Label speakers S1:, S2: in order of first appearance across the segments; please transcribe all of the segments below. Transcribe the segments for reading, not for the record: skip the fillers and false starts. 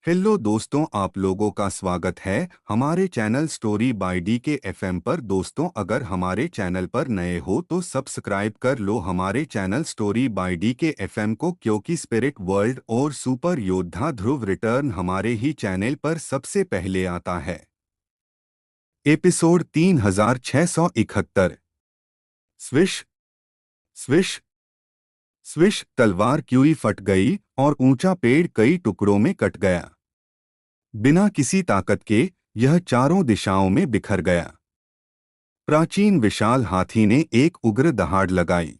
S1: Hello दोस्तों, आप लोगों का स्वागत है हमारे चैनल स्टोरी बाय डी के एफएम पर। दोस्तों, अगर हमारे चैनल पर नए हो तो सब्सक्राइब कर लो हमारे चैनल स्टोरी बाय डी के एफएम को, क्योंकि स्पिरिट वर्ल्ड और सुपर योद्धा ध्रुव रिटर्न हमारे ही चैनल पर सबसे पहले आता है। एपिसोड 3671। Swish swish swish. तलवार क्यों फट गई और ऊंचा पेड़ कई टुकड़ों में कट गया। बिना किसी ताकत के यह चारों दिशाओं में बिखर गया। प्राचीन विशाल हाथी ने एक उग्र दहाड़ लगाई।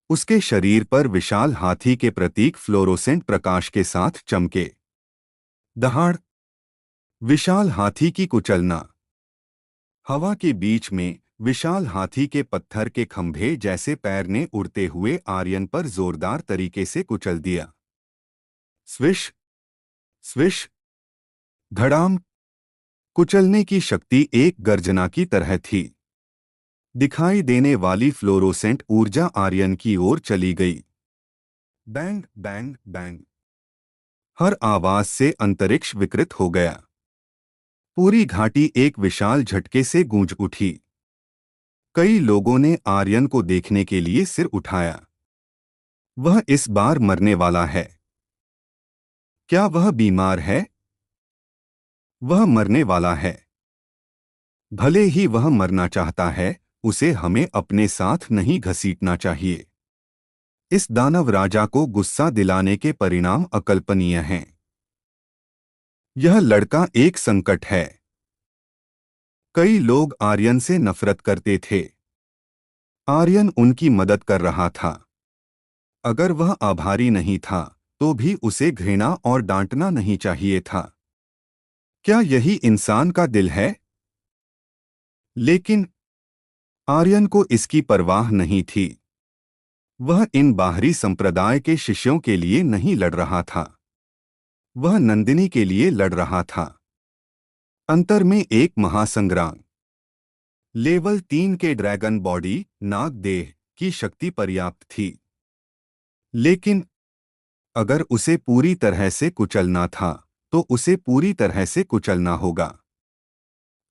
S1: उसके शरीर पर विशाल हाथी के प्रतीक फ्लोरोसेंट प्रकाश के साथ चमके। दहाड़। विशाल हाथी की कुचलना। हवा के बीच में विशाल हाथी के पत्थर के खंभे जैसे पैर ने उड़ते हुए आर्यन पर जोरदार तरीके से कुचल दिया। Swish swish. धड़ाम। कुचलने की शक्ति एक गर्जना की तरह थी। दिखाई देने वाली फ्लोरोसेंट ऊर्जा आर्यन की ओर चली गई। Bang bang bang. हर आवाज से अंतरिक्ष विकृत हो गया। पूरी घाटी एक विशाल झटके से गूंज उठी। कई लोगों ने आर्यन को देखने के लिए सिर उठाया। वह इस बार मरने वाला है। क्या वह बीमार है? वह मरने वाला है। भले ही वह मरना चाहता है, उसे हमें अपने साथ नहीं घसीटना चाहिए। इस दानव राजा को गुस्सा दिलाने के परिणाम अकल्पनीय हैं। यह लड़का एक संकट है। कई लोग आर्यन से नफरत करते थे। आर्यन उनकी मदद कर रहा था। अगर वह आभारी नहीं था तो भी उसे घृणा और डांटना नहीं चाहिए था। क्या यही इंसान का दिल है? लेकिन आर्यन को इसकी परवाह नहीं थी। वह इन बाहरी संप्रदाय के शिष्यों के लिए नहीं लड़ रहा था। वह नंदिनी के लिए लड़ रहा था। अंतर में एक महासंग्राम। लेवल 3 के ड्रैगन बॉडी नाग देह की शक्ति पर्याप्त थी। लेकिन अगर उसे पूरी तरह से कुचलना था तो उसे पूरी तरह से कुचलना होगा।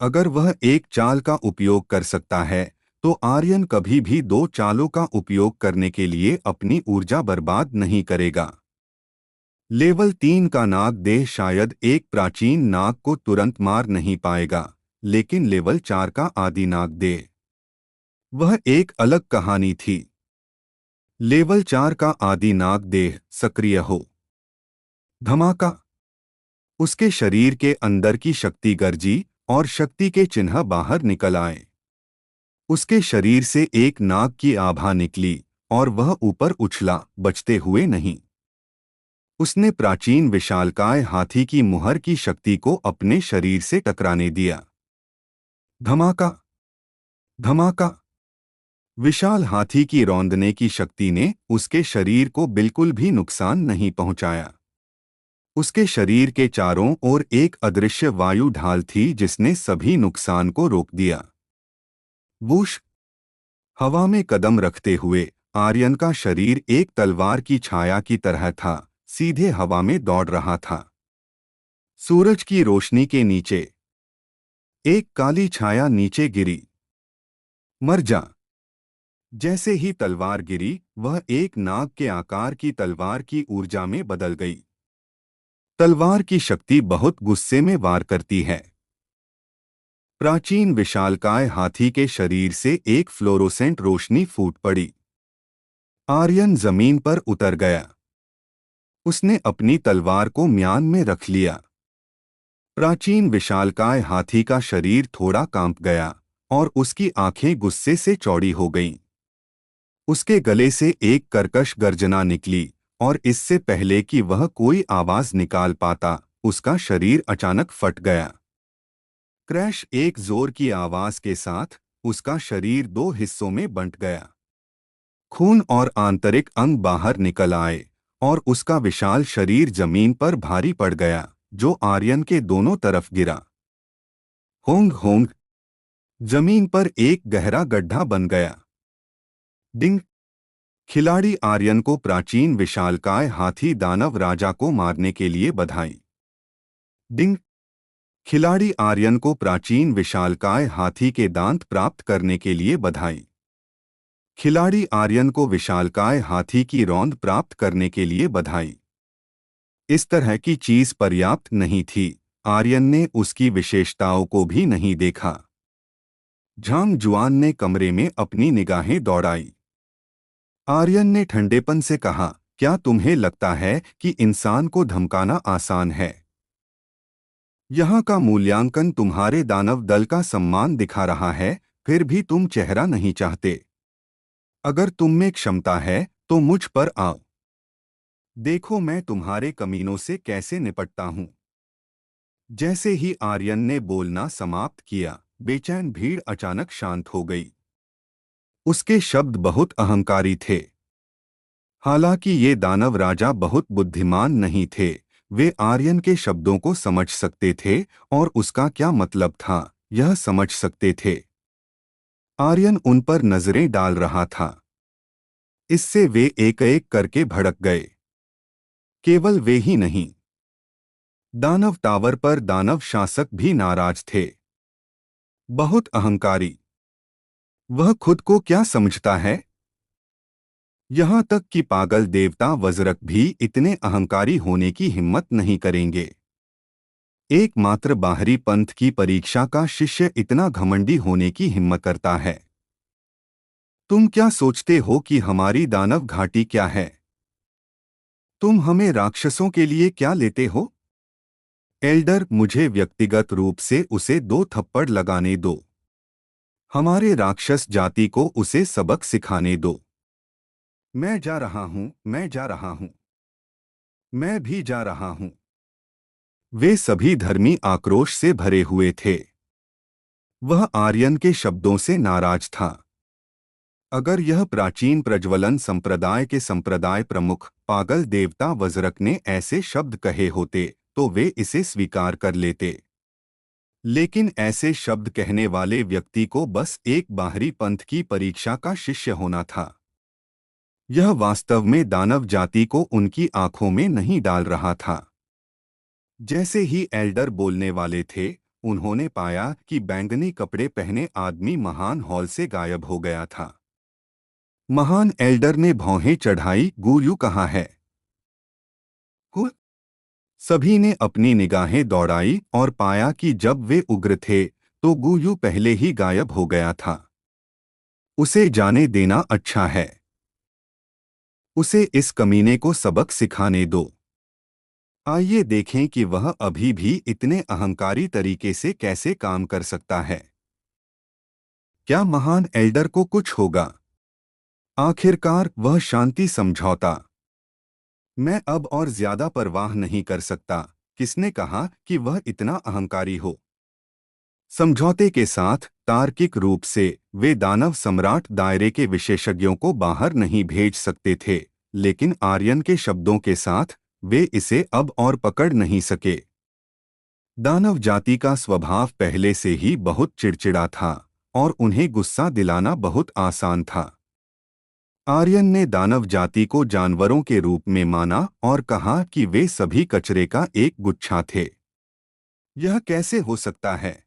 S1: अगर वह एक चाल का उपयोग कर सकता है तो आर्यन कभी भी दो चालों का उपयोग करने के लिए अपनी ऊर्जा बर्बाद नहीं करेगा। लेवल 3 का नाग देह शायद एक प्राचीन नाग को तुरंत मार नहीं पाएगा, लेकिन लेवल 4 का आदि नाग देह, वह एक अलग कहानी थी। लेवल 4 का आदि नाग देह सक्रिय हो। धमाका। उसके शरीर के अंदर की शक्ति गरजी और शक्ति के चिन्ह बाहर निकल आए। उसके शरीर से एक नाग की आभा निकली और वह ऊपर उछला, बचते हुए नहीं। उसने प्राचीन विशालकाय हाथी की मुहर की शक्ति को अपने शरीर से टकराने दिया। धमाका धमाका। विशाल हाथी की रौंदने की शक्ति ने उसके शरीर को बिल्कुल भी नुकसान नहीं पहुंचाया। उसके शरीर के चारों ओर एक अदृश्य वायु ढाल थी जिसने सभी नुकसान को रोक दिया। वूश। हवा में कदम रखते हुए आर्यन का शरीर एक तलवार की छाया की तरह था, सीधे हवा में दौड़ रहा था। सूरज की रोशनी के नीचे एक काली छाया नीचे गिरी। मर जा। जैसे ही तलवार गिरी, वह एक नाग के आकार की तलवार की ऊर्जा में बदल गई। तलवार की शक्ति बहुत गुस्से में वार करती है। प्राचीन विशालकाय हाथी के शरीर से एक फ्लोरोसेंट रोशनी फूट पड़ी। आर्यन जमीन पर उतर गया। उसने अपनी तलवार को म्यान में रख लिया। प्राचीन विशालकाय हाथी का शरीर थोड़ा कांप गया और उसकी आंखें गुस्से से चौड़ी हो गईं। उसके गले से एक कर्कश गर्जना निकली और इससे पहले कि वह कोई आवाज निकाल पाता, उसका शरीर अचानक फट गया। क्रैश। एक जोर की आवाज के साथ उसका शरीर दो हिस्सों में बंट गया। खून और आंतरिक अंग बाहर निकल आए और उसका विशाल शरीर जमीन पर भारी पड़ गया, जो आर्यन के दोनों तरफ गिरा। Hong Hong. जमीन पर एक गहरा गड्ढा बन गया। डिंग। खिलाड़ी आर्यन को प्राचीन विशालकाय हाथी दानव राजा को मारने के लिए बधाई। डिंग। खिलाड़ी आर्यन को प्राचीन विशालकाय हाथी के दांत प्राप्त करने के लिए बधाई। खिलाड़ी आर्यन को विशालकाय हाथी की रौंद प्राप्त करने के लिए बधाई। इस तरह की चीज पर्याप्त नहीं थी, आर्यन ने उसकी विशेषताओं को भी नहीं देखा। झांग जुआन ने कमरे में अपनी निगाहें दौड़ाई। आर्यन ने ठंडेपन से कहा, क्या तुम्हें लगता है कि इंसान को धमकाना आसान है? यहाँ का मूल्यांकन तुम्हारे दानव दल का सम्मान दिखा रहा है, फिर भी तुम चेहरा नहीं चाहते। अगर तुम में क्षमता है तो मुझ पर आओ। देखो मैं तुम्हारे कमीनों से कैसे निपटता हूँ। जैसे ही आर्यन ने बोलना समाप्त किया, बेचैन भीड़ अचानक शांत हो गई। उसके शब्द बहुत अहंकारी थे। हालांकि ये दानव राजा बहुत बुद्धिमान नहीं थे, वे आर्यन के शब्दों को समझ सकते थे और उसका क्या मतलब था, यह समझ सकते थे। आर्यन उन पर नजरें डाल रहा था। इससे वे एक एक करके भड़क गए। केवल वे ही नहीं, दानव टावर पर दानव शासक भी नाराज थे। बहुत अहंकारी। वह खुद को क्या समझता है? यहाँ तक कि पागल देवता वज्रक भी इतने अहंकारी होने की हिम्मत नहीं करेंगे। एकमात्र बाहरी पंथ की परीक्षा का शिष्य इतना घमंडी होने की हिम्मत करता है। तुम क्या सोचते हो कि हमारी दानव घाटी क्या है? तुम हमें राक्षसों के लिए क्या लेते हो? एल्डर, मुझे व्यक्तिगत रूप से उसे 2 थप्पड़ लगाने दो। हमारे राक्षस जाति को उसे सबक सिखाने दो। मैं जा रहा हूँ, मैं जा रहा हूँ। मैं भी जा रहा हूँ। वे सभी धर्मी आक्रोश से भरे हुए थे। वह आर्यन के शब्दों से नाराज था। अगर यह प्राचीन प्रज्वलन संप्रदाय के संप्रदाय प्रमुख पागल देवता वज्रक ने ऐसे शब्द कहे होते तो वे इसे स्वीकार कर लेते। लेकिन ऐसे शब्द कहने वाले व्यक्ति को बस एक बाहरी पंथ की परीक्षा का शिष्य होना था। यह वास्तव में दानव जाति को उनकी आंखों में नहीं डाल रहा था। जैसे ही एल्डर बोलने वाले थे, उन्होंने पाया कि बैंगनी कपड़े पहने आदमी महान हॉल से गायब हो गया था। महान एल्डर ने भौहें चढ़ाई, गुरु कहाँ है? हु? सभी ने अपनी निगाहें दौड़ाई और पाया कि जब वे उग्र थे तो गुरु पहले ही गायब हो गया था। उसे जाने देना अच्छा है। उसे इस कमीने को सबक सिखाने दो। आइए देखें कि वह अभी भी इतने अहंकारी तरीके से कैसे काम कर सकता है। क्या महान एल्डर को कुछ होगा? आखिरकार वह शांति समझौता। मैं अब और ज्यादा परवाह नहीं कर सकता। किसने कहा कि वह इतना अहंकारी हो? समझौते के साथ तार्किक रूप से वे दानव सम्राट दायरे के विशेषज्ञों को बाहर नहीं भेज सकते थे, लेकिन आर्यन के शब्दों के साथ वे इसे अब और पकड़ नहीं सके। दानव जाति का स्वभाव पहले से ही बहुत चिड़चिड़ा था और उन्हें गुस्सा दिलाना बहुत आसान था। आर्यन ने दानव जाति को जानवरों के रूप में माना और कहा कि वे सभी कचरे का एक गुच्छा थे। यह कैसे हो सकता है?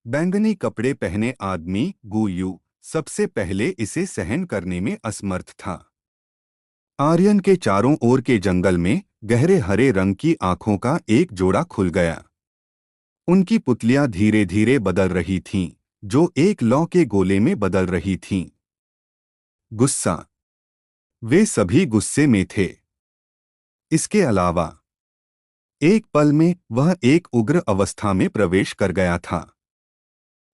S1: बैंगनी कपड़े पहने आदमी गुयू सबसे पहले इसे सहन करने में असमर्थ था। आर्यन के चारों ओर के जंगल में गहरे हरे रंग की आंखों का एक जोड़ा खुल गया। उनकी पुतलियां धीरे धीरे बदल रही थीं, जो एक लौ के गोले में बदल रही थीं। गुस्सा। वे सभी गुस्से में थे। इसके अलावा एक पल में वह एक उग्र अवस्था में प्रवेश कर गया था।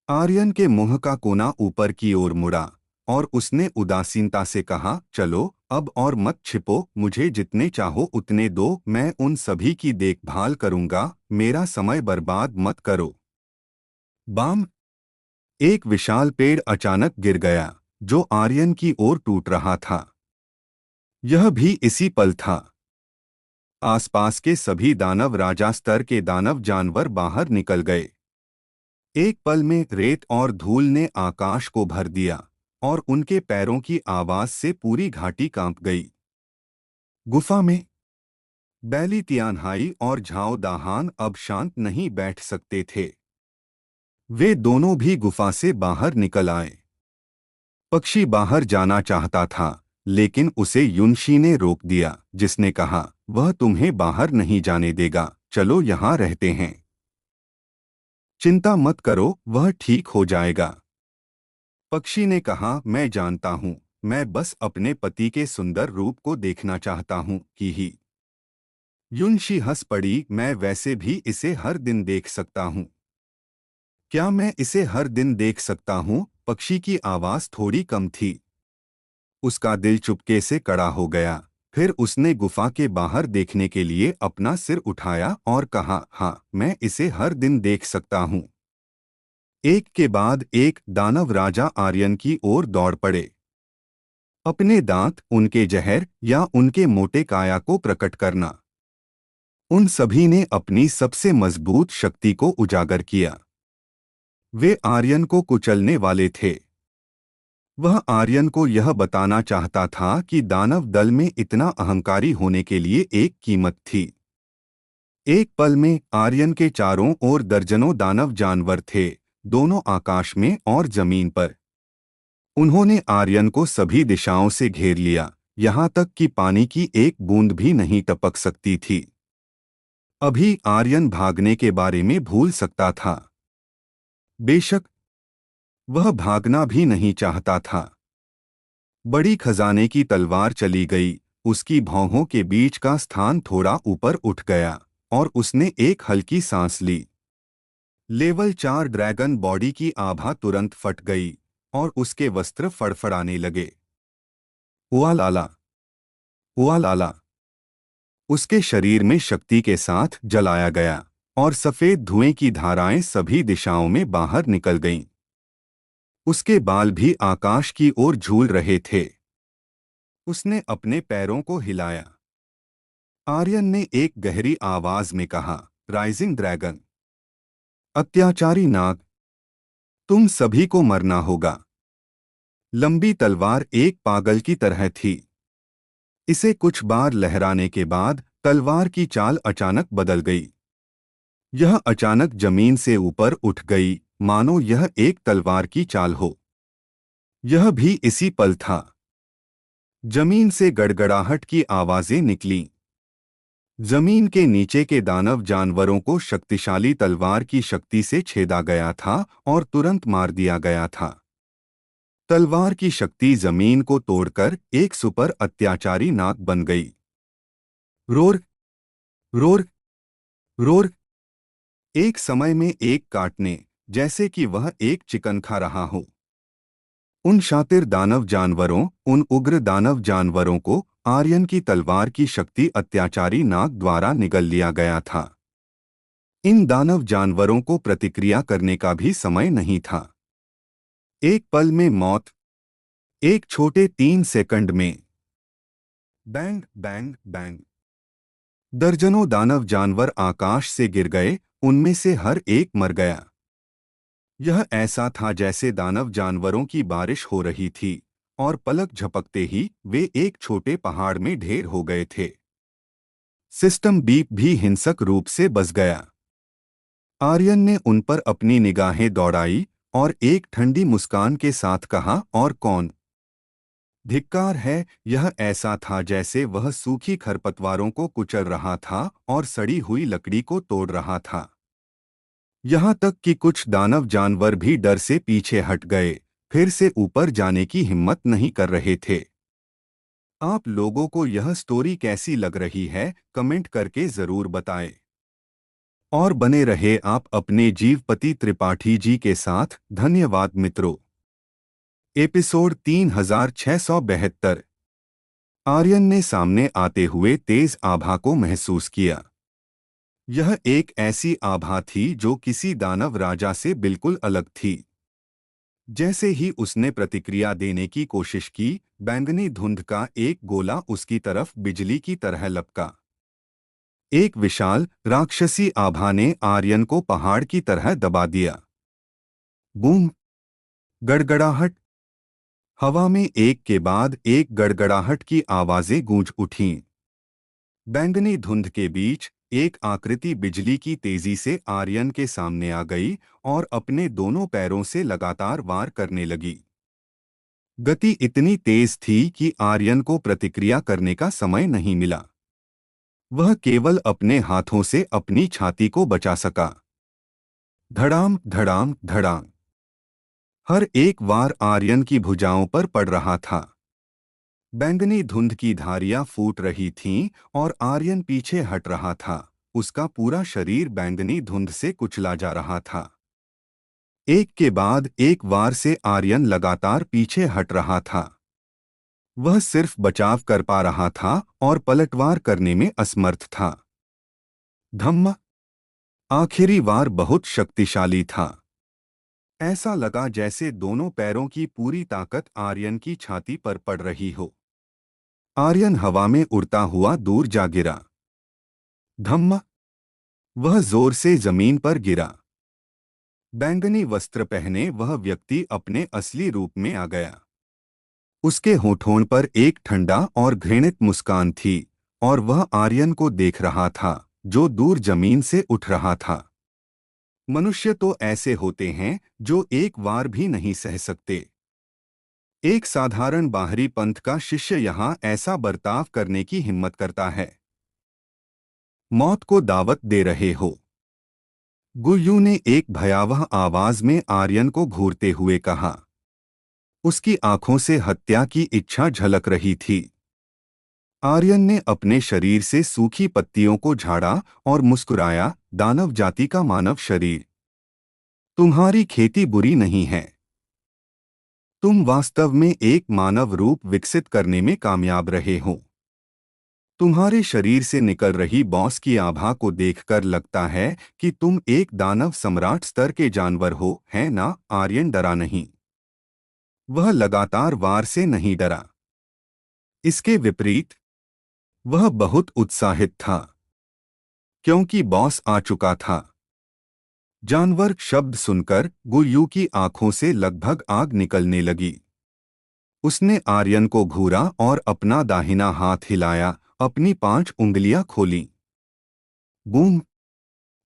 S1: आर्यन के मुंह का कोना ऊपर की ओर मुड़ा और उसने उदासीनता से कहा, चलो अब और मत छिपो, मुझे जितने चाहो उतने दो, मैं उन सभी की देखभाल करूंगा, मेरा समय बर्बाद मत करो। बाम। एक विशाल पेड़ अचानक गिर गया, जो आर्यन की ओर टूट रहा था। यह भी इसी पल था। आसपास के सभी दानव राजा स्तर के दानव जानवर बाहर निकल गए। एक पल में रेत और धूल ने आकाश को भर दिया और उनके पैरों की आवाज से पूरी घाटी कांप गई। गुफा में बैली तियानहाई और झाओ दाहान अब शांत नहीं बैठ सकते थे। वे दोनों भी गुफा से बाहर निकल आए। पक्षी बाहर जाना चाहता था, लेकिन उसे युनशी ने रोक दिया, जिसने कहा, वह तुम्हें बाहर नहीं जाने देगा, चलो यहाँ रहते हैं। चिंता मत करो, वह ठीक हो जाएगा। पक्षी ने कहा, मैं जानता हूँ, मैं बस अपने पति के सुंदर रूप को देखना चाहता हूँ ही। युनशी हंस पड़ी, मैं वैसे भी इसे हर दिन देख सकता हूँ। क्या मैं इसे हर दिन देख सकता हूँ? पक्षी की आवाज थोड़ी कम थी। उसका दिल चुपके से कड़ा हो गया। फिर उसने गुफा के बाहर देखने के लिए अपना सिर उठाया और कहा, हाँ, मैं इसे हर दिन देख सकता हूँ। एक के बाद एक दानव राजा आर्यन की ओर दौड़ पड़े। अपने दांत, उनके जहर या उनके मोटे काया को प्रकट करना। उन सभी ने अपनी सबसे मजबूत शक्ति को उजागर किया। वे आर्यन को कुचलने वाले थे। वह आर्यन को यह बताना चाहता था कि दानव दल में इतना अहंकारी होने के लिए एक कीमत थी। एक पल में आर्यन के चारों ओर दर्जनों दानव जानवर थे, दोनों आकाश में और जमीन पर। उन्होंने आर्यन को सभी दिशाओं से घेर लिया, यहाँ तक कि पानी की एक बूंद भी नहीं टपक सकती थी। अभी आर्यन भागने के बारे में भूल सकता था। बेशक वह भागना भी नहीं चाहता था। बड़ी खजाने की तलवार चली गई, उसकी भौहों के बीच का स्थान थोड़ा ऊपर उठ गया और उसने एक हल्की सांस ली। लेवल 4 ड्रैगन बॉडी की आभा तुरंत फट गई और उसके वस्त्र फड़फड़ाने लगे। हुआ लाला, हुआ लाला। उसके शरीर में शक्ति के साथ जलाया गया और सफेद धुएं की धाराएं सभी दिशाओं में बाहर निकल गईं। उसके बाल भी आकाश की ओर झूल रहे थे। उसने अपने पैरों को हिलाया। आर्यन ने एक गहरी आवाज में कहा, राइजिंग ड्रैगन, अत्याचारी नाग, तुम सभी को मरना होगा। लंबी तलवार एक पागल की तरह थी। इसे कुछ बार लहराने के बाद तलवार की चाल अचानक बदल गई। यह अचानक जमीन से ऊपर उठ गई, मानो यह एक तलवार की चाल हो। यह भी इसी पल था। जमीन से गड़गड़ाहट की आवाजें निकलीं। जमीन के नीचे के दानव जानवरों को शक्तिशाली तलवार की शक्ति से छेदा गया था और तुरंत मार दिया गया था। तलवार की शक्ति जमीन को तोड़कर एक सुपर अत्याचारी नाग बन गई। Roar, roar, roar. एक समय में एक काटने, जैसे कि वह एक चिकन खा रहा हो। उन शातिर दानव जानवरों, उन उग्र दानव जानवरों को आर्यन की तलवार की शक्ति अत्याचारी नाग द्वारा निगल लिया गया था। इन दानव जानवरों को प्रतिक्रिया करने का भी समय नहीं था। एक पल में मौत, एक छोटे 3 सेकंड में। Bang bang bang. दर्जनों दानव जानवर आकाश से गिर गए, उनमें से हर एक मर गया। यह ऐसा था जैसे दानव जानवरों की बारिश हो रही थी और पलक झपकते ही वे एक छोटे पहाड़ में ढेर हो गए थे। सिस्टम बीप भी हिंसक रूप से बस गया। आर्यन ने उन पर अपनी निगाहें दौड़ाई और एक ठंडी मुस्कान के साथ कहा, और कौन? धिक्कार है। यह ऐसा था जैसे वह सूखी खरपतवारों को कुचल रहा था और सड़ी हुई लकड़ी को तोड़ रहा था। यहाँ तक कि कुछ दानव जानवर भी डर से पीछे हट गए, फिर से ऊपर जाने की हिम्मत नहीं कर रहे थे। आप लोगों को यह स्टोरी कैसी लग रही है, कमेंट करके जरूर बताएं। और बने रहे आप अपने जीवपति त्रिपाठी जी के साथ। धन्यवाद मित्रों। एपिसोड 3672। आर्यन ने सामने आते हुए तेज आभा को महसूस किया। यह एक ऐसी आभा थी जो किसी दानव राजा से बिल्कुल अलग थी। जैसे ही उसने प्रतिक्रिया देने की कोशिश की, बैंगनी धुंध का एक गोला उसकी तरफ बिजली की तरह लपका। एक विशाल राक्षसी आभा ने आर्यन को पहाड़ की तरह दबा दिया। बूम, गड़गड़ाहट। हवा में एक के बाद एक गड़गड़ाहट की आवाजें गूंज उठीं। बैंगनी धुंध के बीच एक आकृति बिजली की तेजी से आर्यन के सामने आ गई और अपने दोनों पैरों से लगातार वार करने लगी। गति इतनी तेज थी कि आर्यन को प्रतिक्रिया करने का समय नहीं मिला। वह केवल अपने हाथों से अपनी छाती को बचा सका। धड़ाम धड़ाम धड़ाम, हर एक वार आर्यन की भुजाओं पर पड़ रहा था। बैंगनी धुंध की धारियां फूट रही थीं और आर्यन पीछे हट रहा था। उसका पूरा शरीर बैंगनी धुंध से कुचला जा रहा था। एक के बाद एक वार से आर्यन लगातार पीछे हट रहा था। वह सिर्फ बचाव कर पा रहा था और पलटवार करने में असमर्थ था। धम्म, आखिरी वार बहुत शक्तिशाली था। ऐसा लगा जैसे दोनों पैरों की पूरी ताकत आर्यन की छाती पर पड़ रही हो। आर्यन हवा में उड़ता हुआ दूर जा गिरा। धम्म, वह जोर से जमीन पर गिरा। बैंगनी वस्त्र पहने वह व्यक्ति अपने असली रूप में आ गया। उसके होठों पर एक ठंडा और घृणित मुस्कान थी और वह आर्यन को देख रहा था जो दूर जमीन से उठ रहा था। मनुष्य तो ऐसे होते हैं जो एक वार भी नहीं सह सकते। एक साधारण बाहरी पंथ का शिष्य यहाँ ऐसा बर्ताव करने की हिम्मत करता है। मौत को दावत दे रहे हो? गुयू ने एक भयावह आवाज में आर्यन को घूरते हुए कहा। उसकी आंखों से हत्या की इच्छा झलक रही थी। आर्यन ने अपने शरीर से सूखी पत्तियों को झाड़ा और मुस्कुराया। दानव जाति का मानव शरीर, तुम्हारी खेती बुरी नहीं है। तुम वास्तव में एक मानव रूप विकसित करने में कामयाब रहे हो। तुम्हारे शरीर से निकल रही बॉस की आभा को देखकर लगता है कि तुम एक दानव सम्राट स्तर के जानवर हो, है ना? आर्यन डरा नहीं। वह लगातार वार से नहीं डरा। इसके विपरीत वह बहुत उत्साहित था, क्योंकि बॉस आ चुका था। जानवर शब्द सुनकर गुयू की आंखों से लगभग आग निकलने लगी। उसने आर्यन को घूरा और अपना दाहिना हाथ हिलाया, अपनी 5 उंगलियां खोलीं। बूम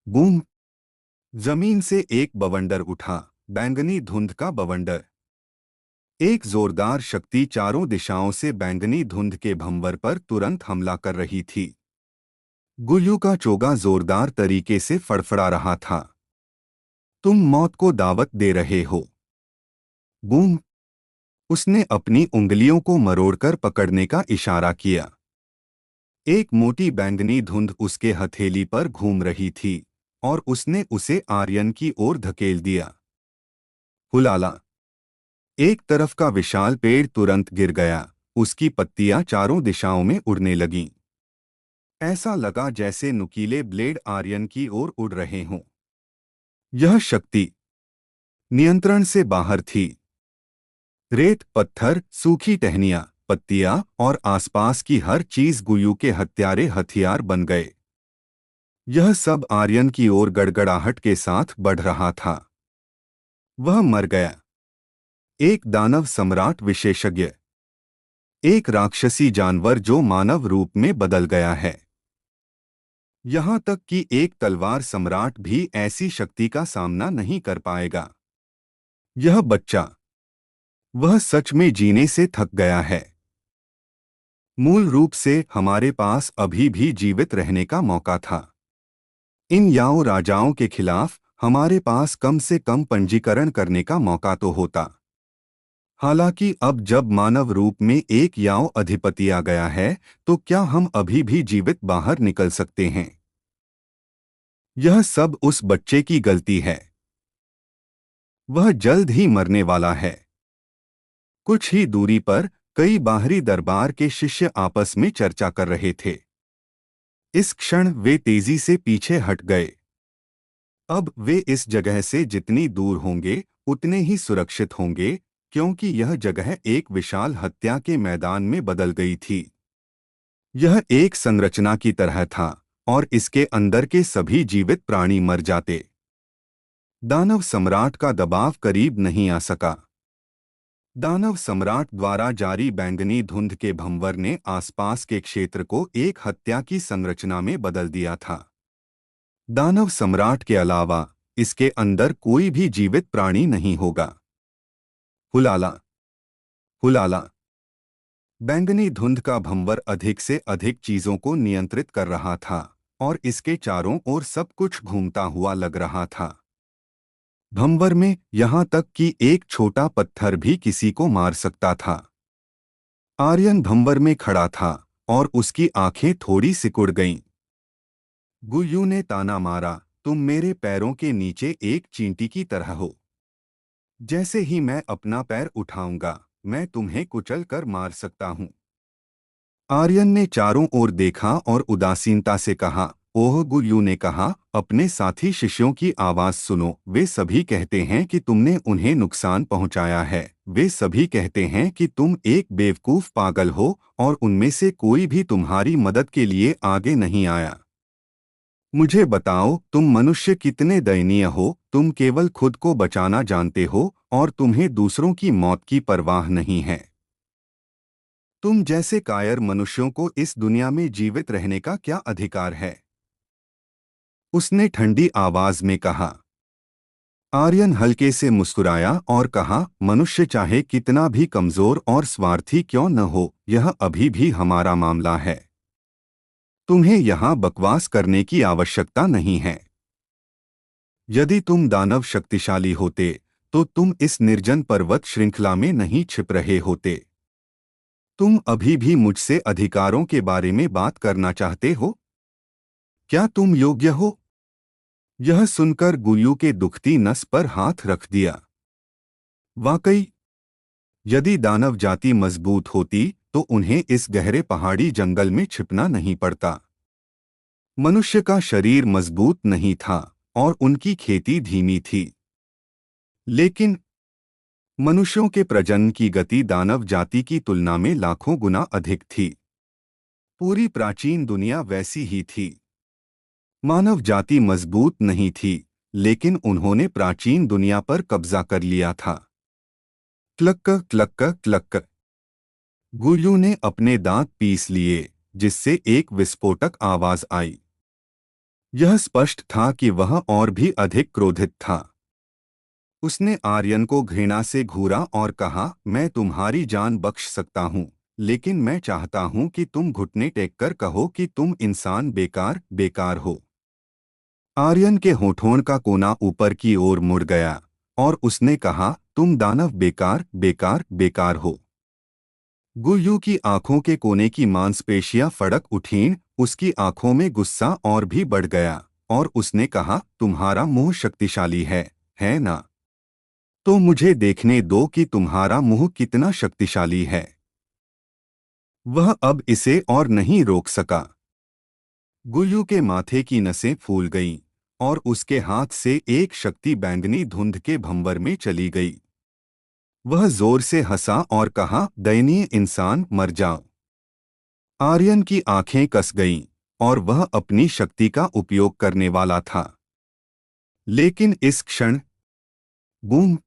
S1: बूम, जमीन से एक बवंडर उठा, बैंगनी धुंध का बवंडर। एक जोरदार शक्ति चारों दिशाओं से बैंगनी धुंध के भंवर पर तुरंत हमला कर रही थी। गुयू का चोगा जोरदार तरीके से फड़फड़ा रहा था। तुम मौत को दावत दे रहे हो। बूम, उसने अपनी उंगलियों को मरोड़कर पकड़ने का इशारा किया। एक मोटी बैंगनी धुंध उसके हथेली पर घूम रही थी और उसने उसे आर्यन की ओर धकेल दिया। हुलाला, एक तरफ का विशाल पेड़ तुरंत गिर गया। उसकी पत्तियां चारों दिशाओं में उड़ने लगीं। ऐसा लगा जैसे नुकीले ब्लेड आर्यन की ओर उड़ रहे हों। यह शक्ति नियंत्रण से बाहर थी। रेत, पत्थर, सूखी टहनियां, पत्तियां और आसपास की हर चीज गुयू के हत्यारे हथियार बन गए। यह सब आर्यन की ओर गड़गड़ाहट के साथ बढ़ रहा था। वह मर गया। एक दानव सम्राट विशेषज्ञ, एक राक्षसी जानवर जो मानव रूप में बदल गया है। यहां तक कि एक तलवार सम्राट भी ऐसी शक्ति का सामना नहीं कर पाएगा। यह बच्चा, वह सच में जीने से थक गया है। मूल रूप से हमारे पास अभी भी जीवित रहने का मौका था। इन याओ राजाओं के खिलाफ हमारे पास कम से कम पंजीकरण करने का मौका तो होता। हालांकि अब जब मानव रूप में एक याओ अधिपति आ गया है, तो क्या हम अभी भी जीवित बाहर निकल सकते हैं? यह सब उस बच्चे की गलती है। वह जल्द ही मरने वाला है। कुछ ही दूरी पर कई बाहरी दरबार के शिष्य आपस में चर्चा कर रहे थे। इस क्षण वे तेजी से पीछे हट गए। अब वे इस जगह से जितनी दूर होंगे उतने ही सुरक्षित होंगे, क्योंकि यह जगह एक विशाल हत्या के मैदान में बदल गई थी। यह एक संरचना की तरह था और इसके अंदर के सभी जीवित प्राणी मर जाते। दानव सम्राट का दबाव करीब नहीं आ सका। दानव सम्राट द्वारा जारी बैंगनी धुंध के भंवर ने आसपास के क्षेत्र को एक हत्या की संरचना में बदल दिया था। दानव सम्राट के अलावा इसके अंदर कोई भी जीवित प्राणी नहीं होगा। हुलाला हुलाला। बैंगनी धुंध का भंवर अधिक से अधिक चीजों को नियंत्रित कर रहा था और इसके चारों ओर सब कुछ घूमता हुआ लग रहा था। भंवर में यहां तक कि एक छोटा पत्थर भी किसी को मार सकता था। आर्यन भंवर में खड़ा था और उसकी आंखें थोड़ी सिकुड़ गईं। गुयू ने ताना मारा, तुम मेरे पैरों के नीचे एक चींटी की तरह हो। जैसे ही मैं अपना पैर उठाऊंगा मैं तुम्हें कुचल कर मार सकता हूं। आर्यन ने चारों ओर देखा और उदासीनता से कहा, ओह। गुयू ने कहा, अपने साथी शिष्यों की आवाज सुनो। वे सभी कहते हैं कि तुमने उन्हें नुकसान पहुंचाया है। वे सभी कहते हैं कि तुम एक बेवकूफ पागल हो और उनमें से कोई भी तुम्हारी मदद के लिए आगे नहीं आया। मुझे बताओ, तुम मनुष्य कितने दयनीय हो। तुम केवल खुद को बचाना जानते हो और तुम्हें दूसरों की मौत की परवाह नहीं है। तुम जैसे कायर मनुष्यों को इस दुनिया में जीवित रहने का क्या अधिकार है? उसने ठंडी आवाज में कहा। आर्यन हल्के से मुस्कुराया और कहा, मनुष्य चाहे कितना भी कमजोर और स्वार्थी क्यों न हो, यह अभी भी हमारा मामला है। तुम्हें यहाँ बकवास करने की आवश्यकता नहीं है। यदि तुम दानव शक्तिशाली होते तो तुम इस निर्जन पर्वत श्रृंखला में नहीं छिप रहे होते। तुम अभी भी मुझसे अधिकारों के बारे में बात करना चाहते हो? क्या तुम योग्य हो? यह सुनकर गुयू के दुखती नस पर हाथ रख दिया। वाकई, यदि दानव जाति मजबूत होती तो उन्हें इस गहरे पहाड़ी जंगल में छिपना नहीं पड़ता। मनुष्य का शरीर मजबूत नहीं था और उनकी खेती धीमी थी। लेकिन मनुष्यों के प्रजनन की गति दानव जाति की तुलना में लाखों गुना अधिक थी। पूरी प्राचीन दुनिया वैसी ही थी। मानव जाति मजबूत नहीं थी, लेकिन उन्होंने प्राचीन दुनिया पर कब्जा कर लिया था। Clock clock clock. गुयू ने अपने दांत पीस लिए, जिससे एक विस्फोटक आवाज आई। यह स्पष्ट था कि वह और भी अधिक क्रोधित था। उसने आर्यन को घृणा से घूरा और कहा, मैं तुम्हारी जान बख्श सकता हूं, लेकिन मैं चाहता हूं कि तुम घुटने टेक कर कहो कि तुम इंसान बेकार बेकार हो। आर्यन के होठों का कोना ऊपर की ओर मुड़ गया और उसने कहा, तुम दानव बेकार बेकार बेकार हो। गुयू की आंखों के कोने की मांसपेशियां फड़क उठीं। उसकी आंखों में गुस्सा और भी बढ़ गया और उसने कहा, तुम्हारा मुंह शक्तिशाली है ना? तो मुझे देखने दो कि तुम्हारा मुंह कितना शक्तिशाली है। वह अब इसे और नहीं रोक सका। गुयू के माथे की नसें फूल गईं और उसके हाथ से एक शक्ति बैंगनी धुंध के भंवर में चली गई। वह जोर से हंसा और कहा, दयनीय इंसान, मर जाओ। आर्यन की आंखें कस गईं और वह अपनी शक्ति का उपयोग करने वाला था। लेकिन इस क्षण बूम,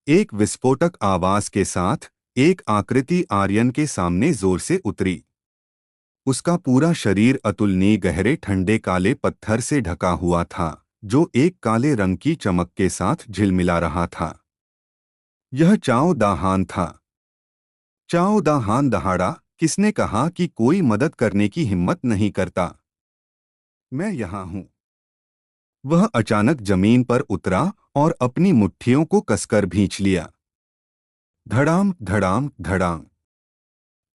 S1: एक विस्फोटक आवाज के साथ एक आकृति आर्यन के सामने जोर से उतरी। उसका पूरा शरीर अतुलनीय गहरे ठंडे काले पत्थर से ढका हुआ था, जो एक काले रंग की चमक के साथ झिलमिला रहा था। यह चाओ दा हान था। चाओ दा हान दहाड़ा, किसने कहा कि कोई मदद करने की हिम्मत नहीं करता? मैं यहाँ हूँ। वह अचानक जमीन पर उतरा और अपनी मुट्ठियों को कसकर भींच लिया। धड़ाम धड़ाम धड़ाम।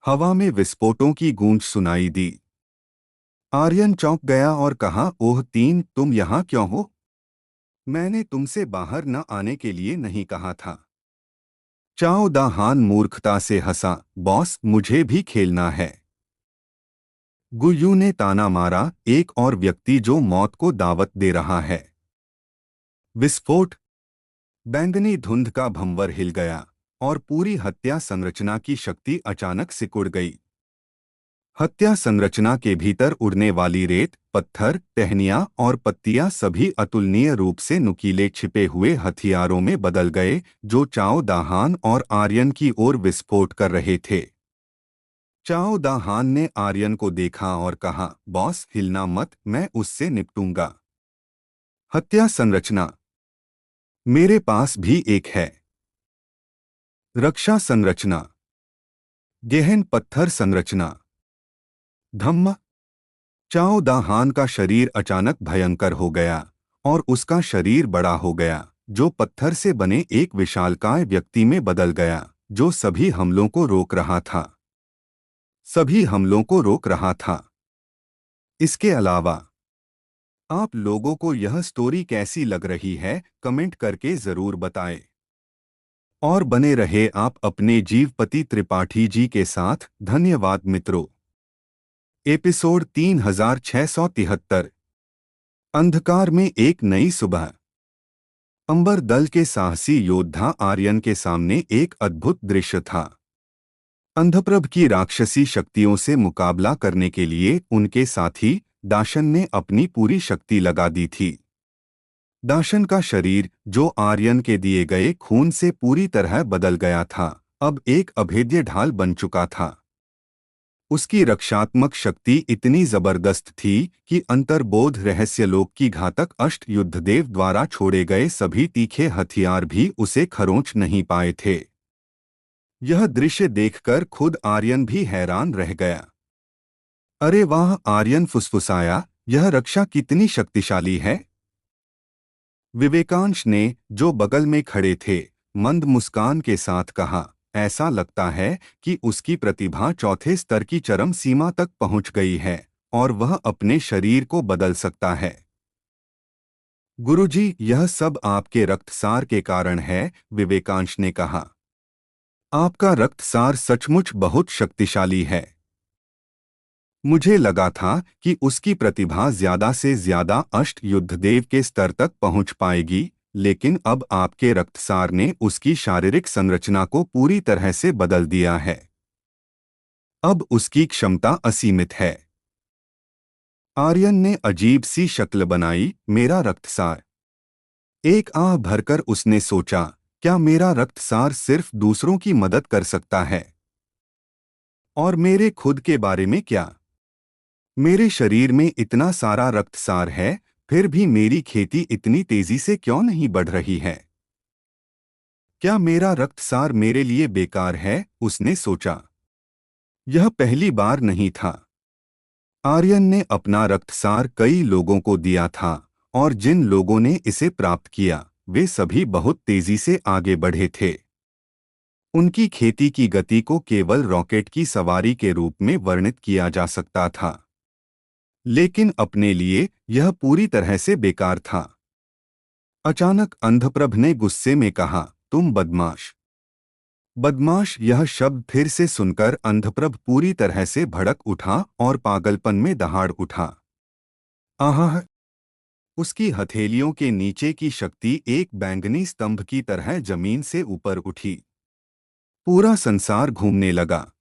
S1: हवा में विस्फोटों की गूंज सुनाई दी। आर्यन चौंक गया और कहा, ओह तीन, तुम यहाँ क्यों हो? मैंने तुमसे बाहर न आने के लिए नहीं कहा था। चाओ दा हान मूर्खता से हंसा, बॉस, मुझे भी खेलना है। गुयू ने ताना मारा, एक और व्यक्ति जो मौत को दावत दे रहा है। विस्फोट। बैंगनी धुंध का भंवर हिल गया और पूरी हत्या संरचना की शक्ति अचानक सिकुड़ गई। हत्या संरचना के भीतर उड़ने वाली रेत, पत्थर, टहनियां और पत्तियां सभी अतुलनीय रूप से नुकीले छिपे हुए हथियारों में बदल गए, जो चाओ दाहान और आर्यन की ओर विस्फोट कर रहे थे। चाओ दाहान ने आर्यन को देखा और कहा, बॉस हिलना मत, मैं उससे निपटूंगा। हत्या संरचना। मेरे पास भी एक है। रक्षा संरचना। गहन पत्थर संरचना। धम्म। चाओ दाहान का शरीर अचानक भयंकर हो गया और उसका शरीर बड़ा हो गया, जो पत्थर से बने एक विशालकाय व्यक्ति में बदल गया, जो सभी हमलों को रोक रहा था। सभी हमलों को रोक रहा था। इसके अलावा आप लोगों को यह स्टोरी कैसी लग रही है, कमेंट करके जरूर बताएं। और बने रहे आप अपने जीवपति त्रिपाठी जी के साथ। धन्यवाद मित्रों। एपिसोड 3673। अंधकार में एक नई सुबह। अंबर दल के साहसी योद्धा आर्यन के सामने एक अद्भुत दृश्य था। अंधप्रभ की राक्षसी शक्तियों से मुकाबला करने के लिए उनके साथी दाशन ने अपनी पूरी शक्ति लगा दी थी। दाशन का शरीर, जो आर्यन के दिए गए खून से पूरी तरह बदल गया था, अब एक अभेद्य ढाल बन चुका था। उसकी रक्षात्मक शक्ति इतनी जबरदस्त थी कि अंतर्बोध रहस्यलोक की घातक अष्ट युद्धदेव द्वारा छोड़े गए सभी तीखे हथियार भी उसे खरोंच नहीं पाए थे। यह दृश्य देखकर खुद आर्यन भी हैरान रह गया। अरे वाह, आर्यन फुसफुसाया, यह रक्षा कितनी शक्तिशाली है। विवेकांश ने, जो बगल में खड़े थे, मंद मुस्कान के साथ कहा, ऐसा लगता है कि उसकी प्रतिभा चौथे स्तर की चरम सीमा तक पहुंच गई है और वह अपने शरीर को बदल सकता है। गुरुजी, यह सब आपके रक्तसार के कारण है, विवेकांश ने कहा। आपका रक्तसार सचमुच बहुत शक्तिशाली है। मुझे लगा था कि उसकी प्रतिभा ज्यादा से ज्यादा अष्ट युद्धदेव के स्तर तक पहुंच पाएगी, लेकिन अब आपके रक्तसार ने उसकी शारीरिक संरचना को पूरी तरह से बदल दिया है। अब उसकी क्षमता असीमित है। आर्यन ने अजीब सी शक्ल बनाई। मेरा रक्तसार। एक आह भरकर उसने सोचा, क्या मेरा रक्तसार सिर्फ दूसरों की मदद कर सकता है? और मेरे खुद के बारे में क्या? मेरे शरीर में इतना सारा रक्तसार है, फिर भी मेरी खेती इतनी तेजी से क्यों नहीं बढ़ रही है? क्या मेरा रक्तसार मेरे लिए बेकार है? उसने सोचा। यह पहली बार नहीं था। आर्यन ने अपना रक्तसार कई लोगों को दिया था, और जिन लोगों ने इसे प्राप्त किया, वे सभी बहुत तेजी से आगे बढ़े थे। उनकी खेती की गति को केवल रॉकेट की सवारी के रूप में वर्णित किया जा सकता था, लेकिन अपने लिए यह पूरी तरह से बेकार था। अचानक अंधप्रभ ने गुस्से में कहा, तुम बदमाश। बदमाश, यह शब्द फिर से सुनकर अंधप्रभ पूरी तरह से भड़क उठा और पागलपन में दहाड़ उठा। आह! उसकी हथेलियों के नीचे की शक्ति एक बैंगनी स्तंभ की तरह जमीन से ऊपर उठी। पूरा संसार घूमने लगा।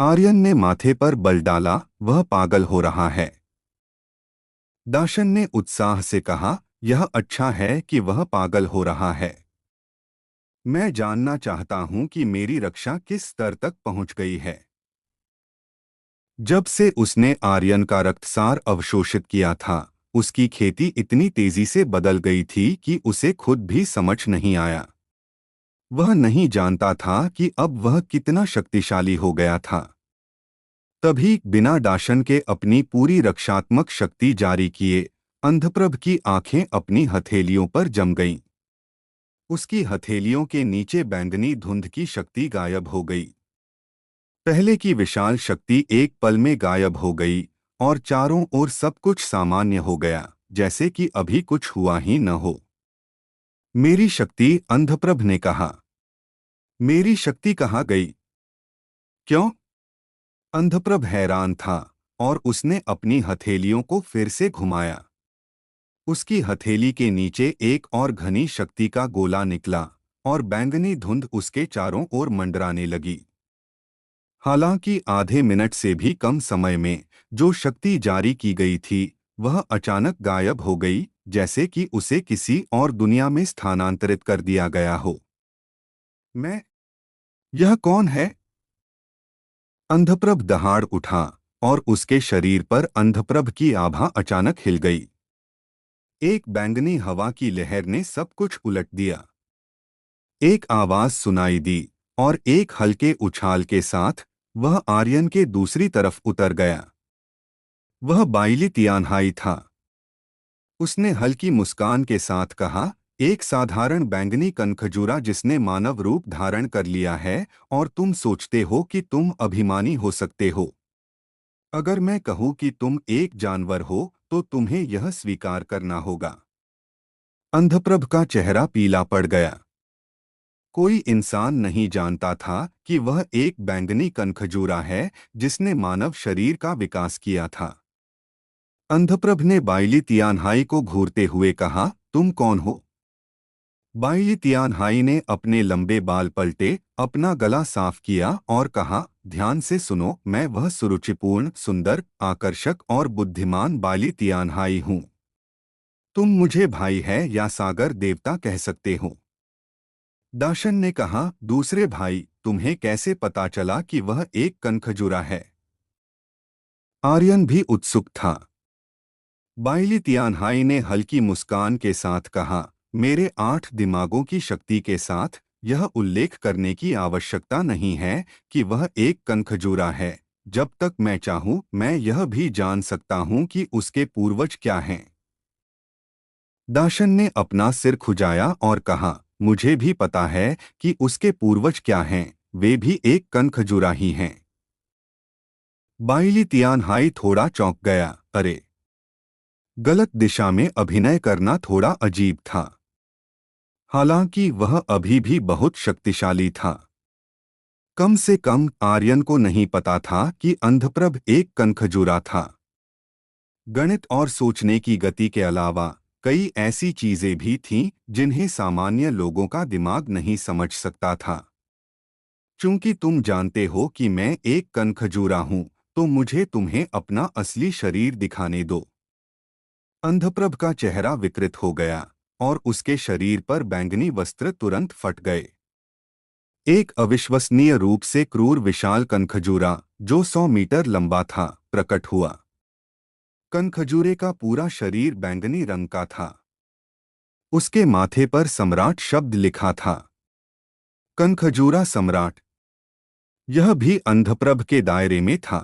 S1: आर्यन ने माथे पर बल डाला, वह पागल हो रहा है। दाशन ने उत्साह से कहा, यह अच्छा है कि वह पागल हो रहा है। मैं जानना चाहता हूं कि मेरी रक्षा किस स्तर तक पहुंच गई है। जब से उसने आर्यन का रक्तसार अवशोषित किया था, उसकी खेती इतनी तेजी से बदल गई थी कि उसे खुद भी समझ नहीं आया। वह नहीं जानता था कि अब वह कितना शक्तिशाली हो गया था। तभी बिना दाशन के अपनी पूरी रक्षात्मक शक्ति जारी किए, अंधप्रभ की आंखें अपनी हथेलियों पर जम गईं। उसकी हथेलियों के नीचे बैंगनी धुंध की शक्ति गायब हो गई। पहले की विशाल शक्ति एक पल में गायब हो गई और चारों ओर सब कुछ सामान्य हो गया, जैसे कि अभी कुछ हुआ ही न हो। मेरी शक्ति, अंधप्रभ ने कहा। मेरी शक्ति कहाँ गई? क्यों? अंधप्रभ हैरान था और उसने अपनी हथेलियों को फिर से घुमाया। उसकी हथेली के नीचे एक और घनी शक्ति का गोला निकला और बैंगनी धुंध उसके चारों ओर मंडराने लगी। हालांकि आधे मिनट से भी कम समय में जो शक्ति जारी की गई थी वह अचानक गायब हो गई, जैसे कि उसे किसी और दुनिया में स्थानांतरित कर दिया गया हो। मैं यह कौन है? अंधप्रभ दहाड़ उठा और उसके शरीर पर अंधप्रभ की आभा अचानक हिल गई। एक बैंगनी हवा की लहर ने सब कुछ उलट दिया। एक आवाज सुनाई दी और एक हल्के उछाल के साथ वह आर्यन के दूसरी तरफ उतर गया। वह बाइली तियानहाई था। उसने हल्की मुस्कान के साथ कहा, एक साधारण बैंगनी कनखजूरा जिसने मानव रूप धारण कर लिया है, और तुम सोचते हो कि तुम अभिमानी हो सकते हो। अगर मैं कहूं कि तुम एक जानवर हो तो तुम्हें यह स्वीकार करना होगा। अंधप्रभ का चेहरा पीला पड़ गया। कोई इंसान नहीं जानता था कि वह एक बैंगनी कनखजूरा है जिसने मानव शरीर का विकास किया था। अंधप्रभ ने बाइली तियानहाई को घूरते हुए कहा, तुम कौन हो? बाइली तियानहाई ने अपने लंबे बाल पलटे, अपना गला साफ किया और कहा, ध्यान से सुनो, मैं वह सुरुचिपूर्ण, सुंदर, आकर्षक और बुद्धिमान बाइली तियानहाई हूँ। तुम मुझे भाई है या सागर देवता कह सकते हो। दाशन ने कहा, दूसरे भाई, तुम्हें कैसे पता चला कि वह एक कनखजूरा है? आर्यन भी उत्सुक था। बाइली तियानहाई ने हल्की मुस्कान के साथ कहा, मेरे 8 दिमागों की शक्ति के साथ यह उल्लेख करने की आवश्यकता नहीं है कि वह एक कनखजूरा है। जब तक मैं चाहूं मैं यह भी जान सकता हूं कि उसके पूर्वज क्या हैं। दाशन ने अपना सिर खुजाया और कहा, मुझे भी पता है कि उसके पूर्वज क्या हैं, वे भी एक कनखजूरा ही हैं। बाइली तियानहाई थोड़ा चौंक गया। अरे, गलत दिशा में अभिनय करना थोड़ा अजीब था। हालांकि वह अभी भी बहुत शक्तिशाली था। कम से कम आर्यन को नहीं पता था कि अंधप्रभ एक कनखजूरा था। गणित और सोचने की गति के अलावा कई ऐसी चीजें भी थीं जिन्हें सामान्य लोगों का दिमाग नहीं समझ सकता था। चूंकि तुम जानते हो कि मैं एक कनखजूरा हूं, तो मुझे तुम्हें अपना असली शरीर दिखाने दो। अंधप्रभ का चेहरा विकृत हो गया और उसके शरीर पर बैंगनी वस्त्र तुरंत फट गए। एक अविश्वसनीय रूप से क्रूर विशाल कनखजूरा जो 100 मीटर लंबा था प्रकट हुआ। कनखजूरे का पूरा शरीर बैंगनी रंग का था। उसके माथे पर सम्राट शब्द लिखा था। कनखजूरा सम्राट। यह भी अंधप्रभ के दायरे में था।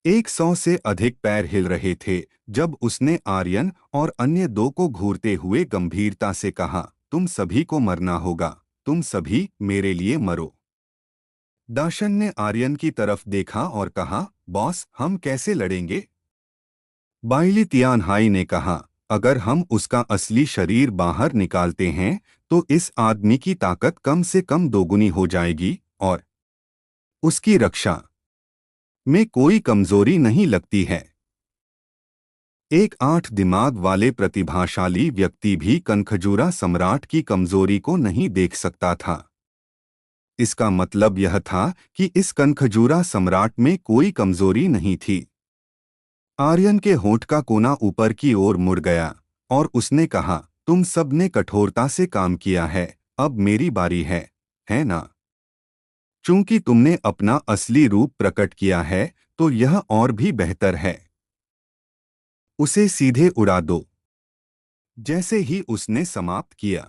S1: 100 से अधिक पैर हिल रहे थे जब उसने आर्यन और अन्य दो को घूरते हुए गंभीरता से कहा, तुम सभी को मरना होगा, तुम सभी मेरे लिए मरो। दाशन ने आर्यन की तरफ देखा और कहा, बॉस, हम कैसे लड़ेंगे? बाइली तियानहाई ने कहा, अगर हम उसका असली शरीर बाहर निकालते हैं तो इस आदमी की ताकत कम से कम दोगुनी हो जाएगी और उसकी रक्षा में कोई कमजोरी नहीं लगती है। एक 8 दिमाग वाले प्रतिभाशाली व्यक्ति भी कनखजूरा सम्राट की कमजोरी को नहीं देख सकता था। इसका मतलब यह था कि इस कनखजूरा सम्राट में कोई कमजोरी नहीं थी। आर्यन के होंठ का कोना ऊपर की ओर मुड़ गया और उसने कहा, तुम सब ने कठोरता से काम किया है, अब मेरी बारी है ना? चूंकि तुमने अपना असली रूप प्रकट किया है तो यह और भी बेहतर है। उसे सीधे उड़ा दो। जैसे ही उसने समाप्त किया,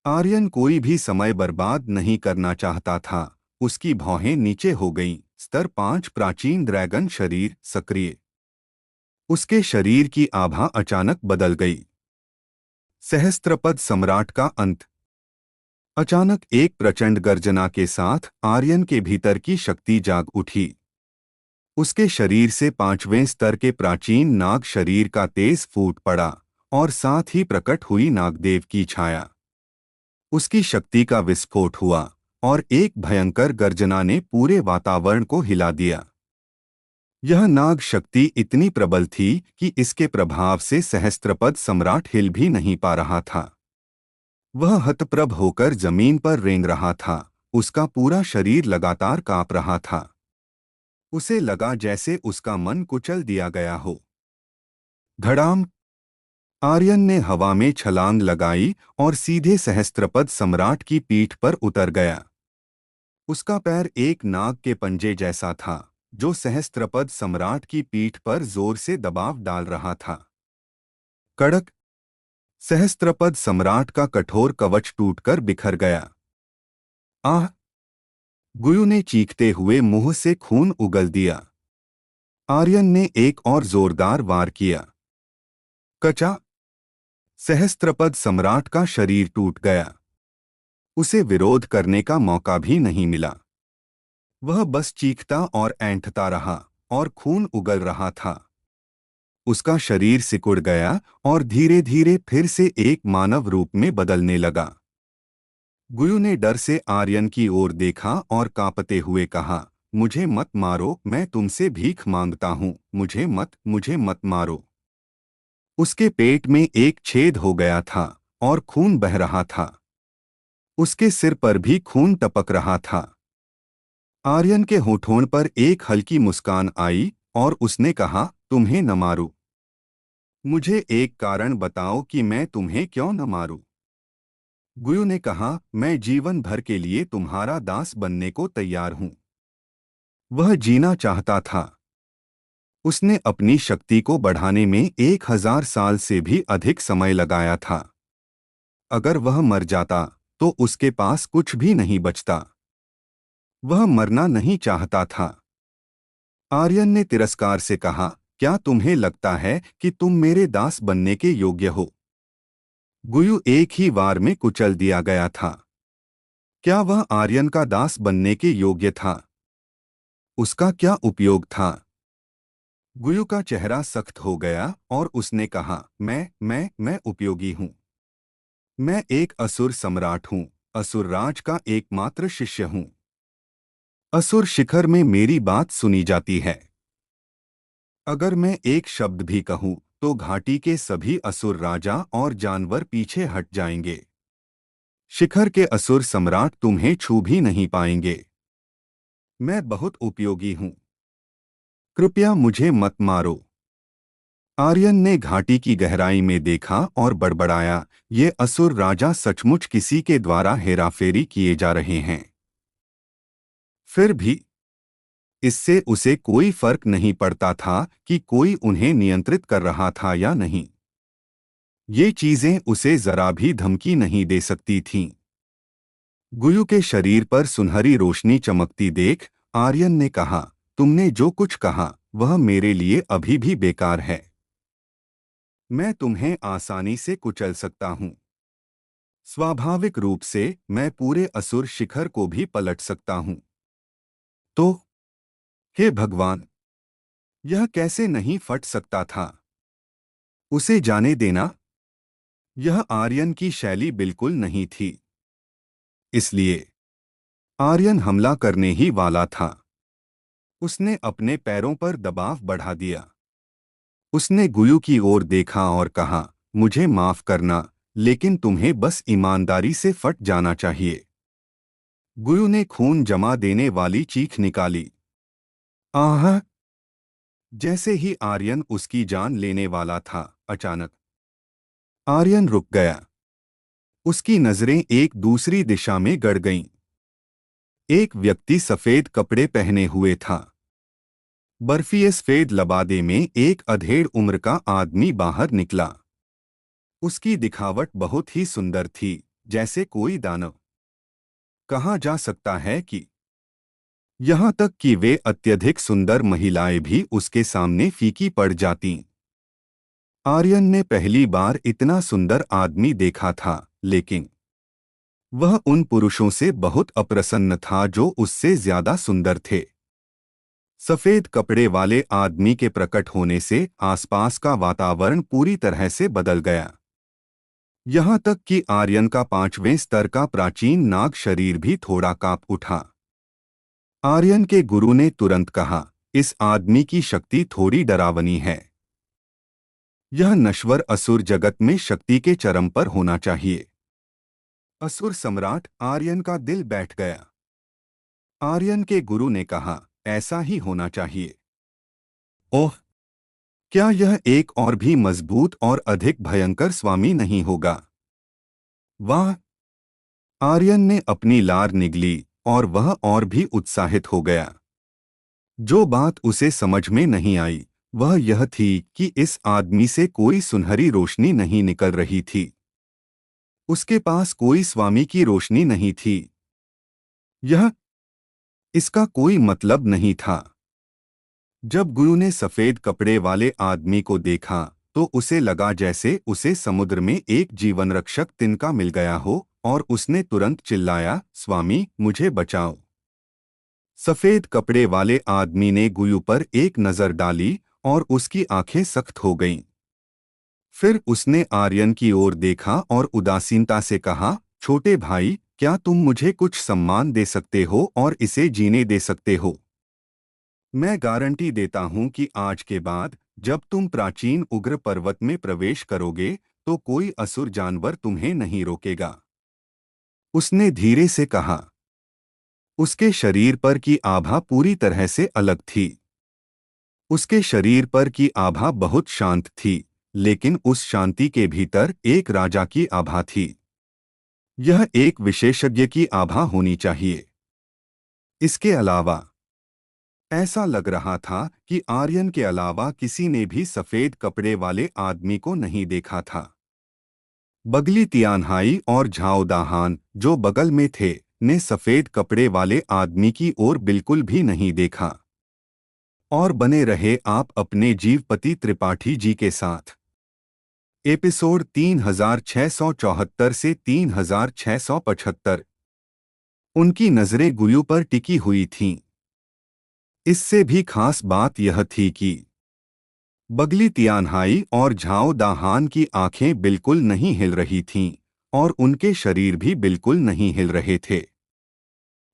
S1: आर्यन कोई भी समय बर्बाद नहीं करना चाहता था। उसकी भौहें नीचे हो गईं। स्तर 5 प्राचीन ड्रैगन शरीर सक्रिय। उसके शरीर की आभा अचानक बदल गई। सहस्त्रपद सम्राट का अंत। अचानक एक प्रचंड गर्जना के साथ आर्यन के भीतर की शक्ति जाग उठी। उसके शरीर से 5वें स्तर के प्राचीन नाग शरीर का तेज फूट पड़ा और साथ ही प्रकट हुई नागदेव की छाया। उसकी शक्ति का विस्फोट हुआ और एक भयंकर गर्जना ने पूरे वातावरण को हिला दिया। यह नाग शक्ति इतनी प्रबल थी कि इसके प्रभाव से सहस्त्रपद सम्राट हिल भी नहीं पा रहा था। वह हतप्रभ होकर जमीन पर रेंग रहा था उसका पूरा शरीर लगातार कांप रहा था। उसे लगा जैसे उसका मन कुचल दिया गया हो। धड़ाम! आर्यन ने हवा में छलांग लगाई और सीधे सहस्त्रपद सम्राट की पीठ पर उतर गया। उसका पैर एक नाग के पंजे जैसा था, जो सहस्त्रपद सम्राट की पीठ पर जोर से दबाव डाल रहा था। कड़क! सहस्त्रपद सम्राट का कठोर कवच टूटकर बिखर गया। आह! गुयु ने चीखते हुए मुंह से खून उगल दिया। आर्यन ने एक और जोरदार वार किया। कचा! सहस्त्रपद सम्राट का शरीर टूट गया। उसे विरोध करने का मौका भी नहीं मिला। वह बस चीखता और ऐंठता रहा, और खून उगल रहा था। उसका शरीर सिकुड़ गया और धीरे धीरे फिर से एक मानव रूप में बदलने लगा। गुयु ने डर से आर्यन की ओर देखा और कांपते हुए कहा, मुझे मत मारो, मैं तुमसे भीख मांगता हूँ, मुझे मत मारो। उसके पेट में एक छेद हो गया था और खून बह रहा था। उसके सिर पर भी खून टपक रहा था। आर्यन के होठों पर एक हल्की मुस्कान आई और उसने कहा, तुम्हें न मारूं। मुझे एक कारण बताओ कि मैं तुम्हें क्यों न मारूं। गुयु ने कहा, मैं जीवन भर के लिए तुम्हारा दास बनने को तैयार हूं। वह जीना चाहता था। उसने अपनी शक्ति को बढ़ाने में 1000 साल से भी अधिक समय लगाया था। अगर वह मर जाता तो उसके पास कुछ भी नहीं बचता। वह मरना नहीं चाहता था। आर्यन ने तिरस्कार से कहा, क्या तुम्हें लगता है कि तुम मेरे दास बनने के योग्य हो? गुयु एक ही वार में कुचल दिया गया था। क्या वह आर्यन का दास बनने के योग्य था? उसका क्या उपयोग था? गुयु का चेहरा सख्त हो गया और उसने कहा, मैं उपयोगी हूँ। मैं एक असुर सम्राट हूँ, असुर राज का एकमात्र शिष्य हूँ। असुर शिखर में मेरी बात सुनी जाती है। अगर मैं एक शब्द भी कहूँ तो घाटी के सभी असुर राजा और जानवर पीछे हट जाएंगे। शिखर के असुर सम्राट तुम्हें छू भी नहीं पाएंगे। मैं बहुत उपयोगी हूँ। कृपया मुझे मत मारो। आर्यन ने घाटी की गहराई में देखा और बड़बड़ाया, ये असुर राजा सचमुच किसी के द्वारा हेराफेरी किए जा रहे हैं। फिर भी इससे उसे कोई फर्क नहीं पड़ता था कि कोई उन्हें नियंत्रित कर रहा था या नहीं। ये चीजें उसे जरा भी धमकी नहीं दे सकती थीं। गुयु के शरीर पर सुनहरी रोशनी चमकती देख आर्यन ने कहा, तुमने जो कुछ कहा वह मेरे लिए अभी भी बेकार है। मैं तुम्हें आसानी से कुचल सकता हूँ। स्वाभाविक रूप से मैं पूरे असुर शिखर को भी पलट सकता हूँ। तो हे भगवान, यह कैसे नहीं फट सकता था? उसे जाने देना। यह आर्यन की शैली बिल्कुल नहीं थी। इसलिए आर्यन हमला करने ही वाला था। उसने अपने पैरों पर दबाव बढ़ा दिया। उसने गुयु की ओर देखा और कहा, मुझे माफ करना, लेकिन तुम्हें बस ईमानदारी से फट जाना चाहिए। गुयु ने खून जमा देने वाली चीख निकाली। आह! जैसे ही आर्यन उसकी जान लेने वाला था, अचानक आर्यन रुक गया। उसकी नजरें एक दूसरी दिशा में गड़ गईं। एक व्यक्ति सफेद कपड़े पहने हुए था। बर्फीले सफेद लबादे में एक अधेड़ उम्र का आदमी बाहर निकला। उसकी दिखावट बहुत ही सुंदर थी, जैसे कोई दानव। कहा जा सकता है कि यहाँ तक कि वे अत्यधिक सुंदर महिलाएं भी उसके सामने फीकी पड़ जातीं। आर्यन ने पहली बार इतना सुंदर आदमी देखा था, लेकिन वह उन पुरुषों से बहुत अप्रसन्न था जो उससे ज्यादा सुंदर थे। सफेद कपड़े वाले आदमी के प्रकट होने से आसपास का वातावरण पूरी तरह से बदल गया। यहाँ तक कि आर्यन का 5वें स्तर का प्राचीन नाग शरीर भी थोड़ा कांप उठा। आर्यन के गुरु ने तुरंत कहा, इस आदमी की शक्ति थोड़ी डरावनी है। यह नश्वर असुर जगत में शक्ति के चरम पर होना चाहिए। असुर सम्राट आर्यन का दिल बैठ गया। आर्यन के गुरु ने कहा, ऐसा ही होना चाहिए। ओह, क्या यह एक और भी मजबूत और अधिक भयंकर स्वामी नहीं होगा? वाह! आर्यन ने अपनी लार निगली और वह और भी उत्साहित हो गया। जो बात उसे समझ में नहीं आई वह यह थी कि इस आदमी से कोई सुनहरी रोशनी नहीं निकल रही थी। उसके पास कोई स्वामी की रोशनी नहीं थी। यह इसका कोई मतलब नहीं था। जब गुरु ने सफेद कपड़े वाले आदमी को देखा तो उसे लगा जैसे उसे समुद्र में एक जीवन रक्षक तिनका मिल गया हो और उसने तुरंत चिल्लाया, स्वामी मुझे बचाओ। सफेद कपड़े वाले आदमी ने गुरु पर एक नजर डाली और उसकी आंखें सख्त हो गईं। फिर उसने आर्यन की ओर देखा और उदासीनता से कहा, छोटे भाई, क्या तुम मुझे कुछ सम्मान दे सकते हो और इसे जीने दे सकते हो? मैं गारंटी देता हूं कि आज के बाद जब तुम प्राचीन उग्र पर्वत में प्रवेश करोगे तो कोई असुर जानवर तुम्हें नहीं रोकेगा। उसने धीरे से कहा। उसके शरीर पर की आभा पूरी तरह से अलग थी। उसके शरीर पर की आभा बहुत शांत थी, लेकिन उस शांति के भीतर एक राजा की आभा थी। यह एक विशेषज्ञ की आभा होनी चाहिए। इसके अलावा ऐसा लग रहा था कि आर्यन के अलावा किसी ने भी सफेद कपड़े वाले आदमी को नहीं देखा था। बगली तियानहाई और झाओ दाहान जो बगल में थे ने सफेद कपड़े वाले आदमी की ओर बिल्कुल भी नहीं देखा। और बने रहे आप अपने जीवपति त्रिपाठी जी के साथ। एपिसोड 3674 से 3675। उनकी नजरें गुरु पर टिकी हुई थीं। इससे भी खास बात यह थी कि बगली तियानहाई और झाओ दाहान की आंखें बिल्कुल नहीं हिल रही थीं और उनके शरीर भी बिल्कुल नहीं हिल रहे थे।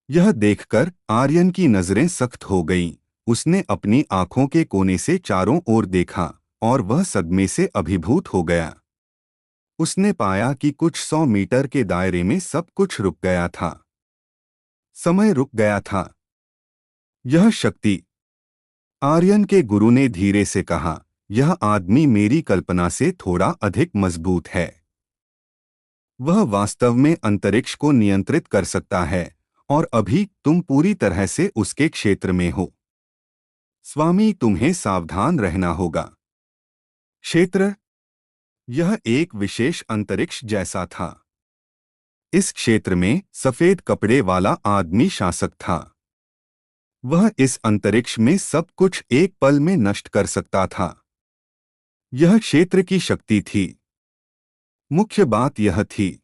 S1: यह देखकर आर्यन की नजरें सख्त हो गईं। उसने अपनी आंखों के कोने से चारों ओर देखा और वह सदमे से अभिभूत हो गया। उसने पाया कि कुछ 100 मीटर के दायरे में सब कुछ रुक गया था। समय रुक गया था। यह शक्ति, आर्यन के गुरु ने धीरे से कहा, यह आदमी मेरी कल्पना से थोड़ा अधिक मजबूत है। वह वास्तव में अंतरिक्ष को नियंत्रित कर सकता है और अभी तुम पूरी तरह से उसके क्षेत्र में हो। स्वामी, तुम्हें सावधान रहना होगा। क्षेत्र, यह एक विशेष अंतरिक्ष जैसा था। इस क्षेत्र में सफेद कपड़े वाला आदमी शासक था। वह इस अंतरिक्ष में सब कुछ एक पल में नष्ट कर सकता था। यह क्षेत्र की शक्ति थी। मुख्य बात यह थी,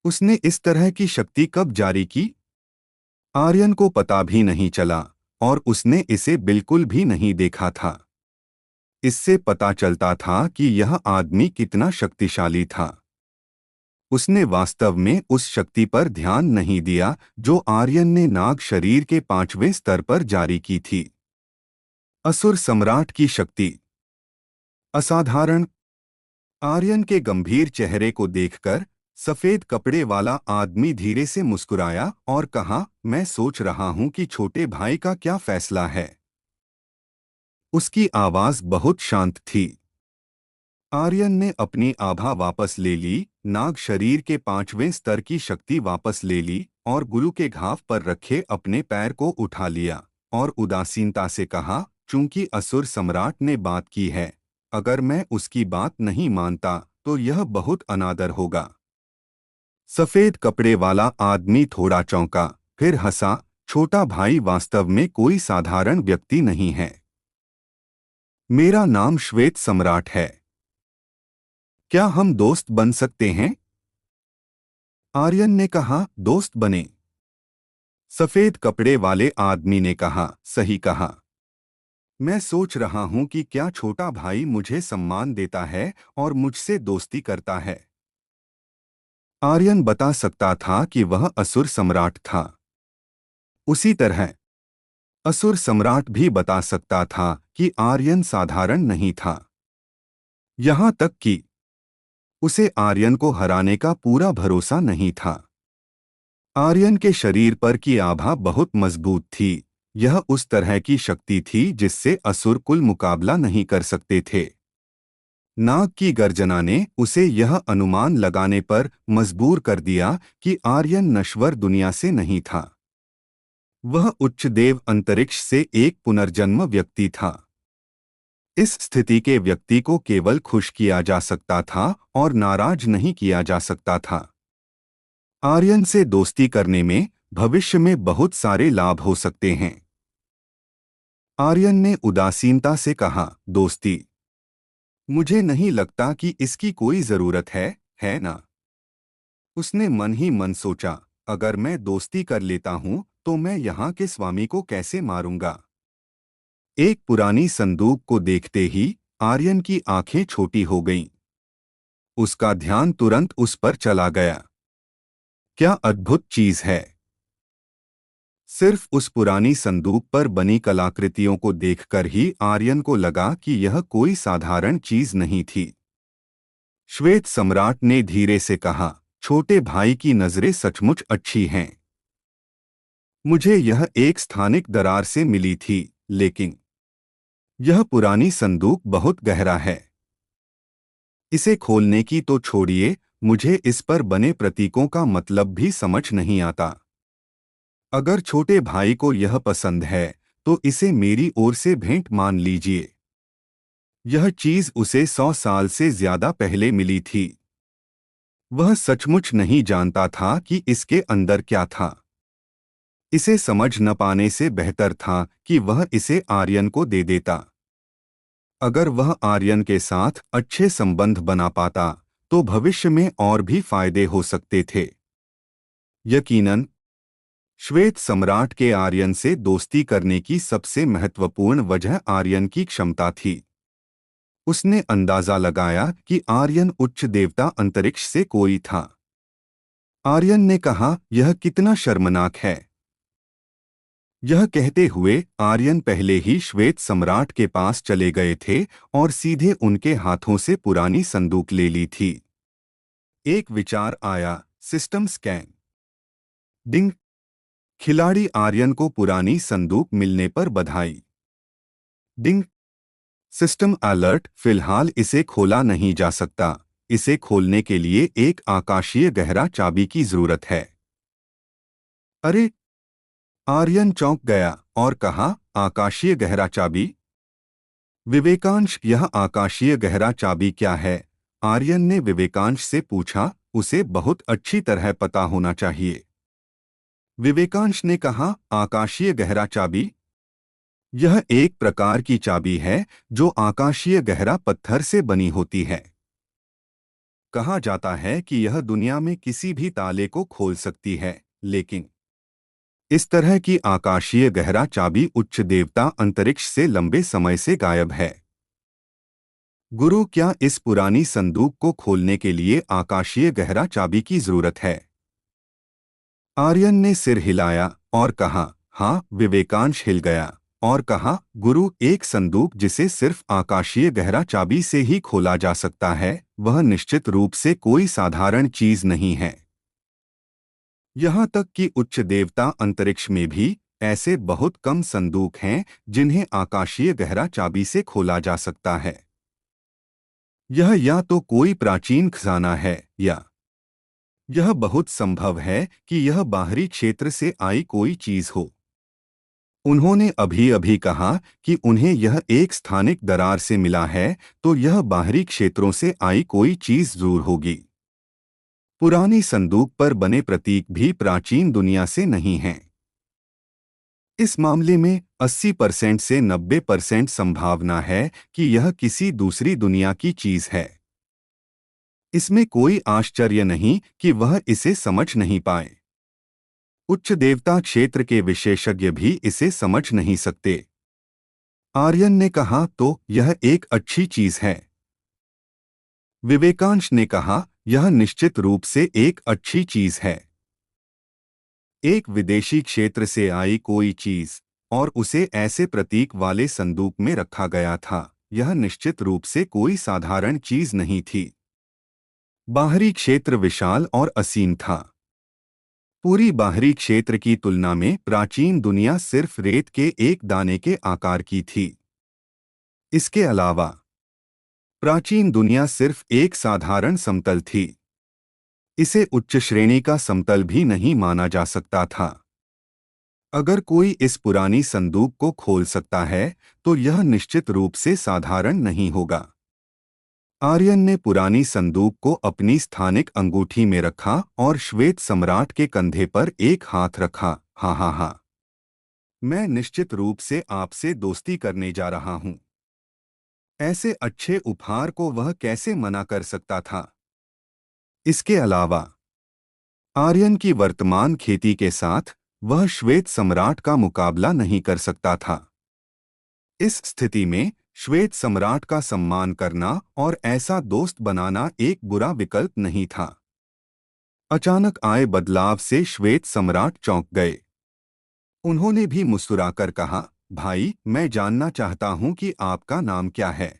S1: उसने इस तरह की शक्ति कब जारी की? आर्यन को पता भी नहीं चला और उसने इसे बिल्कुल भी नहीं देखा था। इससे पता चलता था कि यह आदमी कितना शक्तिशाली था। उसने वास्तव में उस शक्ति पर ध्यान नहीं दिया जो आर्यन ने नाग शरीर के 5वें स्तर पर जारी की थी। असुर सम्राट की शक्ति असाधारण। आर्यन के गंभीर चेहरे को देखकर सफेद कपड़े वाला आदमी धीरे से मुस्कुराया और कहा, मैं सोच रहा हूं कि छोटे भाई का क्या फैसला है। उसकी आवाज बहुत शांत थी। आर्यन ने अपनी आभा वापस ले ली, नाग शरीर के 5वें स्तर की शक्ति वापस ले ली और गुरु के घाव पर रखे अपने पैर को उठा लिया और उदासीनता से कहा, चूंकि असुर सम्राट ने बात की है, अगर मैं उसकी बात नहीं मानता तो यह बहुत अनादर होगा। सफेद कपड़े वाला आदमी थोड़ा चौंका, फिर हंसा, छोटा भाई वास्तव में कोई साधारण व्यक्ति नहीं है। मेरा नाम श्वेत सम्राट है। क्या हम दोस्त बन सकते हैं? आर्यन ने कहा, दोस्त बने? सफेद कपड़े वाले आदमी ने कहा, सही कहा। मैं सोच रहा हूं कि क्या छोटा भाई मुझे सम्मान देता है और मुझसे दोस्ती करता है। आर्यन बता सकता था कि वह असुर सम्राट था। उसी तरह असुर सम्राट भी बता सकता था कि आर्यन साधारण नहीं था। यहां तक कि उसे आर्यन को हराने का पूरा भरोसा नहीं था। आर्यन के शरीर पर की आभा बहुत मजबूत थी। यह उस तरह की शक्ति थी जिससे असुर कुल मुकाबला नहीं कर सकते थे। नाग की गर्जना ने उसे यह अनुमान लगाने पर मजबूर कर दिया कि आर्यन नश्वर दुनिया से नहीं था। वह उच्च देव अंतरिक्ष से एक पुनर्जन्म व्यक्ति था। इस स्थिति के व्यक्ति को केवल खुश किया जा सकता था और नाराज नहीं किया जा सकता था। आर्यन से दोस्ती करने में भविष्य में बहुत सारे लाभ हो सकते हैं। आर्यन ने उदासीनता से कहा, दोस्ती? मुझे नहीं लगता कि इसकी कोई जरूरत है ना? उसने मन ही मन सोचा, अगर मैं दोस्ती कर लेता हूं तो मैं यहाँ के स्वामी को कैसे मारूंगा? एक पुरानी संदूक को देखते ही आर्यन की आंखें छोटी हो गईं। उसका ध्यान तुरंत उस पर चला गया। क्या अद्भुत चीज है! सिर्फ उस पुरानी संदूक पर बनी कलाकृतियों को देखकर ही आर्यन को लगा कि यह कोई साधारण चीज नहीं थी। श्वेत सम्राट ने धीरे से कहा, छोटे भाई की नजरें सचमुच अच्छी हैं। मुझे यह एक स्थानिक दरार से मिली थी, लेकिन यह पुरानी संदूक बहुत गहरा है। इसे खोलने की तो छोड़िए, मुझे इस पर बने प्रतीकों का मतलब भी समझ नहीं आता। अगर छोटे भाई को यह पसंद है तो इसे मेरी ओर से भेंट मान लीजिए। यह चीज उसे 100 साल से ज्यादा पहले मिली थी। वह सचमुच नहीं जानता था कि इसके अंदर क्या था। इसे समझ न पाने से बेहतर था कि वह इसे आर्यन को दे देता। अगर वह आर्यन के साथ अच्छे संबंध बना पाता तो भविष्य में और भी फायदे हो सकते थे। यकीनन श्वेत सम्राट के आर्यन से दोस्ती करने की सबसे महत्वपूर्ण वजह आर्यन की क्षमता थी। उसने अंदाजा लगाया कि आर्यन उच्च देवता अंतरिक्ष से कोई था। आर्यन ने कहा, यह कितना शर्मनाक है! यह कहते हुए आर्यन पहले ही श्वेत सम्राट के पास चले गए थे और सीधे उनके हाथों से पुरानी संदूक ले ली थी। एक विचार आया, सिस्टम स्कैन। डिंग! खिलाड़ी आर्यन को पुरानी संदूक मिलने पर बधाई। डिंग! सिस्टम अलर्ट, फिलहाल इसे खोला नहीं जा सकता। इसे खोलने के लिए एक आकाशीय गहरा चाबी की जरूरत है। अरे! आर्यन चौंक गया और कहा, आकाशीय गहरा चाबी? विवेकांश, यह आकाशीय गहरा चाबी क्या है? आर्यन ने विवेकांश से पूछा, उसे बहुत अच्छी तरह पता होना चाहिए। विवेकांश ने कहा, आकाशीय गहरा चाबी? यह एक प्रकार की चाबी है जो आकाशीय गहरा पत्थर से बनी होती है। कहा जाता है कि यह दुनिया में किसी भी ताले को खोल सकती है, लेकिन इस तरह की आकाशीय गहरा चाबी उच्च देवता अंतरिक्ष से लंबे समय से गायब है। गुरु, क्या इस पुरानी संदूक को खोलने के लिए आकाशीय गहरा चाबी की जरूरत है? आर्यन ने सिर हिलाया और कहा, हाँ। विवेकांश हिल गया और कहा, गुरु, एक संदूक जिसे सिर्फ आकाशीय गहरा चाबी से ही खोला जा सकता है, वह निश्चित रूप से कोई साधारण चीज नहीं है। यहाँ तक कि उच्च देवता अंतरिक्ष में भी ऐसे बहुत कम संदूक हैं जिन्हें आकाशीय गहरा चाबी से खोला जा सकता है। यह या तो कोई प्राचीन खजाना है या यह बहुत संभव है कि यह बाहरी क्षेत्र से आई कोई चीज हो। उन्होंने अभी अभी कहा कि उन्हें यह एक स्थानिक दरार से मिला है, तो यह बाहरी क्षेत्रों से आई कोई चीज जरूर होगी। पुरानी संदूक पर बने प्रतीक भी प्राचीन दुनिया से नहीं हैं। इस मामले में 80% से 90% संभावना है कि यह किसी दूसरी दुनिया की चीज है। इसमें कोई आश्चर्य नहीं कि वह इसे समझ नहीं पाए। उच्च देवता क्षेत्र के विशेषज्ञ भी इसे समझ नहीं सकते। आर्यन ने कहा, तो यह एक अच्छी चीज है। विवेकांश ने कहा, यह निश्चित रूप से एक अच्छी चीज है। एक विदेशी क्षेत्र से आई कोई चीज और उसे ऐसे प्रतीक वाले संदूक में रखा गया था, यह निश्चित रूप से कोई साधारण चीज नहीं थी। बाहरी क्षेत्र विशाल और असीम था। पूरी बाहरी क्षेत्र की तुलना में प्राचीन दुनिया सिर्फ रेत के एक दाने के आकार की थी। इसके अलावा प्राचीन दुनिया सिर्फ एक साधारण समतल थी। इसे उच्च श्रेणी का समतल भी नहीं माना जा सकता था। अगर कोई इस पुरानी संदूक को खोल सकता है तो यह निश्चित रूप से साधारण नहीं होगा। आर्यन ने पुरानी संदूक को अपनी स्थानिक अंगूठी में रखा और श्वेत सम्राट के कंधे पर एक हाथ रखा। हाँ हाँ हाँ, मैं निश्चित रूप से आपसे दोस्ती करने जा रहा हूँ। ऐसे अच्छे उपहार को वह कैसे मना कर सकता था? इसके अलावा आर्यन की वर्तमान खेती के साथ वह श्वेत सम्राट का मुकाबला नहीं कर सकता था। इस स्थिति में श्वेत सम्राट का सम्मान करना और ऐसा दोस्त बनाना एक बुरा विकल्प नहीं था। अचानक आए बदलाव से श्वेत सम्राट चौंक गए। उन्होंने भी मुस्कुराकर कहा, भाई, मैं जानना चाहता हूं कि आपका नाम क्या है।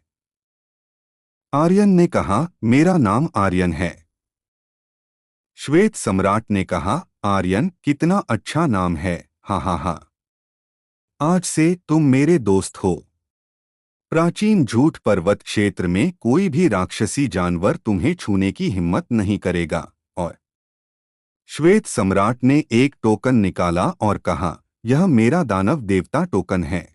S1: आर्यन ने कहा, मेरा नाम आर्यन है। श्वेत सम्राट ने कहा, आर्यन कितना अच्छा नाम है। हाँ हाँ हाँ, आज से तुम मेरे दोस्त हो। प्राचीन झूठ पर्वत क्षेत्र में कोई भी राक्षसी जानवर तुम्हें छूने की हिम्मत नहीं करेगा। और श्वेत सम्राट ने एक टोकन निकाला और कहा, यह मेरा दानव देवता टोकन है।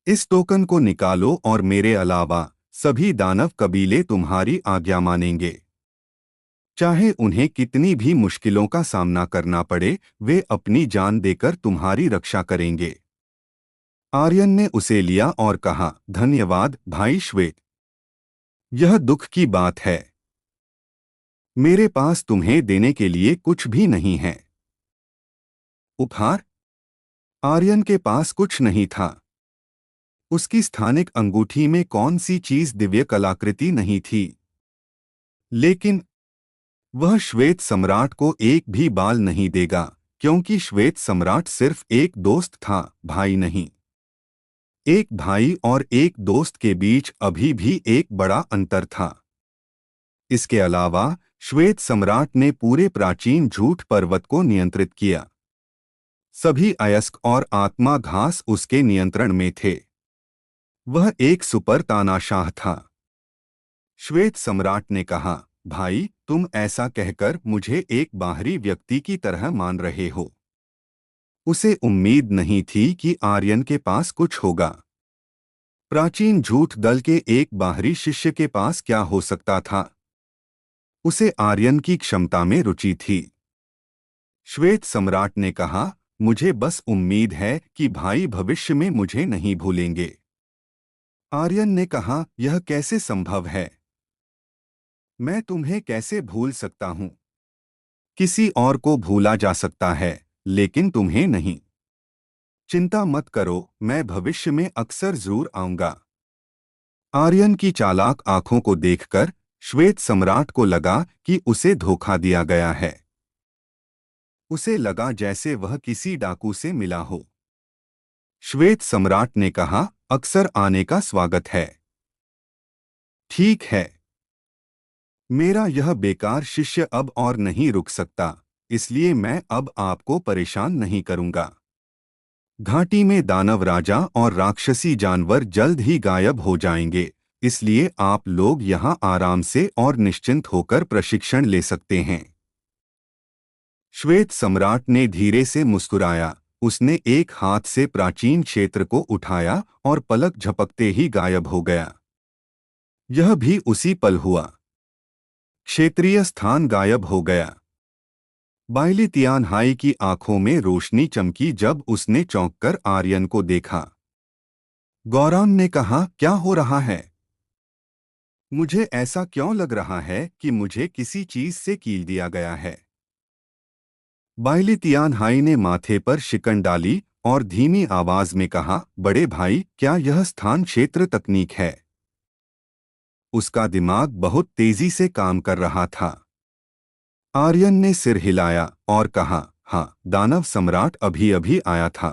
S1: इस टोकन को निकालो और मेरे अलावा सभी दानव कबीले तुम्हारी आज्ञा मानेंगे। चाहे उन्हें कितनी भी मुश्किलों का सामना करना पड़े, वे अपनी जान देकर तुम्हारी रक्षा करेंगे। आर्यन ने उसे लिया और कहा, धन्यवाद भाई श्वेत। यह दुख की बात है। मेरे पास तुम्हें देने के लिए कुछ भी नहीं है। उपहार? आर्यन के पास कुछ नहीं था। उसकी स्थानिक अंगूठी में कौन सी चीज दिव्य कलाकृति नहीं थी। लेकिन वह श्वेत सम्राट को एक भी बाल नहीं देगा, क्योंकि श्वेत सम्राट सिर्फ एक दोस्त था, भाई नहीं। एक भाई और एक दोस्त के बीच अभी भी एक बड़ा अंतर था। इसके अलावा श्वेत सम्राट ने पूरे प्राचीन झूठ पर्वत को नियंत्रित किया। सभी अयस्क और आत्मा घास उसके नियंत्रण में थे। वह एक सुपर तानाशाह था। श्वेत सम्राट ने कहा, भाई, तुम ऐसा कहकर मुझे एक बाहरी व्यक्ति की तरह मान रहे हो। उसे उम्मीद नहीं थी कि आर्यन के पास कुछ होगा। प्राचीन झूठ दल के एक बाहरी शिष्य के पास क्या हो सकता था? उसे आर्यन की क्षमता में रुचि थी। श्वेत सम्राट ने कहा, मुझे बस उम्मीद है कि भाई भविष्य में मुझे नहीं भूलेंगे। आर्यन ने कहा, यह कैसे संभव है? मैं तुम्हें कैसे भूल सकता हूं? किसी और को भूला जा सकता है, लेकिन तुम्हें नहीं। चिंता मत करो, मैं भविष्य में अक्सर जरूर आऊंगा। आर्यन की चालाक आंखों को देखकर श्वेत सम्राट को लगा कि उसे धोखा दिया गया है। उसे लगा जैसे वह किसी डाकू से मिला हो। श्वेत सम्राट ने कहा, अक्सर आने का स्वागत है। ठीक है। मेरा यह बेकार शिष्य अब और नहीं रुक सकता, इसलिए मैं अब आपको परेशान नहीं करूंगा। घाटी में दानव राजा और राक्षसी जानवर जल्द ही गायब हो जाएंगे, इसलिए आप लोग यहां आराम से और निश्चिंत होकर प्रशिक्षण ले सकते हैं। श्वेत सम्राट ने धीरे से मुस्कुराया। उसने एक हाथ से प्राचीन क्षेत्र को उठाया और पलक झपकते ही गायब हो गया। यह भी उसी पल हुआ। क्षेत्रीय स्थान गायब हो गया। बाइली तियानहाई की आंखों में रोशनी चमकी जब उसने चौंककर आर्यन को देखा। गौरांग ने कहा, क्या हो रहा है? मुझे ऐसा क्यों लग रहा है कि मुझे किसी चीज से कील दिया गया है? बाइली तियानहाई ने माथे पर शिकन डाली और धीमी आवाज में कहा, बड़े भाई, क्या यह स्थान क्षेत्र तकनीक है? उसका दिमाग बहुत तेजी से काम कर रहा था। आर्यन ने सिर हिलाया और कहा, हाँ, दानव सम्राट अभी अभी आया था।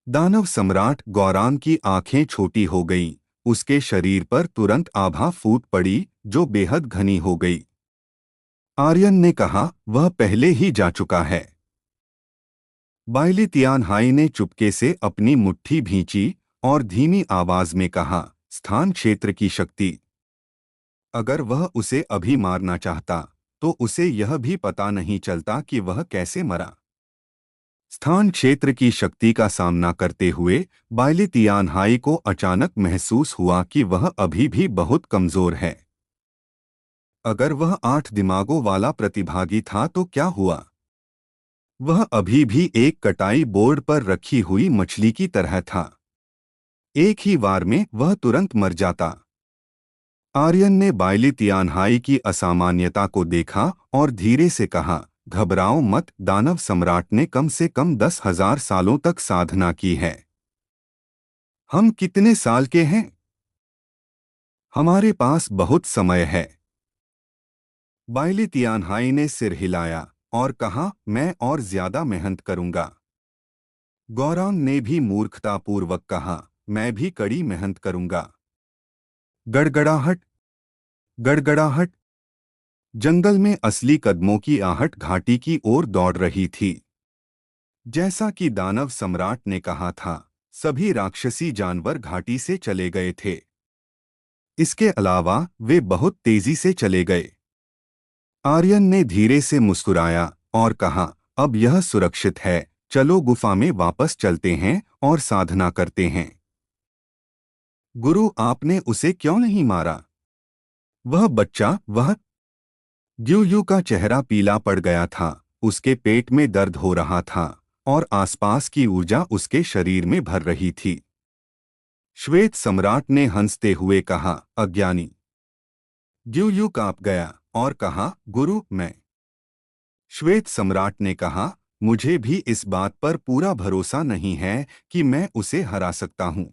S1: दानव सम्राट गौरांग की आंखें छोटी हो गईं। उसके शरीर पर तुरंत आभा फूट पड़ी, जो बेहद घनी हो गई। आर्यन ने कहा, वह पहले ही जा चुका है। बाइली तियानहाई ने चुपके से अपनी मुट्ठी भींची और धीमी आवाज में कहा, स्थान क्षेत्र की शक्ति। अगर वह उसे अभी मारना चाहता तो उसे यह भी पता नहीं चलता कि वह कैसे मरा। स्थान क्षेत्र की शक्ति का सामना करते हुए बाइली तियानहाई को अचानक महसूस हुआ कि वह अभी भी बहुत कमजोर है। अगर वह 8 दिमागों वाला प्रतिभागी था तो क्या हुआ? वह अभी भी एक कटाई बोर्ड पर रखी हुई मछली की तरह था। एक ही वार में वह तुरंत मर जाता। आर्यन ने बाइली तियानहाई की असामान्यता को देखा और धीरे से कहा, घबराओ मत, दानव सम्राट ने कम से कम 10,000 सालों तक साधना की है। हम कितने साल के हैं? हमारे पास बहुत समय है। बाइली तियानहाई ने सिर हिलाया और कहा, मैं और ज्यादा मेहनत करूंगा। गौरांग ने भी मूर्खतापूर्वक कहा, मैं भी कड़ी मेहनत करूंगा। गड़गड़ाहट, गड़गड़ाहट। जंगल में असली कदमों की आहट घाटी की ओर दौड़ रही थी। जैसा कि दानव सम्राट ने कहा था, सभी राक्षसी जानवर घाटी से चले गए थे। इसके अलावा वे बहुत तेजी से चले गए। आर्यन ने धीरे से मुस्कुराया और कहा, अब यह सुरक्षित है, चलो गुफा में वापस चलते हैं और साधना करते हैं। गुरु, आपने उसे क्यों नहीं मारा? वह बच्चा, वह। ग्यू का चेहरा पीला पड़ गया था, उसके पेट में दर्द हो रहा था और आसपास की ऊर्जा उसके शरीर में भर रही थी। श्वेत सम्राट ने हंसते हुए कहा, अज्ञानी। ग्यू कांप गया और कहा, गुरु, मैं। श्वेत सम्राट ने कहा, मुझे भी इस बात पर पूरा भरोसा नहीं है कि मैं उसे हरा सकता हूं।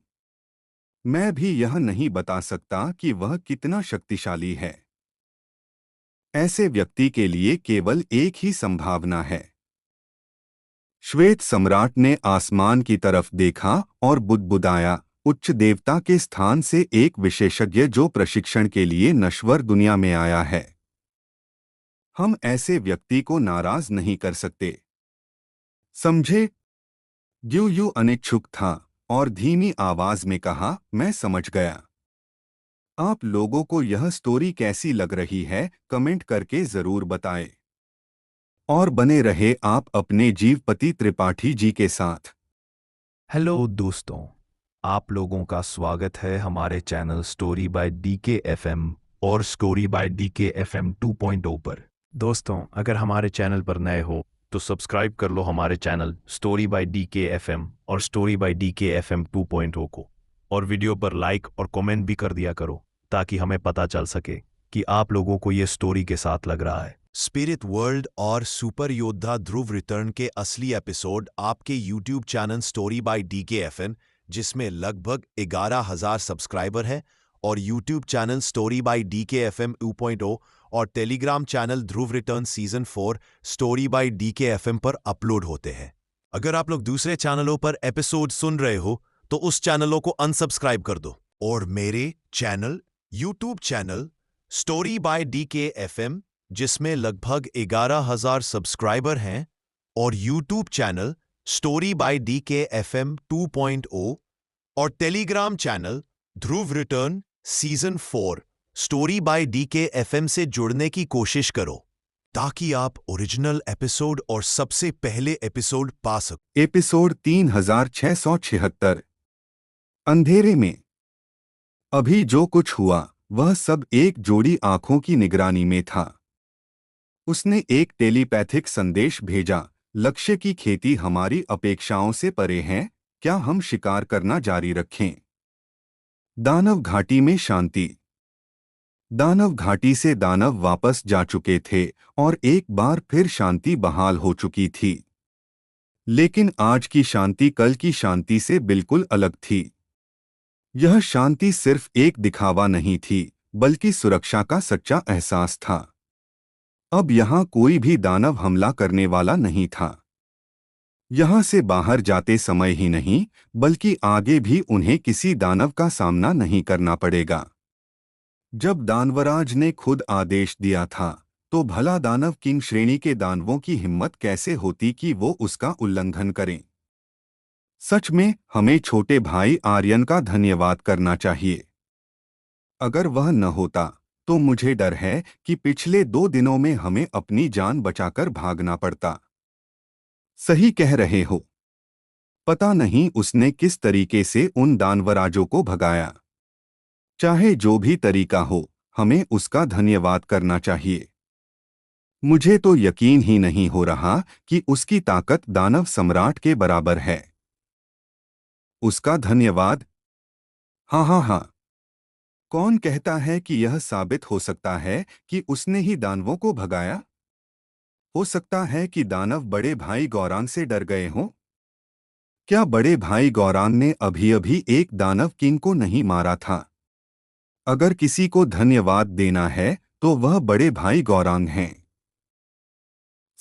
S1: मैं भी यह नहीं बता सकता कि वह कितना शक्तिशाली है। ऐसे व्यक्ति के लिए केवल एक ही संभावना है। श्वेत सम्राट ने आसमान की तरफ देखा और बुदबुदाया, उच्च देवता के स्थान से एक विशेषज्ञ जो प्रशिक्षण के लिए नश्वर दुनिया में आया है। हम ऐसे व्यक्ति को नाराज नहीं कर सकते, समझे? ग्यू अनिच्छुक था और धीमी आवाज में कहा, मैं समझ गया। आप लोगों को यह स्टोरी कैसी लग रही है, कमेंट करके जरूर बताएं। और बने रहे आप अपने जीवपति त्रिपाठी जी के साथ।
S2: हेलो दोस्तों, आप लोगों का स्वागत है हमारे चैनल स्टोरी बाय DKFM और स्टोरी बाय DKFM 2.0 पर। दोस्तों, अगर हमारे चैनल पर नए हो तो सब्सक्राइब कर लो हमारे चैनल स्टोरी बाय DKFM और स्टोरी बाय DKFM 2.0 को, और वीडियो पर लाइक और कमेंट भी कर दिया करो ताकि हमें पता चल सके कि आप लोगों को ये स्टोरी के साथ लग रहा है।
S3: स्पिरिट वर्ल्ड और सुपर योद्धा ध्रुव रिटर्न के असली एपिसोड आपके YouTube channel story bye DKFM, जिसमें लगभग 11,000 सब्सक्राइबर है, और YouTube channel story bye DKFM 2.0 और Telegram channel Dhruv return season 4 story by DKFM पर अपलोड होते हैं। अगर आप लोग दूसरे चैनलों पर एपिसोड सुन रहे हो तो उस चैनलों को अनसब्सक्राइब कर दो और मेरे channel YouTube channel story bye DKFM, जिसमें लगभग 11,000 सब्सक्राइबर हैं, और YouTube channel story bye DKFM 2.0 और Telegram channel Dhruv return season 4 story by DKFM से जुड़ने की कोशिश करो ताकि आप ओरिजिनल एपिसोड और सबसे पहले एपिसोड पा सको।
S1: एपिसोड 3676। अंधेरे में। अभी जो कुछ हुआ वह सब एक जोड़ी आंखों की निगरानी में था। उसने एक टेलीपैथिक संदेश भेजा, लक्ष्य की खेती हमारी अपेक्षाओं से परे है, क्या हम शिकार करना जारी रखें? दानव घाटी में शांति। दानव घाटी से दानव वापस जा चुके थे और एक बार फिर शांति बहाल हो चुकी थी। लेकिन आज की शांति कल की शांति से बिल्कुल अलग थी। यह शांति सिर्फ एक दिखावा नहीं थी, बल्कि सुरक्षा का सच्चा एहसास था। अब यहाँ कोई भी दानव हमला करने वाला नहीं था। यहाँ से बाहर जाते समय ही नहीं, बल्कि आगे भी उन्हें किसी दानव का सामना नहीं करना पड़ेगा। जब दानवराज ने खुद आदेश दिया था तो भला दानव किंग श्रेणी के दानवों की हिम्मत कैसे होती कि वो उसका उल्लंघन करें। सच में हमें छोटे भाई आर्यन का धन्यवाद करना चाहिए। अगर वह न होता तो मुझे डर है कि पिछले 2 दिनों में हमें अपनी जान बचाकर भागना पड़ता। सही कह रहे हो। पता नहीं उसने किस तरीके से उन दानवराजों को भगाया। चाहे जो भी तरीका हो, हमें उसका धन्यवाद करना चाहिए। मुझे तो यकीन ही नहीं हो रहा कि उसकी ताकत दानव सम्राट के बराबर है। उसका धन्यवाद? हाँ हाँ हाँ। कौन कहता है कि यह साबित हो सकता है कि उसने ही दानवों को भगाया? हो सकता है कि दानव बड़े भाई गौरांग से डर गए हों। क्या बड़े भाई गौरांग ने अभी अभी एक दानव किंग को नहीं मारा था? अगर किसी को धन्यवाद देना है तो वह बड़े भाई गौरांग हैं।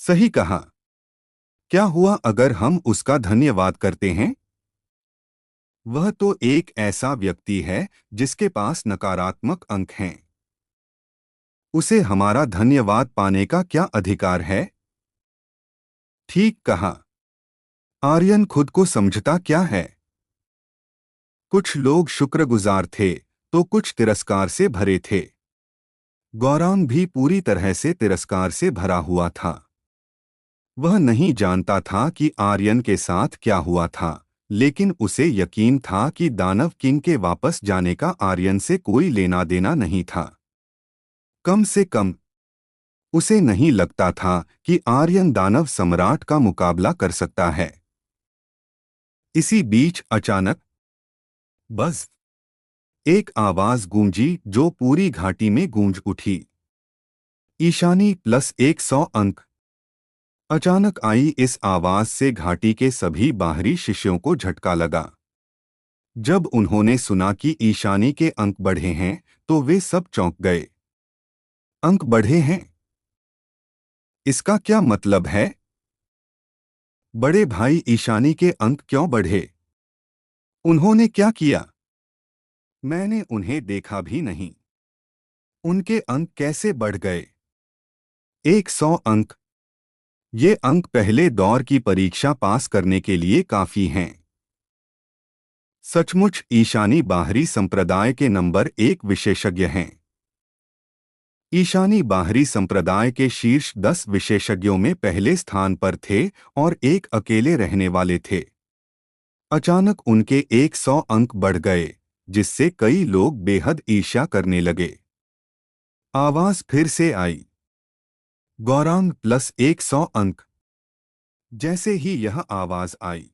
S1: सही कहा। क्या हुआ अगर हम उसका धन्यवाद करते हैं? वह तो एक ऐसा व्यक्ति है जिसके पास नकारात्मक अंक हैं। उसे हमारा धन्यवाद पाने का क्या अधिकार है? ठीक कहा। आर्यन खुद को समझता क्या है? कुछ लोग शुक्रगुजार थे तो कुछ तिरस्कार से भरे थे। गौरांग भी पूरी तरह से तिरस्कार से भरा हुआ था। वह नहीं जानता था कि आर्यन के साथ क्या हुआ था, लेकिन उसे यकीन था कि दानव किंग के वापस जाने का आर्यन से कोई लेना देना नहीं था। कम से कम उसे नहीं लगता था कि आर्यन दानव सम्राट का मुकाबला कर सकता है। इसी बीच अचानक बस एक आवाज गूंजी जो पूरी घाटी में गूंज उठी। ईशानी प्लस 100 अंक। अचानक आई इस आवाज से घाटी के सभी बाहरी शिष्यों को झटका लगा। जब उन्होंने सुना कि ईशानी के अंक बढ़े हैं तो वे सब चौंक गए। अंक बढ़े हैं? इसका क्या मतलब है? बड़े भाई ईशानी के अंक क्यों बढ़े? उन्होंने क्या किया? मैंने उन्हें देखा भी नहीं। उनके अंक कैसे बढ़ गए? 100 अंक। ये अंक पहले दौर की परीक्षा पास करने के लिए काफी हैं। सचमुच ईशानी बाहरी संप्रदाय के नंबर 1 विशेषज्ञ हैं। ईशानी बाहरी संप्रदाय के शीर्ष 10 विशेषज्ञों में पहले स्थान पर थे और एक अकेले रहने वाले थे। अचानक उनके 100 अंक बढ़ गए, जिससे कई लोग बेहद ईर्ष्या करने लगे। आवाज फिर से आई। गौरांग प्लस 100 अंक। जैसे ही यह आवाज आई,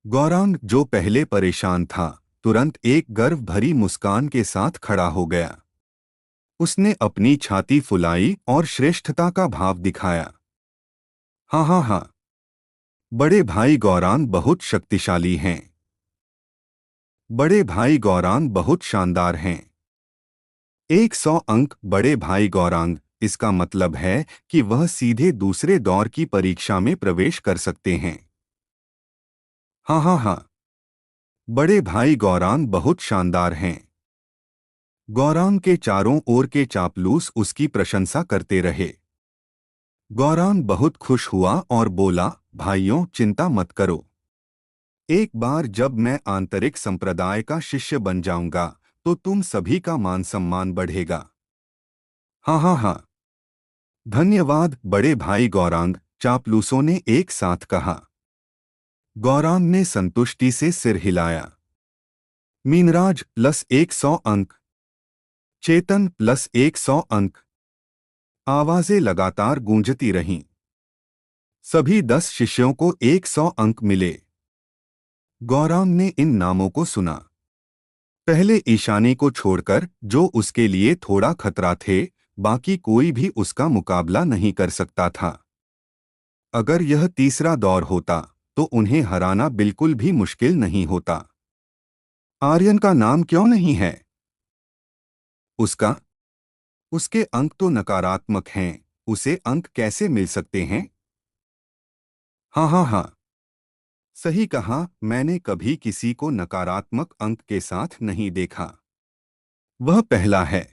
S1: गौरांग जो पहले परेशान था, तुरंत एक गर्व भरी मुस्कान के साथ खड़ा हो गया। उसने अपनी छाती फुलाई और श्रेष्ठता का भाव दिखाया। हाँ हाँ हाँ। बड़े भाई गौरांग बहुत शक्तिशाली हैं। बड़े भाई गौरांग बहुत शानदार हैं। 100 अंक बड़े भाई गौरांग, इसका मतलब है कि वह सीधे दूसरे दौर की परीक्षा में प्रवेश कर सकते हैं। हाँ हाँ हाँ। बड़े भाई गौरांग बहुत शानदार हैं। गौरांग के चारों ओर के चापलूस उसकी प्रशंसा करते रहे। गौरांग बहुत खुश हुआ और बोला, भाइयों चिंता मत करो। एक बार जब मैं आंतरिक संप्रदाय का शिष्य बन जाऊंगा तो तुम सभी का मान सम्मान बढ़ेगा। हाँ हाँ हाँ। धन्यवाद बड़े भाई गौरांग, चापलूसों ने एक साथ कहा। गौरांग ने संतुष्टि से सिर हिलाया। मीनराज प्लस 100 अंक। चेतन प्लस 100 अंक। आवाजें लगातार गूंजती रहीं। सभी 10 शिष्यों को 100 अंक मिले। गौरांग ने इन नामों को सुना। पहले ईशानी को छोड़कर, जो उसके लिए थोड़ा खतरा थे, बाकी कोई भी उसका मुकाबला नहीं कर सकता था। अगर यह तीसरा दौर होता तो उन्हें हराना बिल्कुल भी मुश्किल नहीं होता। आर्यन का नाम क्यों नहीं है? उसका उसके अंक तो नकारात्मक हैं, उसे अंक कैसे मिल सकते हैं? हाँ हाँ हाँ। सही कहा, मैंने कभी किसी को नकारात्मक अंक के साथ नहीं देखा। वह पहला है।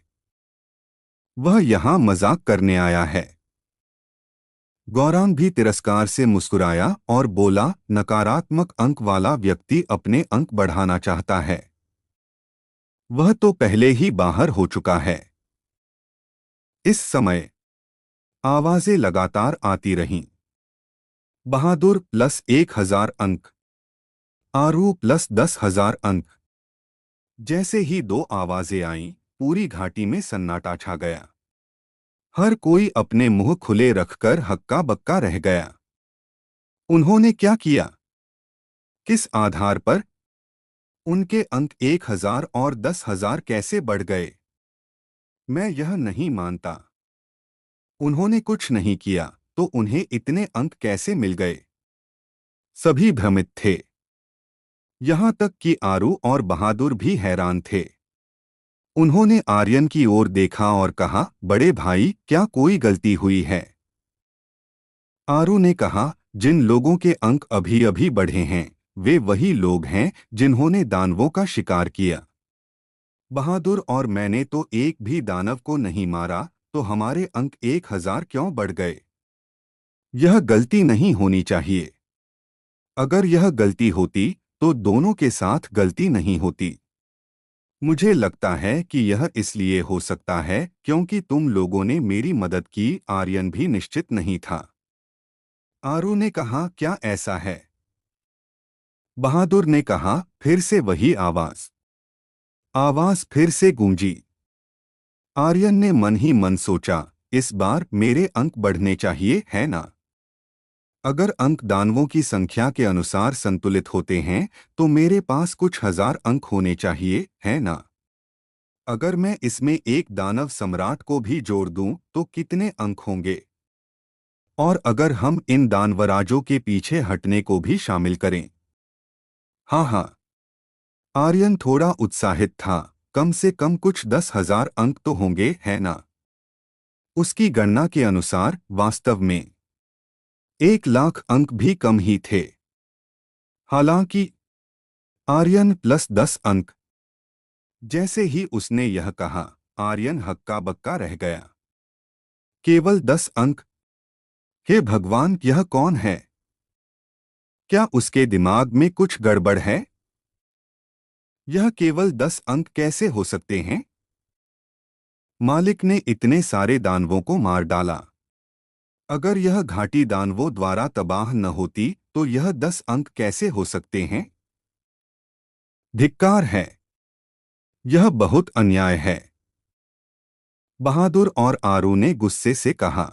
S1: वह यहाँ मजाक करने आया है। गौरांग भी तिरस्कार से मुस्कुराया और बोला, नकारात्मक अंक वाला व्यक्ति अपने अंक बढ़ाना चाहता है। वह तो पहले ही बाहर हो चुका है। इस समय आवाजें लगातार आती रहीं। बहादुर प्लस 1000 अंक, आरू प्लस 10,000 अंक। जैसे ही दो आवाजें आईं, पूरी घाटी में सन्नाटा छा गया। हर कोई अपने मुंह खुले रखकर हक्का बक्का रह गया। उन्होंने क्या किया? किस आधार पर? उनके अंक 1000 और 10,000 कैसे बढ़ गए? मैं यह नहीं मानता। उन्होंने कुछ नहीं किया, तो उन्हें इतने अंक कैसे मिल गए? सभी भ्रमित थे। यहां तक कि आरू और बहादुर भी हैरान थे। उन्होंने आर्यन की ओर देखा और कहा, बड़े भाई, क्या कोई गलती हुई है? आरू ने कहा, जिन लोगों के अंक अभी अभी बढ़े हैं, वे वही लोग हैं जिन्होंने दानवों का शिकार किया। बहादुर और मैंने तो एक भी दानव को नहीं मारा, तो हमारे अंक 1000 क्यों बढ़ गए? यह गलती नहीं होनी चाहिए। अगर यह गलती होती, तो दोनों के साथ गलती नहीं होती। मुझे लगता है कि यह इसलिए हो सकता है क्योंकि तुम लोगों ने मेरी मदद की। आर्यन भी निश्चित नहीं था। आरू ने कहा, क्या ऐसा है? बहादुर ने कहा, फिर से वही आवाज। आवाज फिर से गूंजी। आर्यन ने मन ही मन सोचा, इस बार मेरे अंक बढ़ने चाहिए, है ना? अगर अंक दानवों की संख्या के अनुसार संतुलित होते हैं, तो मेरे पास कुछ हजार अंक होने चाहिए, है ना? अगर मैं इसमें एक दानव सम्राट को भी जोड़ दूं, तो कितने अंक होंगे? और अगर हम इन दानवराजों के पीछे हटने को भी शामिल करें? हाँ हाँ। आर्यन थोड़ा उत्साहित था। कम से कम कुछ 10,000 अंक तो होंगे, है ना? उसकी गणना के अनुसार वास्तव में 1,00,000 अंक भी कम ही थे। हालांकि आर्यन प्लस 10 अंक। जैसे ही उसने यह कहा, आर्यन हक्का बक्का रह गया। केवल 10 अंक? हे भगवान, यह कौन है? क्या उसके दिमाग में कुछ गड़बड़ है? यह केवल 10 अंक कैसे हो सकते हैं? मालिक ने इतने सारे दानवों को मार डाला। अगर यह घाटी दानवों द्वारा तबाह न होती, तो यह 10 अंक कैसे हो सकते हैं? धिक्कार है। यह बहुत अन्याय है। बहादुर और आरू ने गुस्से से कहा,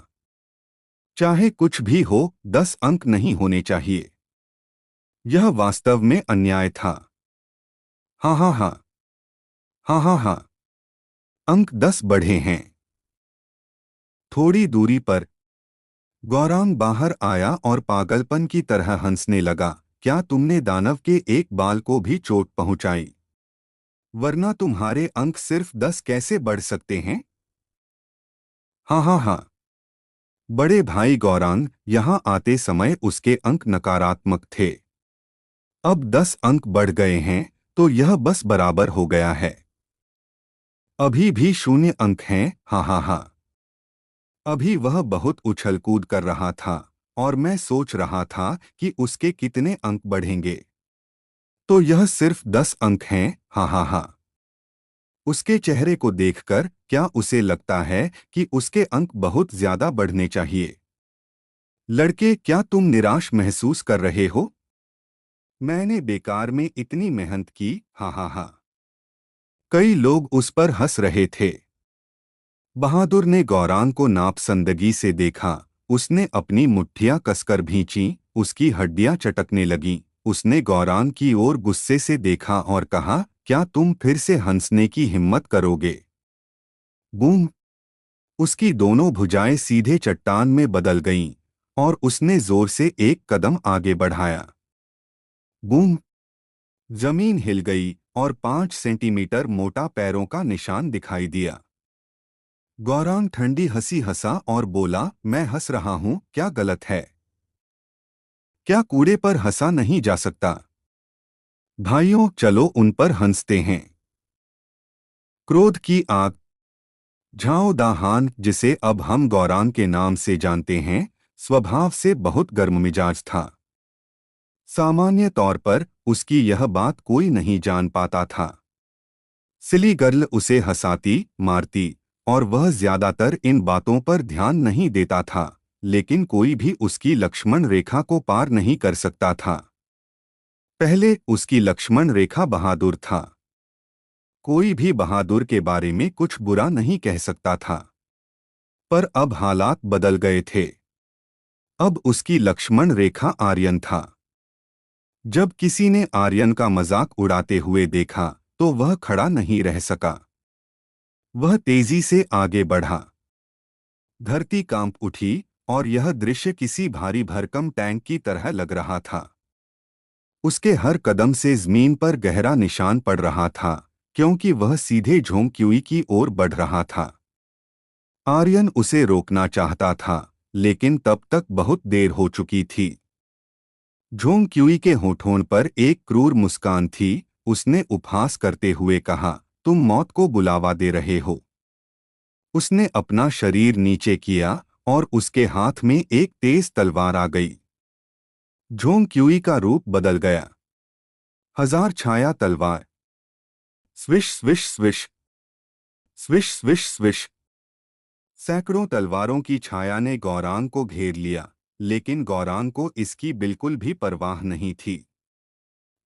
S1: चाहे कुछ भी हो, 10 अंक नहीं होने चाहिए। यह वास्तव में अन्याय था। हाँ हाँ हाँ। हाँ हाँ हाँ। अंक 10 बढ़े हैं। थोड़ी दूरी पर गौरांग बाहर आया और पागलपन की तरह हंसने लगा। क्या तुमने दानव के एक बाल को भी चोट पहुंचाई? वरना तुम्हारे अंक सिर्फ 10 कैसे बढ़ सकते हैं? हाँ हाँ हाँ। बड़े भाई गौरांग यहाँ आते समय उसके अंक नकारात्मक थे। अब 10 अंक बढ़ गए हैं, तो यह बस बराबर हो गया है। अभी भी 0 अंक हैं। हाँ हाँ हाँ। अभी वह बहुत उछल कूद कर रहा था, और मैं सोच रहा था कि उसके कितने अंक बढ़ेंगे। तो यह सिर्फ 10 अंक हैं। हाँ हाँ हाँ। उसके चेहरे को देखकर क्या उसे लगता है कि उसके अंक बहुत ज्यादा बढ़ने चाहिए? लड़के, क्या तुम निराश महसूस कर रहे हो? मैंने बेकार में इतनी मेहनत की। हाँ हाँ हाँ। कई लोग उस पर हंस रहे थे। बहादुर ने गौरांग को नापसंदगी से देखा। उसने अपनी मुट्ठियां कसकर भींची। उसकी हड्डियां चटकने लगीं। उसने गौरांग की ओर गुस्से से देखा और कहा, क्या तुम फिर से हंसने की हिम्मत करोगे? बूम! उसकी दोनों भुजाएं सीधे चट्टान में बदल गईं, और उसने जोर से एक कदम आगे बढ़ाया। बूम! जमीन हिल गई और 5 सेंटीमीटर मोटा पैरों का निशान दिखाई दिया। गौरांग ठंडी हंसी हंसा और बोला, मैं हंस रहा हूं, क्या गलत है? क्या कूड़े पर हंसा नहीं जा सकता? भाइयों, चलो उन पर हंसते हैं। क्रोध की आग झाओ दाहान, जिसे अब हम गौरांग के नाम से जानते हैं, स्वभाव से बहुत गर्ममिजाज था। सामान्य तौर पर उसकी यह बात कोई नहीं जान पाता था। सिली गर्ल उसे हंसाती, मारती, और वह ज्यादातर इन बातों पर ध्यान नहीं देता था, लेकिन कोई भी उसकी लक्ष्मण रेखा को पार नहीं कर सकता था। पहले उसकी लक्ष्मण रेखा बहादुर था। कोई भी बहादुर के बारे में कुछ बुरा नहीं कह सकता था। पर अब हालात बदल गए थे। अब उसकी लक्ष्मण रेखा आर्यन था। जब किसी ने आर्यन का मजाक उड़ाते हुए देखा तो वह खड़ा नहीं रह सका। वह तेजी से आगे बढ़ा। धरती कांप उठी और यह दृश्य किसी भारी भरकम टैंक की तरह लग रहा था। उसके हर कदम से जमीन पर गहरा निशान पड़ रहा था, क्योंकि वह सीधे झोंक्युई की ओर बढ़ रहा था। आर्यन उसे रोकना चाहता था, लेकिन तब तक बहुत देर हो चुकी थी। झोंक्युई के होठों पर एक क्रूर मुस्कान थी। उसने उपहास करते हुए कहा, तुम मौत को बुलावा दे रहे हो। उसने अपना शरीर नीचे किया और उसके हाथ में एक तेज तलवार आ गई। झोंक्युई का रूप बदल गया। हजार छाया तलवार। Swish swish swish, swish swish swish. सैकड़ों तलवारों की छाया ने गौरांग को घेर लिया, लेकिन गौरांग को इसकी बिल्कुल भी परवाह नहीं थी।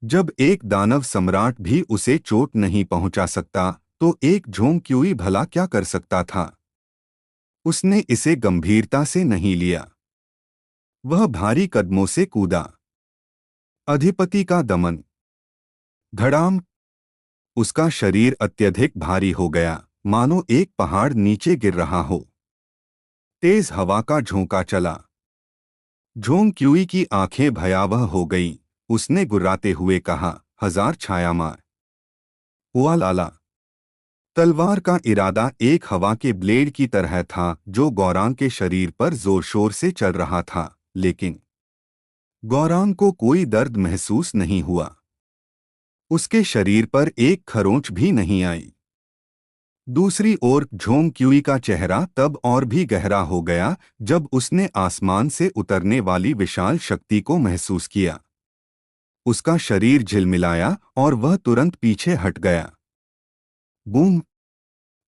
S1: जब एक दानव सम्राट भी उसे चोट नहीं पहुंचा सकता, तो एक झोंक्युई भला क्या कर सकता था। उसने इसे गंभीरता से नहीं लिया। वह भारी कदमों से कूदा। अधिपति का दमन। धड़ाम। उसका शरीर अत्यधिक भारी हो गया, मानो एक पहाड़ नीचे गिर रहा हो। तेज हवा का झोंका चला। झोंक्युई की आंखें भयावह हो गईं। उसने गुर्राते हुए कहा, हजार छाया मार। हुआ लाला। तलवार का इरादा एक हवा के ब्लेड की तरह था जो गौरांग के शरीर पर जोर शोर से चल रहा था, लेकिन गौरांग को कोई दर्द महसूस नहीं हुआ। उसके शरीर पर एक खरोंच भी नहीं आई। दूसरी ओर झोंक्युई का चेहरा तब और भी गहरा हो गया जब उसने आसमान से उतरने वाली विशाल शक्ति को महसूस किया। उसका शरीर झिलमिलाया और वह तुरंत पीछे हट गया। बूम!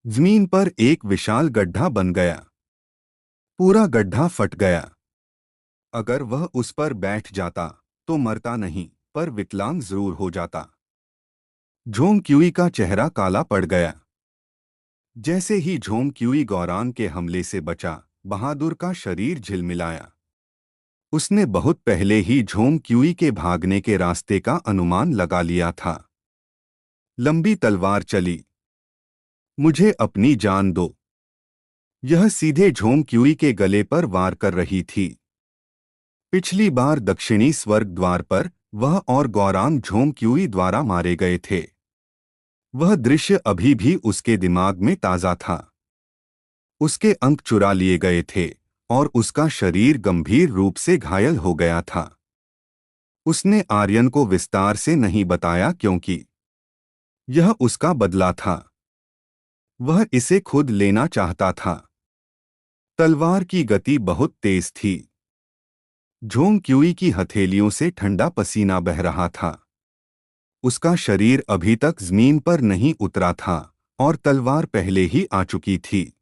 S1: जमीन पर एक विशाल गड्ढा बन गया। पूरा गड्ढा फट गया। अगर वह उस पर बैठ जाता तो मरता नहीं, पर विकलांग जरूर हो जाता। झोंक्युई का चेहरा काला पड़ गया। जैसे ही झोंक्युई गौरांग के हमले से बचा, बहादुर का शरीर झिलमिलाया। उसने बहुत पहले ही झोंक्युई के भागने के रास्ते का अनुमान लगा लिया था। लंबी तलवार चली। मुझे अपनी जान दो। यह सीधे झोंक्युई के गले पर वार कर रही थी। पिछली बार दक्षिणी स्वर्ग द्वार पर वह और गौरांग झोंक्युई द्वारा मारे गए थे। वह दृश्य अभी भी उसके दिमाग में ताजा था। उसके अंक चुरा लिए गए थे और उसका शरीर गंभीर रूप से घायल हो गया था। उसने आर्यन को विस्तार से नहीं बताया क्योंकि यह उसका बदला था। वह इसे खुद लेना चाहता था। तलवार की गति बहुत तेज थी। झोंक्युई की हथेलियों से ठंडा पसीना बह रहा था। उसका शरीर अभी तक जमीन पर नहीं उतरा था और तलवार पहले ही आ चुकी थी।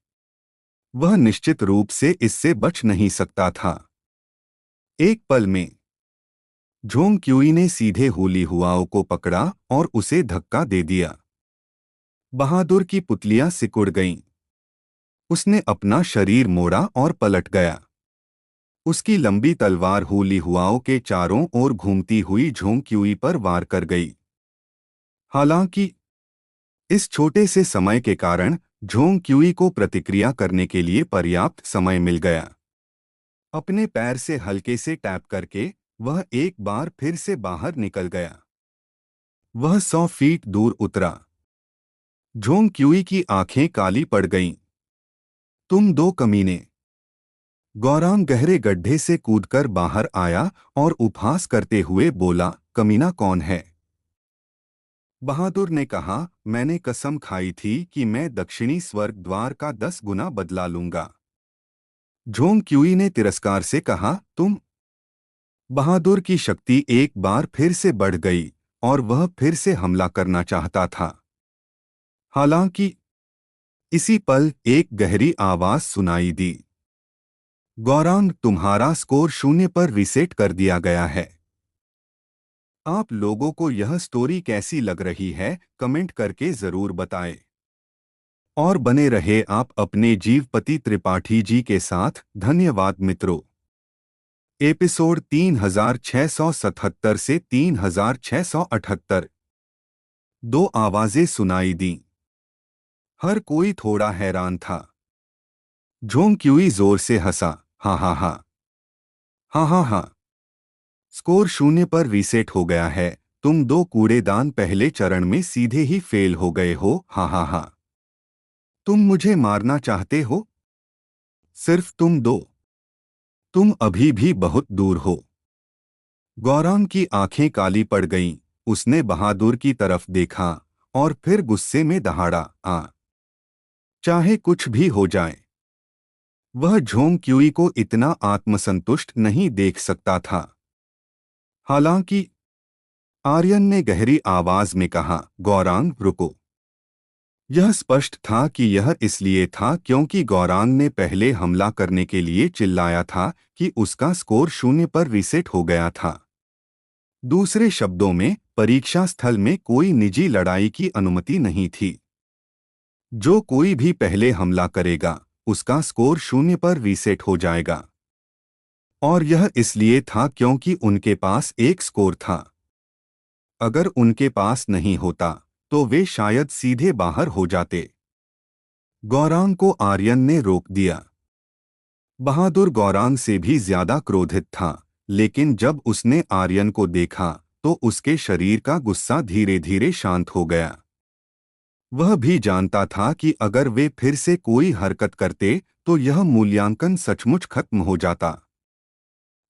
S1: वह निश्चित रूप से इससे बच नहीं सकता था। एक पल में झोंक्युई ने सीधे होली हुआओ को पकड़ा और उसे धक्का दे दिया। बहादुर की पुतलियां सिकुड़ गईं। उसने अपना शरीर मोड़ा और पलट गया। उसकी लंबी तलवार होली हुआओ के चारों ओर घूमती हुई झोंक्युई पर वार कर गई। हालांकि इस छोटे से समय के कारण झोंक्युई को प्रतिक्रिया करने के लिए पर्याप्त समय मिल गया। अपने पैर से हल्के से टैप करके वह एक बार फिर से बाहर निकल गया। वह 100 फीट दूर उतरा। झोंक्युई की आंखें काली पड़ गईं। तुम दो कमीने! गौरांग गहरे गड्ढे से कूदकर बाहर आया और उपहास करते हुए बोला, कमीना कौन है? बहादुर ने कहा, मैंने कसम खाई थी कि मैं दक्षिणी स्वर्ग द्वार का 10 गुना बदला लूंगा। झोंग क्यूई ने तिरस्कार से कहा, तुम? बहादुर की शक्ति एक बार फिर से बढ़ गई और वह फिर से हमला करना चाहता था। हालांकि इसी पल एक गहरी आवाज सुनाई दी। गौरांग, तुम्हारा स्कोर 0 पर रीसेट कर दिया गया है। आप लोगों को यह स्टोरी कैसी लग रही है, कमेंट करके जरूर बताएं। और बने रहे आप अपने जीवपति त्रिपाठी जी के साथ। धन्यवाद मित्रों। एपिसोड 3677 से 3678। दो आवाजें सुनाई दीं। हर कोई थोड़ा हैरान था। झोंग क्यूई जोर से हंसा, हा हा हा, हा हा हा। स्कोर 0 पर रीसेट हो गया है। तुम दो कूड़ेदान पहले चरण में सीधे ही फेल हो गए हो, हा हा हा। तुम मुझे मारना चाहते हो? सिर्फ तुम दो। तुम अभी भी बहुत दूर हो। गौरांग की आंखें काली पड़ गईं। उसने बहादुर की तरफ देखा और फिर गुस्से में दहाड़ा, चाहे कुछ भी हो जाए। वह झोंग क्यूई को इतना आत्मसंतुष्ट नहीं देख सकता था। हालांकि आर्यन ने गहरी आवाज में कहा, गौरांग रुको। यह स्पष्ट था कि यह इसलिए था क्योंकि गौरांग ने पहले हमला करने के लिए चिल्लाया था कि उसका स्कोर 0 पर रीसेट हो गया था। दूसरे शब्दों में, परीक्षा स्थल में कोई निजी लड़ाई की अनुमति नहीं थी। जो कोई भी पहले हमला करेगा, उसका स्कोर 0 पर रीसेट हो जाएगा। और यह इसलिए था क्योंकि उनके पास एक स्कोर था। अगर उनके पास नहीं होता, तो वे शायद सीधे बाहर हो जाते। गौरांग को आर्यन ने रोक दिया। बहादुर गौरांग से भी ज्यादा क्रोधित था, लेकिन जब उसने आर्यन को देखा, तो उसके शरीर का गुस्सा धीरे धीरे शांत हो गया। वह भी जानता था कि अगर वे फिर से कोई हरकत करते, तो यह मूल्यांकन सचमुच खत्म हो जाता।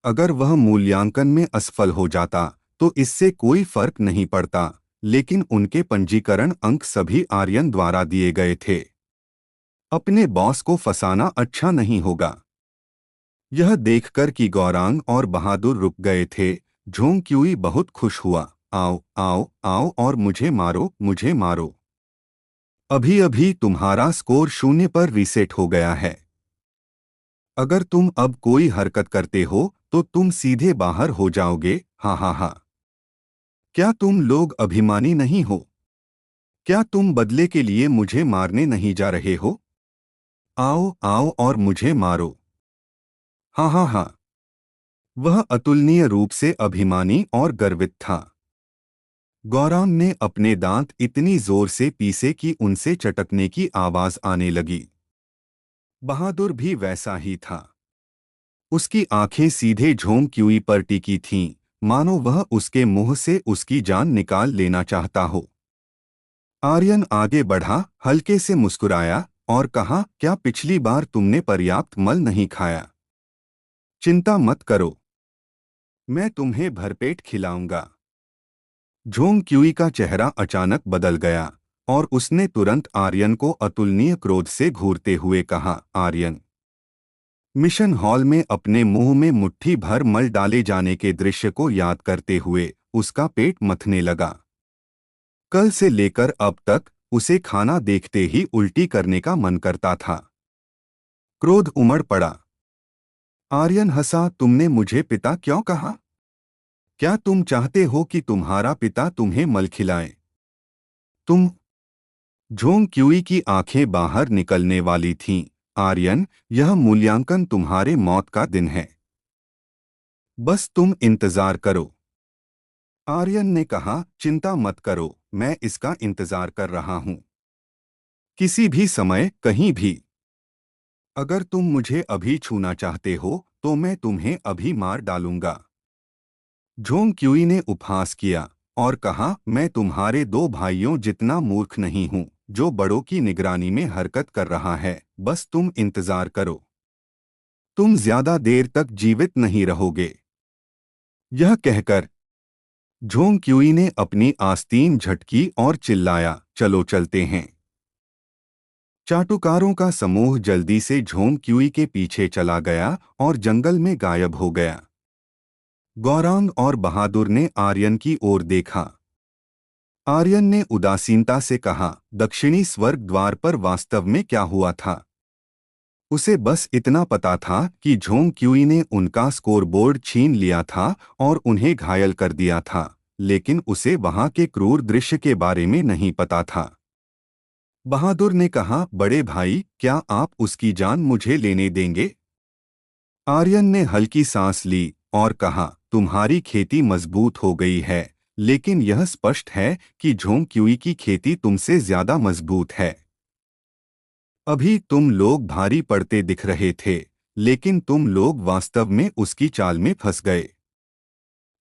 S1: अगर वह मूल्यांकन में असफल हो जाता, तो इससे कोई फर्क नहीं पड़ता, लेकिन उनके पंजीकरण अंक सभी आर्यन द्वारा दिए गए थे। अपने बॉस को फंसाना अच्छा नहीं होगा। यह देखकर कि गौरांग और बहादुर रुक गए थे, झोंग क्यूई बहुत खुश हुआ। आओ आओ आओ और मुझे मारो, मुझे मारो। अभी अभी तुम्हारा स्कोर 0 पर रीसेट हो गया है। अगर तुम अब कोई हरकत करते हो, तो तुम सीधे बाहर हो जाओगे, हा हा हा। क्या तुम लोग अभिमानी नहीं हो? क्या तुम बदले के लिए मुझे मारने नहीं जा रहे हो? आओ आओ और मुझे मारो, हा हा हा। वह अतुलनीय रूप से अभिमानी और गर्वित था। गौरांग ने अपने दांत इतनी जोर से पीसे कि उनसे चटकने की आवाज आने लगी। बहादुर भी वैसा ही था। उसकी आंखें सीधे झोंग क्यूई पर टिकी थीं, मानो वह उसके मुंह से उसकी जान निकाल लेना चाहता हो। आर्यन आगे बढ़ा, हल्के से मुस्कुराया और कहा, क्या पिछली बार तुमने पर्याप्त मल नहीं खाया? चिंता मत करो, मैं तुम्हें भरपेट खिलाऊंगा। झोंग क्यूई का चेहरा अचानक बदल गया और उसने तुरंत आर्यन को अतुलनीय क्रोध से घूरते हुए कहा, आर्यन। मिशन हॉल में अपने मुंह में मुट्ठी भर मल डाले जाने के दृश्य को याद करते हुए उसका पेट मथने लगा। कल से लेकर अब तक उसे खाना देखते ही उल्टी करने का मन करता था। क्रोध उमड़ पड़ा। आर्यन हंसा, तुमने मुझे पिता क्यों कहा? क्या तुम चाहते हो कि तुम्हारा पिता तुम्हें मल खिलाए? तुम? झोंग क्यूई की आंखें बाहर निकलने वाली थीं। आर्यन, यह मूल्यांकन तुम्हारे मौत का दिन है। बस तुम इंतजार करो। आर्यन ने कहा, चिंता मत करो, मैं इसका इंतजार कर रहा हूं। किसी भी समय, कहीं भी। अगर तुम मुझे अभी छूना चाहते हो, तो मैं तुम्हें अभी मार डालूंगा। झोंग क्यूई ने उपहास किया और कहा, मैं तुम्हारे दो भाइयों जितना मूर्ख नहीं हूं, जो बड़ों की निगरानी में हरकत कर रहा है। बस तुम इंतजार करो। तुम ज्यादा देर तक जीवित नहीं रहोगे। यह कहकर झोंक्युई ने अपनी आस्तीन झटकी और चिल्लाया, चलो चलते हैं। चाटुकारों का समूह जल्दी से झोंक्युई के पीछे चला गया और जंगल में गायब हो गया। गौरांग और बहादुर ने आर्यन की ओर देखा। आर्यन ने उदासीनता से कहा, दक्षिणी स्वर्ग द्वार पर वास्तव में क्या हुआ था? उसे बस इतना पता था कि झोंक्युई ने उनका स्कोरबोर्ड छीन लिया था और उन्हें घायल कर दिया था, लेकिन उसे वहां के क्रूर दृश्य के बारे में नहीं पता था। बहादुर ने कहा, बड़े भाई, क्या आप उसकी जान मुझे लेने देंगे? आर्यन ने हल्की सांस ली और कहा, तुम्हारी खेती मजबूत हो गई है, लेकिन यह स्पष्ट है कि झोंक्युई की खेती तुमसे ज्यादा मजबूत है। अभी तुम लोग भारी पड़ते दिख रहे थे, लेकिन तुम लोग वास्तव में उसकी चाल में फंस गए।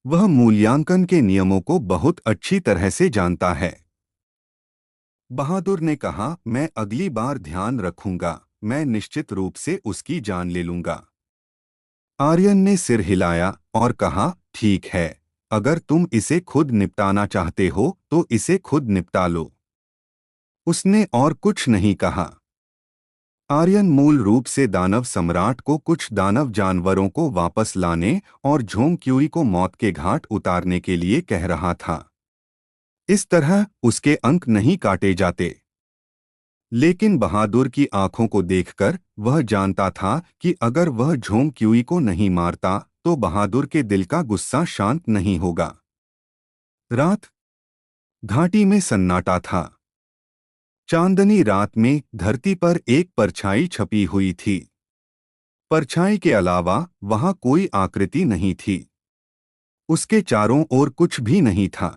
S1: वह मूल्यांकन के नियमों को बहुत अच्छी तरह से जानता है। बहादुर ने कहा, मैं अगली बार ध्यान रखूंगा, मैं निश्चित रूप से उसकी जान ले लूंगा। आर्यन ने सिर हिलाया और कहा, ठीक है, अगर तुम इसे खुद निपटाना चाहते हो तो इसे खुद निपटा लो। उसने और कुछ नहीं कहा। आर्यन मूल रूप से दानव सम्राट को कुछ दानव जानवरों को वापस लाने और झोंक्युई को मौत के घाट उतारने के लिए कह रहा था। इस तरह उसके अंक नहीं काटे जाते। लेकिन बहादुर की आंखों को देखकर वह जानता था कि अगर वह झोंक्युई को नहीं मारता तो बहादुर के दिल का गुस्सा शांत नहीं होगा। रात घाटी में सन्नाटा था। चांदनी रात में धरती पर एक परछाई छपी हुई थी। परछाई के अलावा वहां कोई आकृति नहीं थी। उसके चारों ओर कुछ भी नहीं था।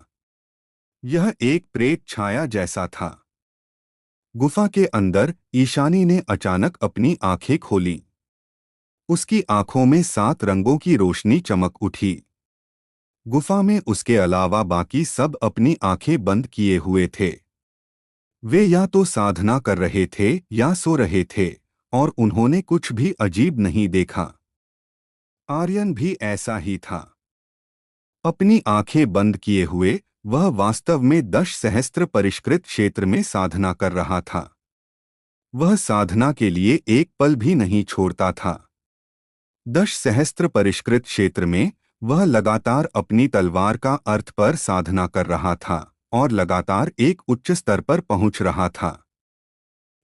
S1: यह एक प्रेत छाया जैसा था। गुफा के अंदर ईशानी ने अचानक अपनी आंखें खोलीं। उसकी आंखों में 7 रंगों की रोशनी चमक उठी। गुफा में उसके अलावा बाकी सब अपनी आंखें बंद किए हुए थे। वे या तो साधना कर रहे थे या सो रहे थे, और उन्होंने कुछ भी अजीब नहीं देखा। आर्यन भी ऐसा ही था। अपनी आंखें बंद किए हुए वह वास्तव में 10 सहस्त्र परिष्कृत क्षेत्र में साधना कर रहा था। वह साधना के लिए एक पल भी नहीं छोड़ता था। 10 सहस्त्र परिष्कृत क्षेत्र में वह लगातार अपनी तलवार का अर्थ पर साधना कर रहा था और लगातार एक उच्च स्तर पर पहुंच रहा था।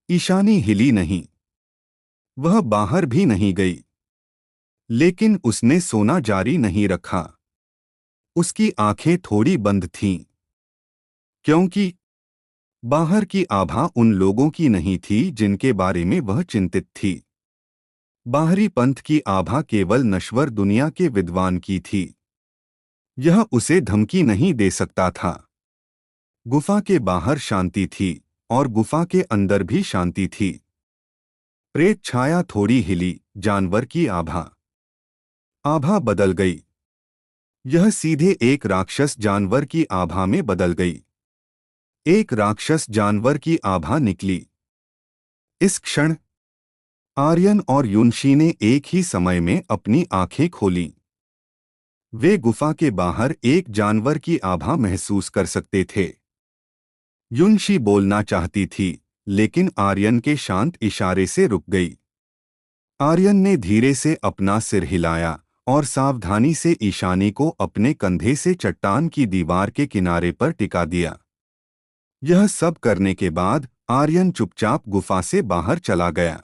S1: ईशानी हिली नहीं। वह बाहर भी नहीं गई। लेकिन उसने सोना जारी नहीं रखा। उसकी आंखें थोड़ी बंद थीं, क्योंकि बाहर की आभा उन लोगों की नहीं थी जिनके बारे में वह चिंतित थी। बाहरी पंथ की आभा केवल नश्वर दुनिया के विद्वान की थी। यह उसे धमकी नहीं दे सकता था। गुफा के बाहर शांति थी और गुफा के अंदर भी शांति थी। प्रेत छाया थोड़ी हिली, जानवर की आभा। आभा बदल गई। यह सीधे एक राक्षस जानवर की आभा में बदल गई। एक राक्षस जानवर की आभा निकली। इस क्षण आर्यन और युनशी ने एक ही समय में अपनी आंखें खोलीं। वे गुफा के बाहर एक जानवर की आभा महसूस कर सकते थे। युनशी बोलना चाहती थी, लेकिन आर्यन के शांत इशारे से रुक गई। आर्यन ने धीरे से अपना सिर हिलाया और सावधानी से ईशानी को अपने कंधे से चट्टान की दीवार के किनारे पर टिका दिया। यह सब करने के बाद आर्यन चुपचाप गुफा से बाहर चला गया।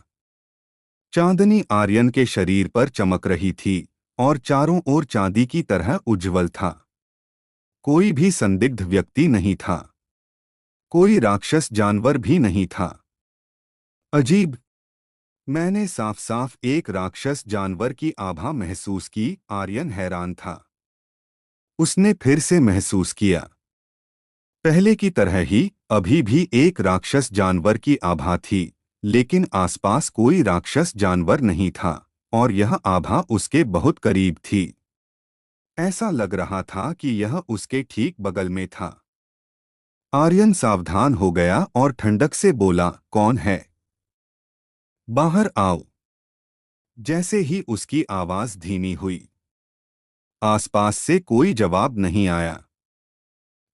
S1: चांदनी आर्यन के शरीर पर चमक रही थी और चारों ओर चांदी की तरह उज्ज्वल था। कोई भी संदिग्ध व्यक्ति नहीं था। कोई राक्षस जानवर भी नहीं था। अजीब। मैंने साफ साफ एक राक्षस जानवर की आभा महसूस की। आर्यन हैरान था। उसने फिर से महसूस किया। पहले की तरह ही अभी भी एक राक्षस जानवर की आभा थी, लेकिन आसपास कोई राक्षस जानवर नहीं था और यह आभा उसके बहुत करीब थी। ऐसा लग रहा था कि यह उसके ठीक बगल में था। आर्यन सावधान हो गया और ठंडक से बोला, कौन है? बाहर आओ। जैसे ही उसकी आवाज धीमी हुई, आसपास से कोई जवाब नहीं आया।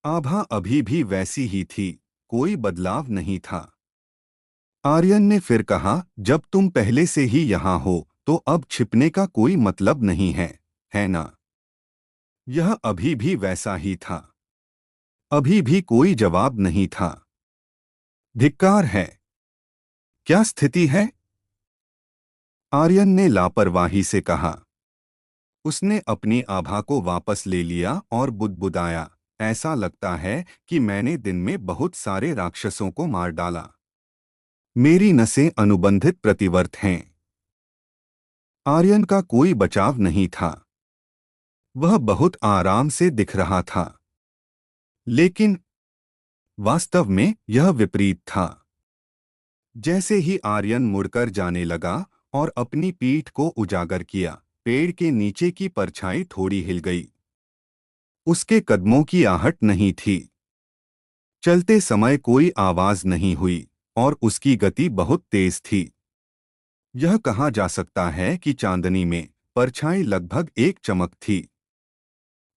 S1: आभा अभी भी वैसी ही थी, कोई बदलाव नहीं था। आर्यन ने फिर कहा, जब तुम पहले से ही यहाँ हो तो अब छिपने का कोई मतलब नहीं है ना? यह अभी भी वैसा ही था। अभी भी कोई जवाब नहीं था। धिक्कार है। क्या स्थिति है? आर्यन ने लापरवाही से कहा। उसने अपनी आभा को वापस ले लिया और बुदबुदाया, ऐसा लगता है कि मैंने दिन में बहुत सारे राक्षसों को मार डाला। मेरी नसें अनुबंधित प्रतिवर्त हैं। आर्यन का कोई बचाव नहीं था। वह बहुत आराम से दिख रहा था। लेकिन वास्तव में यह विपरीत था। जैसे ही आर्यन मुड़कर जाने लगा और अपनी पीठ को उजागर किया, पेड़ के नीचे की परछाई थोड़ी हिल गई। उसके कदमों की आहट नहीं थी। चलते समय कोई आवाज नहीं हुई और उसकी गति बहुत तेज थी। यह कहा जा सकता है कि चांदनी में परछाई लगभग एक चमक थी।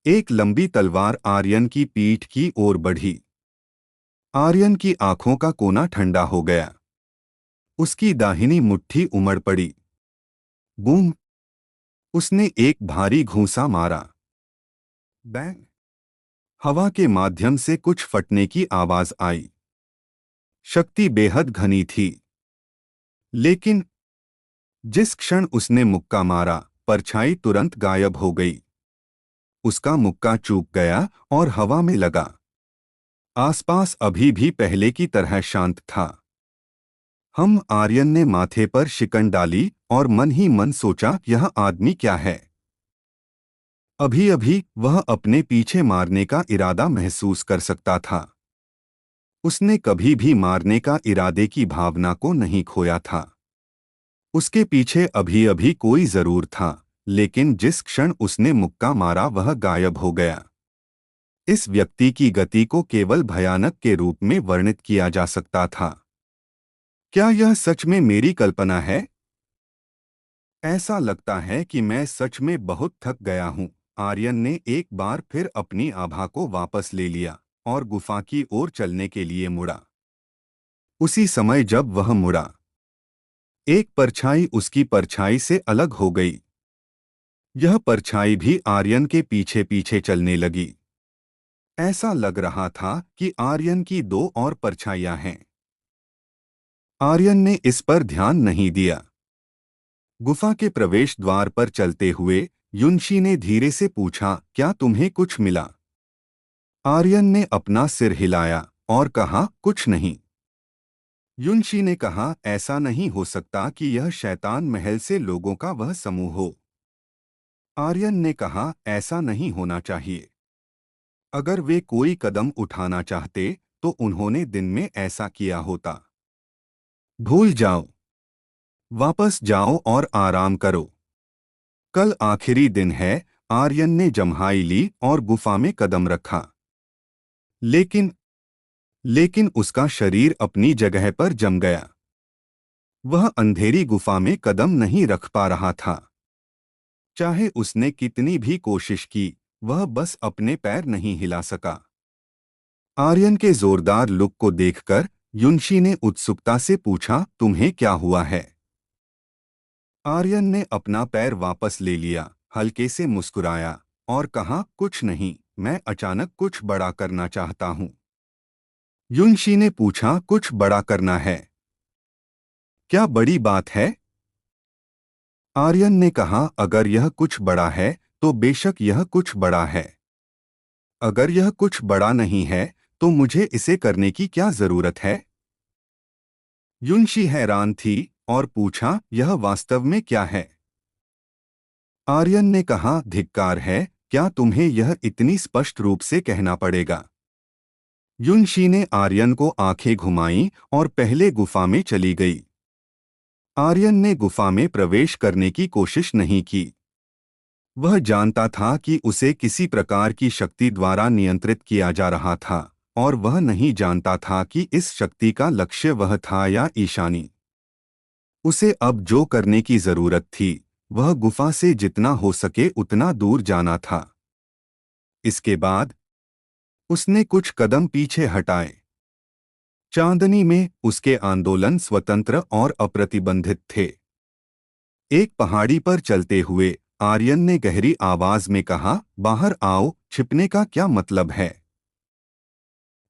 S1: एक लंबी तलवार आर्यन की पीठ की ओर बढ़ी। आर्यन की आंखों का कोना ठंडा हो गया। उसकी दाहिनी मुट्ठी उमड़ पड़ी। बूम! उसने एक भारी घूंसा मारा। बैंग! हवा के माध्यम से कुछ फटने की आवाज आई। शक्ति बेहद घनी थी। लेकिन जिस क्षण उसने मुक्का मारा, परछाई तुरंत गायब हो गई। उसका मुक्का चूक गया और हवा में लगा। आसपास अभी भी पहले की तरह शांत था। आर्यन ने माथे पर शिकन डाली और मन ही मन सोचा, यह आदमी क्या है? अभी अभी वह अपने पीछे मारने का इरादा महसूस कर सकता था। उसने कभी भी मारने का इरादे की भावना को नहीं खोया था। उसके पीछे अभी अभी कोई जरूर था, लेकिन जिस क्षण उसने मुक्का मारा वह गायब हो गया। इस व्यक्ति की गति को केवल भयानक के रूप में वर्णित किया जा सकता था। क्या यह सच में मेरी कल्पना है? ऐसा लगता है कि मैं सच में बहुत थक गया हूँ। आर्यन ने एक बार फिर अपनी आभा को वापस ले लिया और गुफा की ओर चलने के लिए मुड़ा। उसी समय जब वह मुड़ा, एक परछाई उसकी परछाई से अलग हो गई। यह परछाई भी आर्यन के पीछे पीछे चलने लगी। ऐसा लग रहा था कि आर्यन की दो और परछाइयां हैं। आर्यन ने इस पर ध्यान नहीं दिया। गुफा के प्रवेश द्वार पर चलते हुए युनशी ने धीरे से पूछा, क्या तुम्हें कुछ मिला? आर्यन ने अपना सिर हिलाया और कहा, कुछ नहीं। युनशी ने कहा, ऐसा नहीं हो सकता कि यह शैतान महल से लोगों का वह समूह हो। आर्यन ने कहा, ऐसा नहीं होना चाहिए। अगर वे कोई कदम उठाना चाहते तो उन्होंने दिन में ऐसा किया होता। भूल जाओ। वापस जाओ और आराम करो। कल आखिरी दिन है। आर्यन ने जम्हाई ली और गुफा में कदम रखा। लेकिन उसका शरीर अपनी जगह पर जम गया। वह अंधेरी गुफा में कदम नहीं रख पा रहा था। चाहे उसने कितनी भी कोशिश की, वह बस अपने पैर नहीं हिला सका। आर्यन के जोरदार लुक को देखकर युनशी ने उत्सुकता से पूछा, तुम्हें क्या हुआ है? आर्यन ने अपना पैर वापस ले लिया, हल्के से मुस्कुराया और कहा, कुछ नहीं, मैं अचानक कुछ बड़ा करना चाहता हूं। युनशी ने पूछा, कुछ बड़ा करना है? क्या बड़ी बात है? आर्यन ने कहा, अगर यह कुछ बड़ा है तो बेशक यह कुछ बड़ा है। अगर यह कुछ बड़ा नहीं है तो मुझे इसे करने की क्या जरूरत है? युनशी हैरान थी और पूछा, यह वास्तव में क्या है? आर्यन ने कहा, धिक्कार है, क्या तुम्हें यह इतनी स्पष्ट रूप से कहना पड़ेगा? युनशी ने आर्यन को आंखें घुमाईं और पहले गुफा में चली गई। आर्यन ने गुफा में प्रवेश करने की कोशिश नहीं की। वह जानता था कि उसे किसी प्रकार की शक्ति द्वारा नियंत्रित किया जा रहा था और वह नहीं जानता था कि इस शक्ति का लक्ष्य वह था या ईशानी। उसे अब जो करने की जरूरत थी वह गुफा से जितना हो सके उतना दूर जाना था। इसके बाद उसने कुछ कदम पीछे हटाए। चांदनी में उसके आंदोलन स्वतंत्र और अप्रतिबंधित थे। एक पहाड़ी पर चलते हुए आर्यन ने गहरी आवाज में कहा, बाहर आओ, छिपने का क्या मतलब है?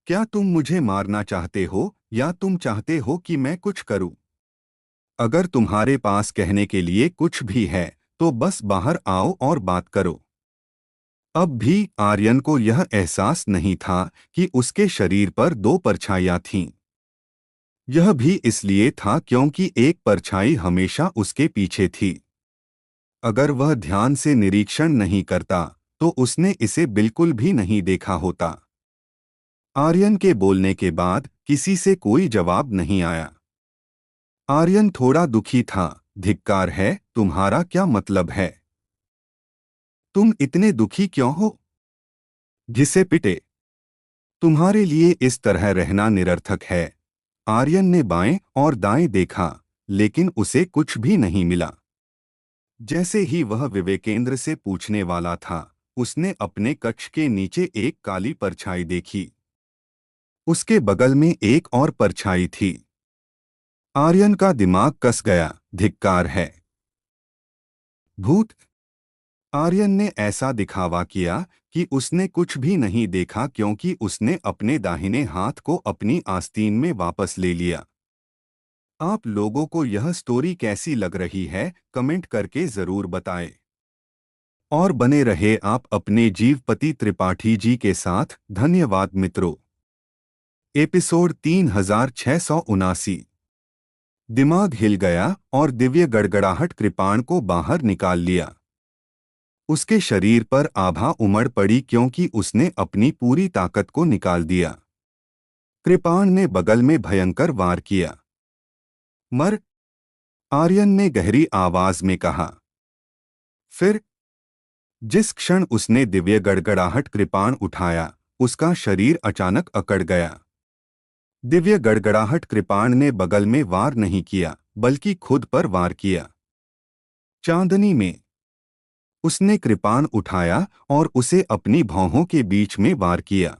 S1: क्या तुम मुझे मारना चाहते हो या तुम चाहते हो कि मैं कुछ करूं? अगर तुम्हारे पास कहने के लिए कुछ भी है तो बस बाहर आओ और बात करो। अब भी आर्यन को यह एहसास नहीं था कि उसके शरीर पर दो परछाइयां थीं। यह भी इसलिए था क्योंकि एक परछाई हमेशा उसके पीछे थी। अगर वह ध्यान से निरीक्षण नहीं करता तो उसने इसे बिल्कुल भी नहीं देखा होता। आर्यन के बोलने के बाद किसी से कोई जवाब नहीं आया। आर्यन थोड़ा दुखी था। धिक्कार है, तुम्हारा क्या मतलब है? तुम इतने दुखी क्यों हो? घिसे पिटे। तुम्हारे लिए इस तरह रहना निरर्थक है। आर्यन ने बाएं और दाएं देखा, लेकिन उसे कुछ भी नहीं मिला। जैसे ही वह विवेकेंद्र से पूछने वाला था, उसने अपने कक्ष के नीचे एक काली परछाई देखी। उसके बगल में एक और परछाई थी। आर्यन का दिमाग कस गया। धिक्कार है। भूत। आर्यन ने ऐसा दिखावा किया कि उसने कुछ भी नहीं देखा क्योंकि उसने अपने दाहिने हाथ को अपनी आस्तीन में वापस ले लिया। आप लोगों को यह स्टोरी कैसी लग रही है, कमेंट करके जरूर बताएं। और बने रहे आप अपने जीवपति त्रिपाठी जी के साथ। धन्यवाद मित्रों। एपिसोड 3679। दिमाग हिल गया और दिव्य गड़गड़ाहट कृपाण को बाहर निकाल लिया। उसके शरीर पर आभा उमड़ पड़ी क्योंकि उसने अपनी पूरी ताकत को निकाल दिया। कृपाण ने बगल में भयंकर वार किया। मर। आर्यन ने गहरी आवाज में कहा। फिर जिस क्षण उसने दिव्य गड़गड़ाहट कृपाण उठाया, उसका शरीर अचानक अकड़ गया। दिव्य गड़गड़ाहट कृपाण ने बगल में वार नहीं किया, बल्कि खुद पर वार किया। चांदनी में उसने कृपाण उठाया और उसे अपनी भौहों के बीच में वार किया।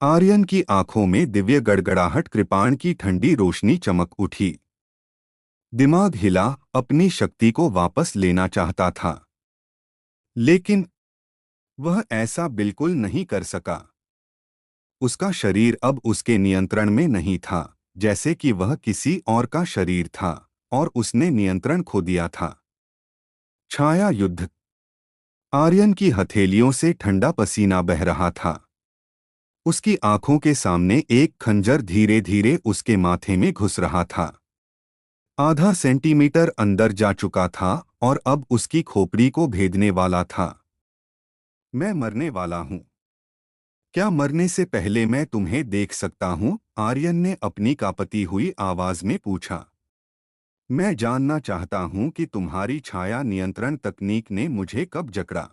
S1: आर्यन की आंखों में दिव्य गड़गड़ाहट कृपाण की ठंडी रोशनी चमक उठी। दिमाग हिला, अपनी शक्ति को वापस लेना चाहता था, लेकिन वह ऐसा बिल्कुल नहीं कर सका। उसका शरीर अब उसके नियंत्रण में नहीं था, जैसे कि वह किसी और का शरीर था और उसने नियंत्रण खो दिया था। छाया युद्ध। आर्यन की हथेलियों से ठंडा पसीना बह रहा था। उसकी आंखों के सामने एक खंजर धीरे धीरे उसके माथे में घुस रहा था। आधा सेंटीमीटर अंदर जा चुका था और अब उसकी खोपड़ी को भेदने वाला था। मैं मरने वाला हूं। क्या मरने से पहले मैं तुम्हें देख सकता हूं? आर्यन ने अपनी कांपती हुई आवाज में पूछा। मैं जानना चाहता हूं कि तुम्हारी छाया नियंत्रण तकनीक ने मुझे कब जकड़ा।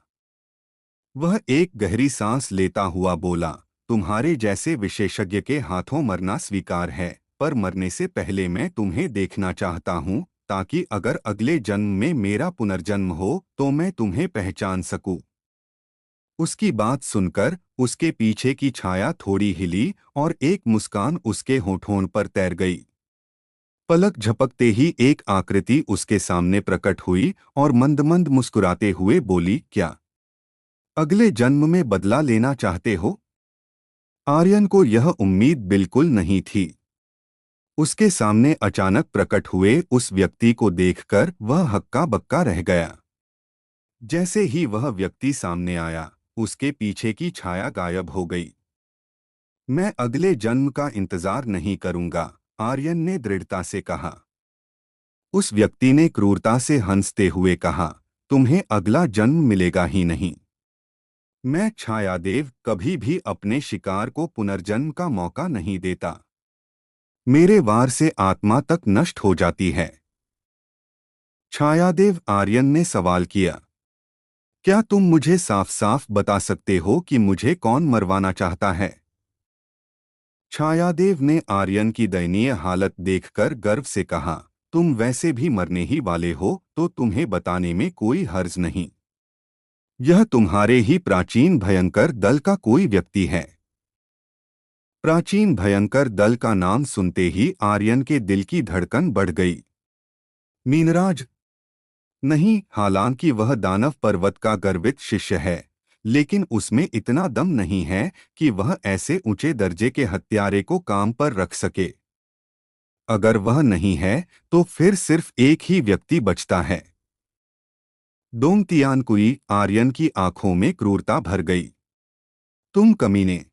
S1: वह एक गहरी सांस लेता हुआ बोला, तुम्हारे जैसे विशेषज्ञ के हाथों मरना स्वीकार है, पर मरने से पहले मैं तुम्हें देखना चाहता हूं, ताकि अगर अगले जन्म में मेरा पुनर्जन्म हो तो मैं तुम्हें पहचान सकूं। उसकी बात सुनकर उसके पीछे की छाया थोड़ी हिली और एक मुस्कान उसके होठों पर तैर गई। पलक झपकते ही एक आकृति उसके सामने प्रकट हुई और मंद मंद मुस्कुराते हुए बोली, क्या अगले जन्म में बदला लेना चाहते हो? आर्यन को यह उम्मीद बिल्कुल नहीं थी। उसके सामने अचानक प्रकट हुए उस व्यक्ति को देखकर वह हक्का बक्का रह गया। जैसे ही वह व्यक्ति सामने आया, उसके पीछे की छाया गायब हो गई। मैं अगले जन्म का इंतजार नहीं करूंगा, आर्यन ने दृढ़ता से कहा। उस व्यक्ति ने क्रूरता से हंसते हुए कहा, तुम्हें अगला जन्म मिलेगा ही नहीं। मैं छायादेव कभी भी अपने शिकार को पुनर्जन्म का मौका नहीं देता। मेरे वार से आत्मा तक नष्ट हो जाती है। छायादेव, आर्यन ने सवाल किया। क्या तुम मुझे साफ साफ बता सकते हो कि मुझे कौन मरवाना चाहता है? छायादेव ने आर्यन की दयनीय हालत देखकर गर्व से कहा, तुम वैसे भी मरने ही वाले हो, तो तुम्हें बताने में कोई हर्ज नहीं। यह तुम्हारे ही प्राचीन भयंकर दल का कोई व्यक्ति है। प्राचीन भयंकर दल का नाम सुनते ही आर्यन के दिल की धड़कन बढ़ गई। मीनराज? नहीं, हालांकि वह दानव पर्वत का गर्वित शिष्य है, लेकिन उसमें इतना दम नहीं है कि वह ऐसे ऊंचे दर्जे के हत्यारे को काम पर रख सके। अगर वह नहीं है तो फिर सिर्फ एक ही व्यक्ति बचता है। दोंगतियानकुई, आर्यन की आंखों में क्रूरता भर गई। तुम कमीने!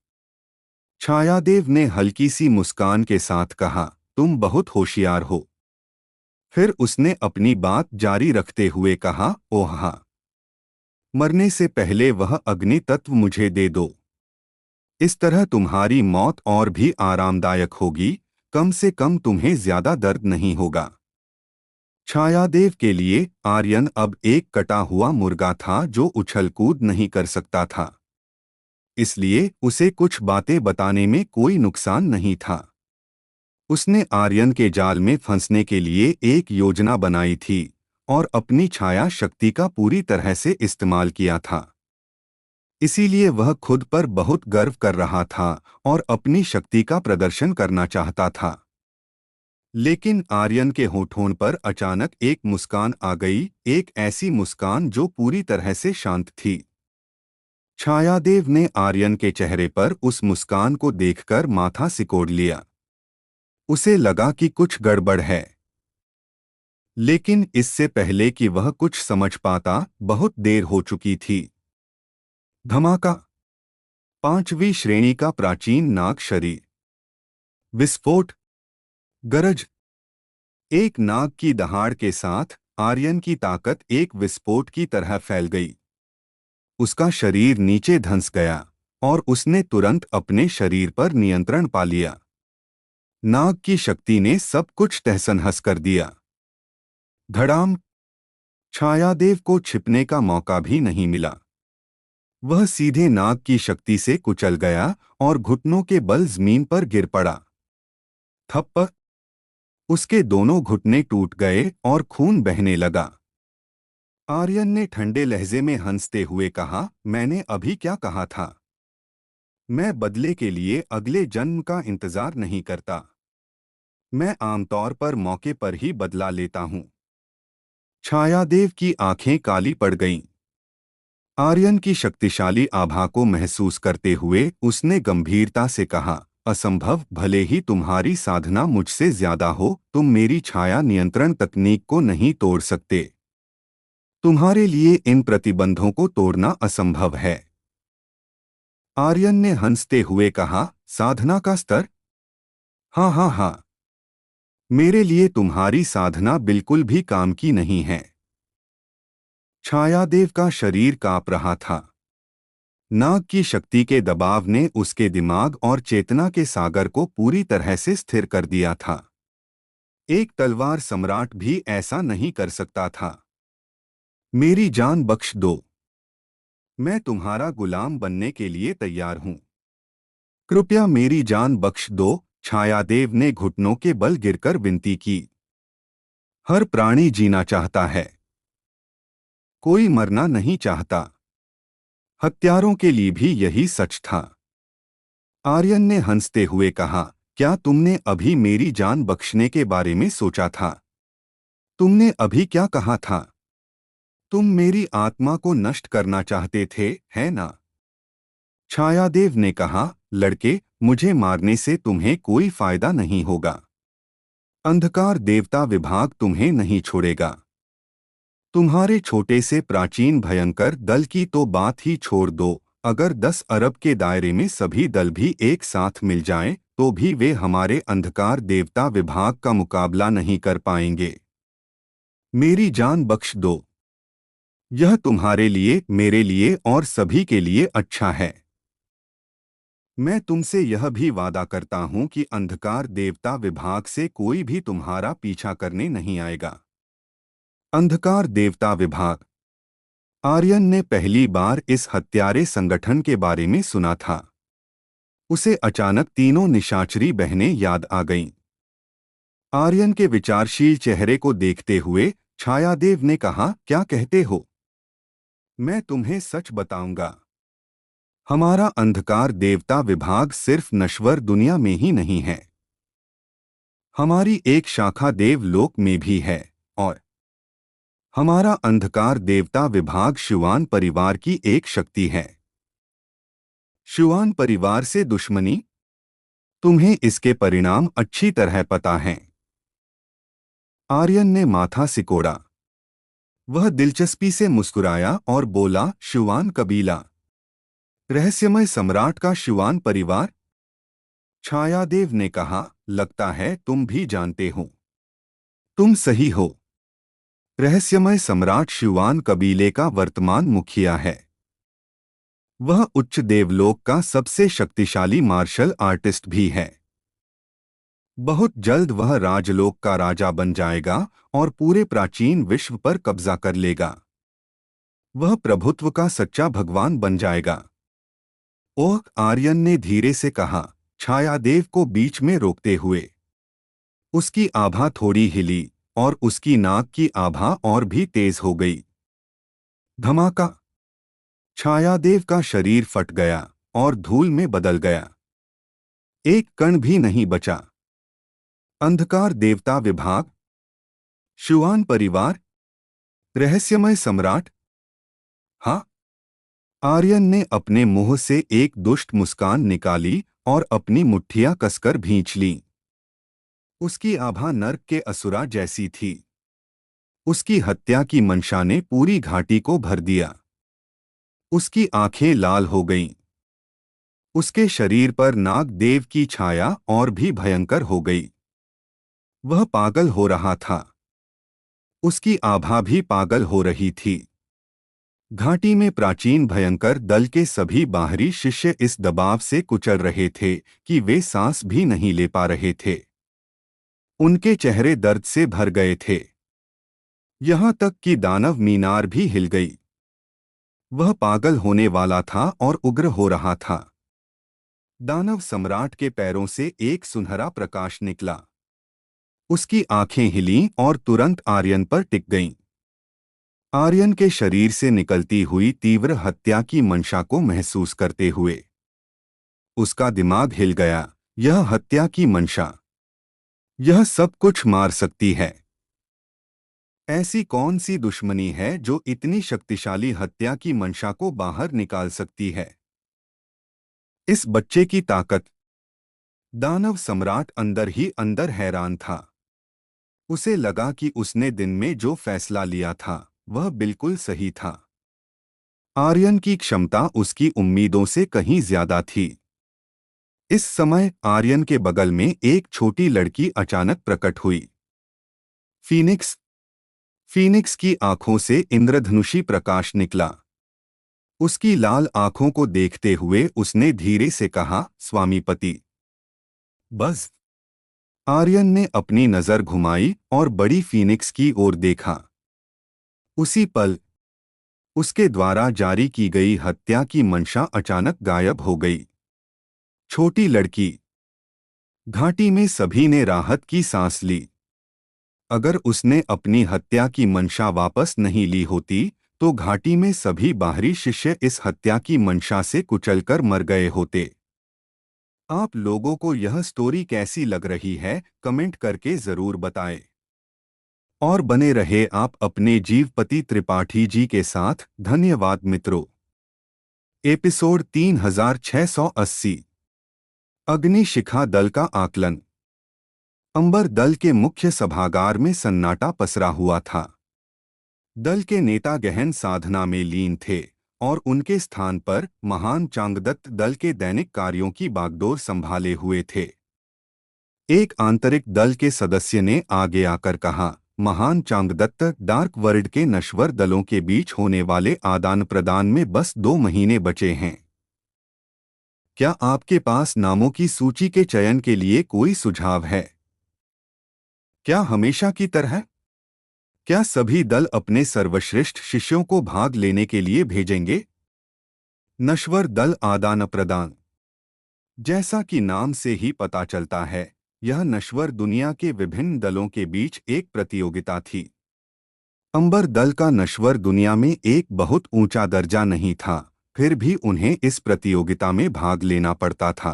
S1: छायादेव ने हल्की सी मुस्कान के साथ कहा, तुम बहुत होशियार हो। फिर उसने अपनी बात जारी रखते हुए कहा, ओह हाँ, मरने से पहले वह अग्नि तत्व मुझे दे दो। इस तरह तुम्हारी मौत और भी आरामदायक होगी, कम से कम तुम्हें ज्यादा दर्द नहीं होगा। छायादेव के लिए आर्यन अब एक कटा हुआ मुर्गा था जो उछल कूद नहीं कर सकता था, इसलिए उसे कुछ बातें बताने में कोई नुकसान नहीं था। उसने आर्यन के जाल में फंसने के लिए एक योजना बनाई थी और अपनी छाया शक्ति का पूरी तरह से इस्तेमाल किया था। इसीलिए वह खुद पर बहुत गर्व कर रहा था और अपनी शक्ति का प्रदर्शन करना चाहता था। लेकिन आर्यन के होठों पर अचानक एक मुस्कान आ गई, एक ऐसी मुस्कान जो पूरी तरह से शांत थी। छायादेव ने आर्यन के चेहरे पर उस मुस्कान को देखकर माथा सिकोड़ लिया। उसे लगा कि कुछ गड़बड़ है, लेकिन इससे पहले कि वह कुछ समझ पाता, बहुत देर हो चुकी थी। धमाका! 5वीं श्रेणी का प्राचीन नाग शरीर। विस्फोट! गरज! एक नाग की दहाड़ के साथ आर्यन की ताकत एक विस्फोट की तरह फैल गई। उसका शरीर नीचे धंस गया और उसने तुरंत अपने शरीर पर नियंत्रण पा लिया। नाग की शक्ति ने सब कुछ तहस-नहस कर दिया। धड़ाम! छायादेव को छिपने का मौका भी नहीं मिला। वह सीधे नाग की शक्ति से कुचल गया और घुटनों के बल जमीन पर गिर पड़ा। थप्प! उसके दोनों घुटने टूट गए और खून बहने लगा। आर्यन ने ठंडे लहजे में हंसते हुए कहा, मैंने अभी क्या कहा था? मैं बदले के लिए अगले जन्म का इंतजार नहीं करता। मैं आमतौर पर मौके पर ही बदला लेता हूं। छायादेव की आंखें काली पड़ गईं। आर्यन की शक्तिशाली आभा को महसूस करते हुए उसने गंभीरता से कहा, असंभव, भले ही तुम्हारी साधना मुझसे ज्यादा हो, तुम मेरी छाया नियंत्रण तकनीक को नहीं तोड़ सकते। तुम्हारे लिए इन प्रतिबंधों को तोड़ना असंभव है। आर्यन ने हंसते हुए कहा, साधना का स्तर? हाँ हाँ हाँ, मेरे लिए तुम्हारी साधना बिल्कुल भी काम की नहीं है। छायादेव का शरीर कांप रहा था। नाग की शक्ति के दबाव ने उसके दिमाग और चेतना के सागर को पूरी तरह से स्थिर कर दिया था। एक तलवार सम्राट भी ऐसा नहीं कर सकता था। मेरी जान बख्श दो। मैं तुम्हारा गुलाम बनने के लिए तैयार हूं। कृपया मेरी जान बख्श दो, छायादेव ने घुटनों के बल गिरकर विनती की। हर प्राणी जीना चाहता है, कोई मरना नहीं चाहता। हत्यारों के लिए भी यही सच था। आर्यन ने हंसते हुए कहा, क्या तुमने अभी मेरी जान बख्शने के बारे में सोचा था? तुमने अभी क्या कहा था? तुम मेरी आत्मा को नष्ट करना चाहते थे, है ना? छायादेव ने कहा, लड़के, मुझे मारने से तुम्हें कोई फायदा नहीं होगा। अंधकार देवता विभाग तुम्हें नहीं छोड़ेगा। तुम्हारे छोटे से प्राचीन भयंकर दल की तो बात ही छोड़ दो, अगर 10 अरब के दायरे में सभी दल भी एक साथ मिल जाएं, तो भी वे हमारे अंधकार देवता विभाग का मुकाबला नहीं कर पाएंगे। मेरी जान बख्श दो। यह तुम्हारे लिए, मेरे लिए और सभी के लिए अच्छा है। मैं तुमसे यह भी वादा करता हूं कि अंधकार देवता विभाग से कोई भी तुम्हारा पीछा करने नहीं आएगा। अंधकार देवता विभाग। आर्यन ने पहली बार इस हत्यारे संगठन के बारे में सुना था। उसे अचानक तीनों निशाचरी बहनें याद आ गईं। आर्यन के विचारशील चेहरे को देखते हुए छायादेव ने कहा, क्या कहते हो? मैं तुम्हें सच बताऊंगा। हमारा अंधकार देवता विभाग सिर्फ नश्वर दुनिया में ही नहीं है, हमारी एक शाखा देवलोक में भी है। और हमारा अंधकार देवता विभाग शिवान परिवार की एक शक्ति है। शिवान परिवार से दुश्मनी? तुम्हें इसके परिणाम अच्छी तरह पता हैं। आर्यन ने माथा सिकोड़ा। वह दिलचस्पी से मुस्कुराया और बोला, शिवान कबीला? रहस्यमय सम्राट का शिवान परिवार? छायादेव ने कहा, लगता है तुम भी जानते हो। तुम सही हो। रहस्यमय सम्राट शिवान कबीले का वर्तमान मुखिया है। वह उच्च देवलोक का सबसे शक्तिशाली मार्शल आर्टिस्ट भी है। बहुत जल्द वह राजलोक का राजा बन जाएगा और पूरे प्राचीन विश्व पर कब्जा कर लेगा। वह प्रभुत्व का सच्चा भगवान बन जाएगा। ओह, आर्यन ने धीरे से कहा, छायादेव को बीच में रोकते हुए। उसकी आभा थोड़ी हिली और उसकी नाक की आभा और भी तेज हो गई। धमाका! छायादेव का शरीर फट गया और धूल में बदल गया। एक कण भी नहीं बचा। अंधकार देवता विभाग, शिवान परिवार, रहस्यमय सम्राट। हाँ। आर्यन ने अपने मुंह से एक दुष्ट मुस्कान निकाली और अपनी मुट्ठियां कसकर भींच लीं। उसकी आभा नर्क के असुरा जैसी थी। उसकी हत्या की मंशा ने पूरी घाटी को भर दिया। उसकी आंखें लाल हो गईं। उसके शरीर पर नाग देव की छाया और भी भयंकर हो गई। वह पागल हो रहा था। उसकी आभा भी पागल हो रही थी। घाटी में प्राचीन भयंकर दल के सभी बाहरी शिष्य इस दबाव से कुचल रहे थे कि वे सांस भी नहीं ले पा रहे थे। उनके चेहरे दर्द से भर गए थे। यहां तक कि दानव मीनार भी हिल गई। वह पागल होने वाला था और उग्र हो रहा था। दानव सम्राट के पैरों से एक सुनहरा प्रकाश निकला। उसकी आंखें हिलीं और तुरंत आर्यन पर टिक गईं। आर्यन के शरीर से निकलती हुई तीव्र हत्या की मंशा को महसूस करते हुए उसका दिमाग हिल गया। यह हत्या की मंशा, यह सब कुछ मार सकती है। ऐसी कौन सी दुश्मनी है जो इतनी शक्तिशाली हत्या की मंशा को बाहर निकाल सकती है? इस बच्चे की ताकत। दानव सम्राट अंदर ही अंदर हैरान था। उसे लगा कि उसने दिन में जो फैसला लिया था वह बिल्कुल सही था। आर्यन की क्षमता उसकी उम्मीदों से कहीं ज्यादा थी। इस समय आर्यन के बगल में एक छोटी लड़की अचानक प्रकट हुई। फीनिक्स। फीनिक्स की आंखों से इंद्रधनुषी प्रकाश निकला। उसकी लाल आंखों को देखते हुए उसने धीरे से कहा, स्वामीपति। बस। आर्यन ने अपनी नजर घुमाई और बड़ी फीनिक्स की ओर देखा। उसी पल उसके द्वारा जारी की गई हत्या की मंशा अचानक गायब हो गई। छोटी लड़की। घाटी में सभी ने राहत की सांस ली। अगर उसने अपनी हत्या की मंशा वापस नहीं ली होती तो घाटी में सभी बाहरी शिष्य इस हत्या की मंशा से कुचलकर मर गए होते। आप लोगों को यह स्टोरी कैसी लग रही है, कमेंट करके जरूर बताएं। और बने रहे आप अपने जीवपति त्रिपाठी जी के साथ। धन्यवाद मित्रों। एपिसोड 3680। अग्निशिखा दल का आकलन। अंबर दल के मुख्य सभागार में सन्नाटा पसरा हुआ था। दल के नेता गहन साधना में लीन थे और उनके स्थान पर महान चांगदत्त दल के दैनिक कार्यों की बागडोर संभाले हुए थे। एक आंतरिक दल के सदस्य ने आगे आकर कहा, महान चांगदत्त, डार्क वर्ल्ड के नश्वर दलों के बीच होने वाले आदान प्रदान में बस 2 महीने बचे हैं। क्या आपके पास नामों की सूची के चयन के लिए कोई सुझाव है? क्या हमेशा की तरह? क्या सभी दल अपने सर्वश्रेष्ठ शिष्यों को भाग लेने के लिए भेजेंगे? नश्वर दल आदान प्रदान। जैसा कि नाम से ही पता चलता है, यह नश्वर दुनिया के विभिन्न दलों के बीच एक प्रतियोगिता थी। अंबर दल का नश्वर दुनिया में एक बहुत ऊंचा दर्जा नहीं था, फिर भी उन्हें इस प्रतियोगिता में भाग लेना पड़ता था।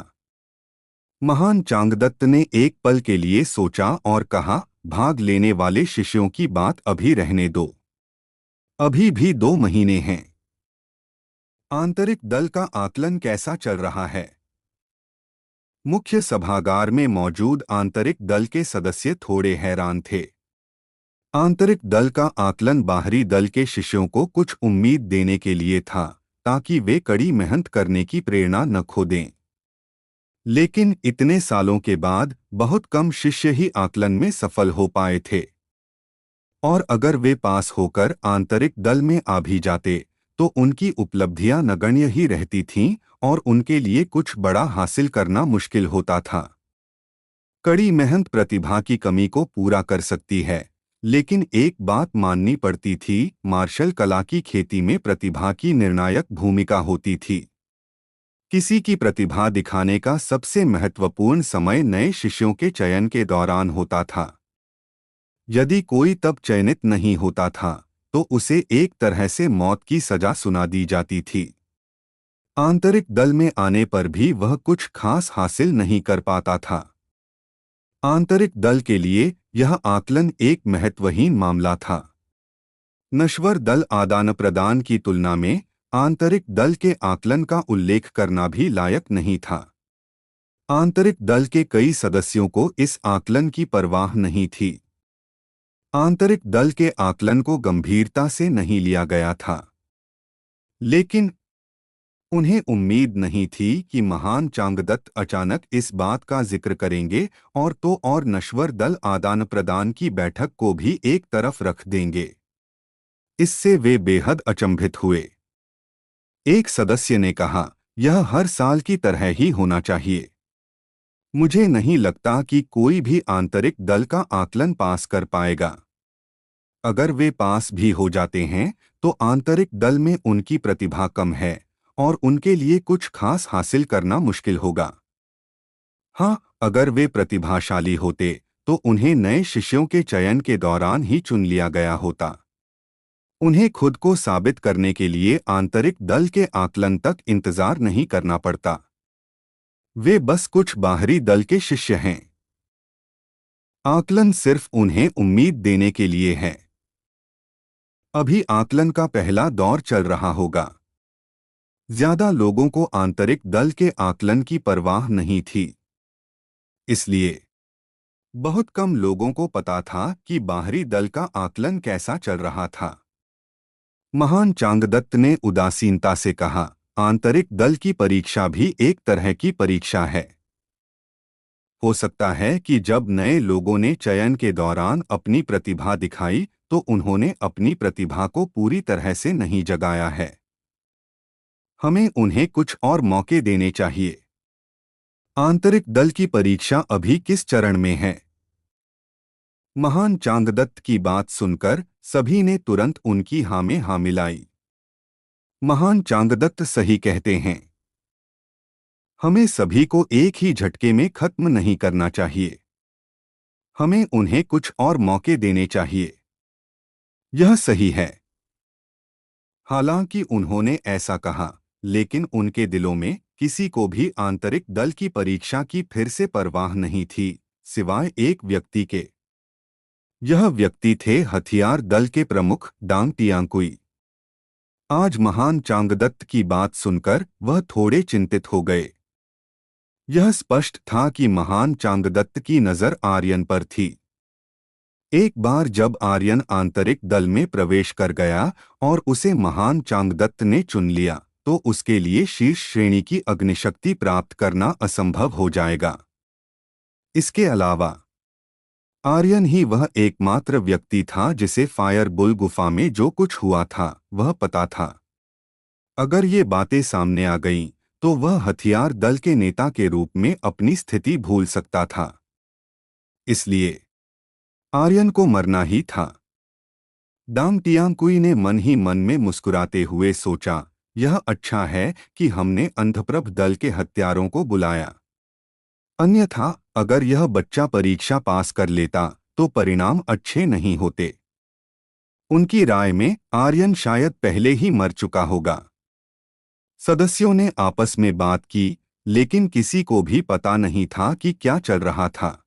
S1: महान चांगदत्त ने एक पल के लिए सोचा और कहा, भाग लेने वाले शिष्यों की बात अभी रहने दो। अभी भी 2 महीने हैं। आंतरिक दल का आकलन कैसा चल रहा है? मुख्य सभागार में मौजूद आंतरिक दल के सदस्य थोड़े हैरान थे। आंतरिक दल का आकलन बाहरी दल के शिष्यों को कुछ उम्मीद देने के लिए था, ताकि वे कड़ी मेहनत करने की प्रेरणा न खो दें। लेकिन इतने सालों के बाद बहुत कम शिष्य ही आकलन में सफल हो पाए थे। और अगर वे पास होकर आंतरिक दल में आ भी जाते, तो उनकी उपलब्धियां नगण्य ही रहती थीं और उनके लिए कुछ बड़ा हासिल करना मुश्किल होता था। कड़ी मेहनत प्रतिभा की कमी को पूरा कर सकती है, लेकिन एक बात माननी पड़ती थी, मार्शल कला की खेती में प्रतिभा की निर्णायक भूमिका होती थी। किसी की प्रतिभा दिखाने का सबसे महत्वपूर्ण समय नए शिष्यों के चयन के दौरान होता था। यदि कोई तब चयनित नहीं होता था, तो उसे एक तरह से मौत की सजा सुना दी जाती थी। आंतरिक दल में आने पर भी वह कुछ खास हासिल नहीं कर पाता था। आंतरिक दल के लिए यह आकलन एक महत्वहीन मामला था। नश्वर दल आदान प्रदान की तुलना में आंतरिक दल के आकलन का उल्लेख करना भी लायक नहीं था। आंतरिक दल के कई सदस्यों को इस आकलन की परवाह नहीं थी। आंतरिक दल के आकलन को गंभीरता से नहीं लिया गया था। लेकिन उन्हें उम्मीद नहीं थी कि महान चांगदत्त अचानक इस बात का जिक्र करेंगे और नश्वर दल आदान प्रदान की बैठक को भी एक तरफ रख देंगे। इससे वे बेहद अचंभित हुए। एक सदस्य ने कहा, यह हर साल की तरह ही होना चाहिए। मुझे नहीं लगता कि कोई भी आंतरिक दल का आकलन पास कर पाएगा। अगर वे पास भी हो जाते हैं, तो आंतरिक दल में उनकी प्रतिभा कम है और उनके लिए कुछ खास हासिल करना मुश्किल होगा। हाँ, अगर वे प्रतिभाशाली होते, तो उन्हें नए शिष्यों के चयन के दौरान ही चुन लिया गया होता। उन्हें खुद को साबित करने के लिए आंतरिक दल के आकलन तक इंतजार नहीं करना पड़ता। वे बस कुछ बाहरी दल के शिष्य हैं। आकलन सिर्फ उन्हें उम्मीद देने के लिए है। अभी आकलन का पहला दौर चल रहा होगा। ज्यादा लोगों को आंतरिक दल के आकलन की परवाह नहीं थी। इसलिए बहुत कम लोगों को पता था कि बाहरी दल का आकलन कैसा चल रहा था। महान चांगदत्त ने उदासीनता से कहा, आंतरिक दल की परीक्षा भी एक तरह की परीक्षा है। हो सकता है कि जब नए लोगों ने चयन के दौरान अपनी प्रतिभा दिखाई, तो उन्होंने अपनी प्रतिभा को पूरी तरह से नहीं जगाया है। हमें उन्हें कुछ और मौके देने चाहिए। आंतरिक दल की परीक्षा अभी किस चरण में है? महान चांगदत्त की बात सुनकर सभी ने तुरंत उनकी हाँ में हाँ मिलाई। महान चांगदत्त सही कहते हैं। हमें सभी को एक ही झटके में खत्म नहीं करना चाहिए। हमें उन्हें कुछ और मौके देने चाहिए। यह सही है। हालांकि उन्होंने ऐसा कहा, लेकिन उनके दिलों में किसी को भी आंतरिक दल की परीक्षा की फिर से परवाह नहीं थी, सिवाय एक व्यक्ति के। यह व्यक्ति थे हथियार दल के प्रमुख डांग टियांकुई। आज महान चांगदत्त की बात सुनकर वह थोड़े चिंतित हो गए। यह स्पष्ट था कि महान चांगदत्त की नजर आर्यन पर थी। एक बार जब आर्यन आंतरिक दल में प्रवेश कर गया और उसे महान चांगदत्त ने चुन लिया, तो उसके लिए शीर्ष श्रेणी की अग्निशक्ति प्राप्त करना असंभव हो जाएगा। इसके अलावा आर्यन ही वह एकमात्र व्यक्ति था जिसे फायरबुल गुफा में जो कुछ हुआ था वह पता था। अगर ये बातें सामने आ गईं, तो वह हथियार दल के नेता के रूप में अपनी स्थिति भूल सकता था। इसलिए आर्यन को मरना ही था। डांग टियांकुई ने मन ही मन में मुस्कुराते हुए सोचा, यह अच्छा है कि हमने अंधप्रभ दल के हत्यारों को बुलाया। अन्यथा अगर यह बच्चा परीक्षा पास कर लेता, तो परिणाम अच्छे नहीं होते। उनकी राय में आर्यन शायद पहले ही मर चुका होगा। सदस्यों ने आपस में बात की, लेकिन किसी को भी पता नहीं था कि क्या चल रहा था।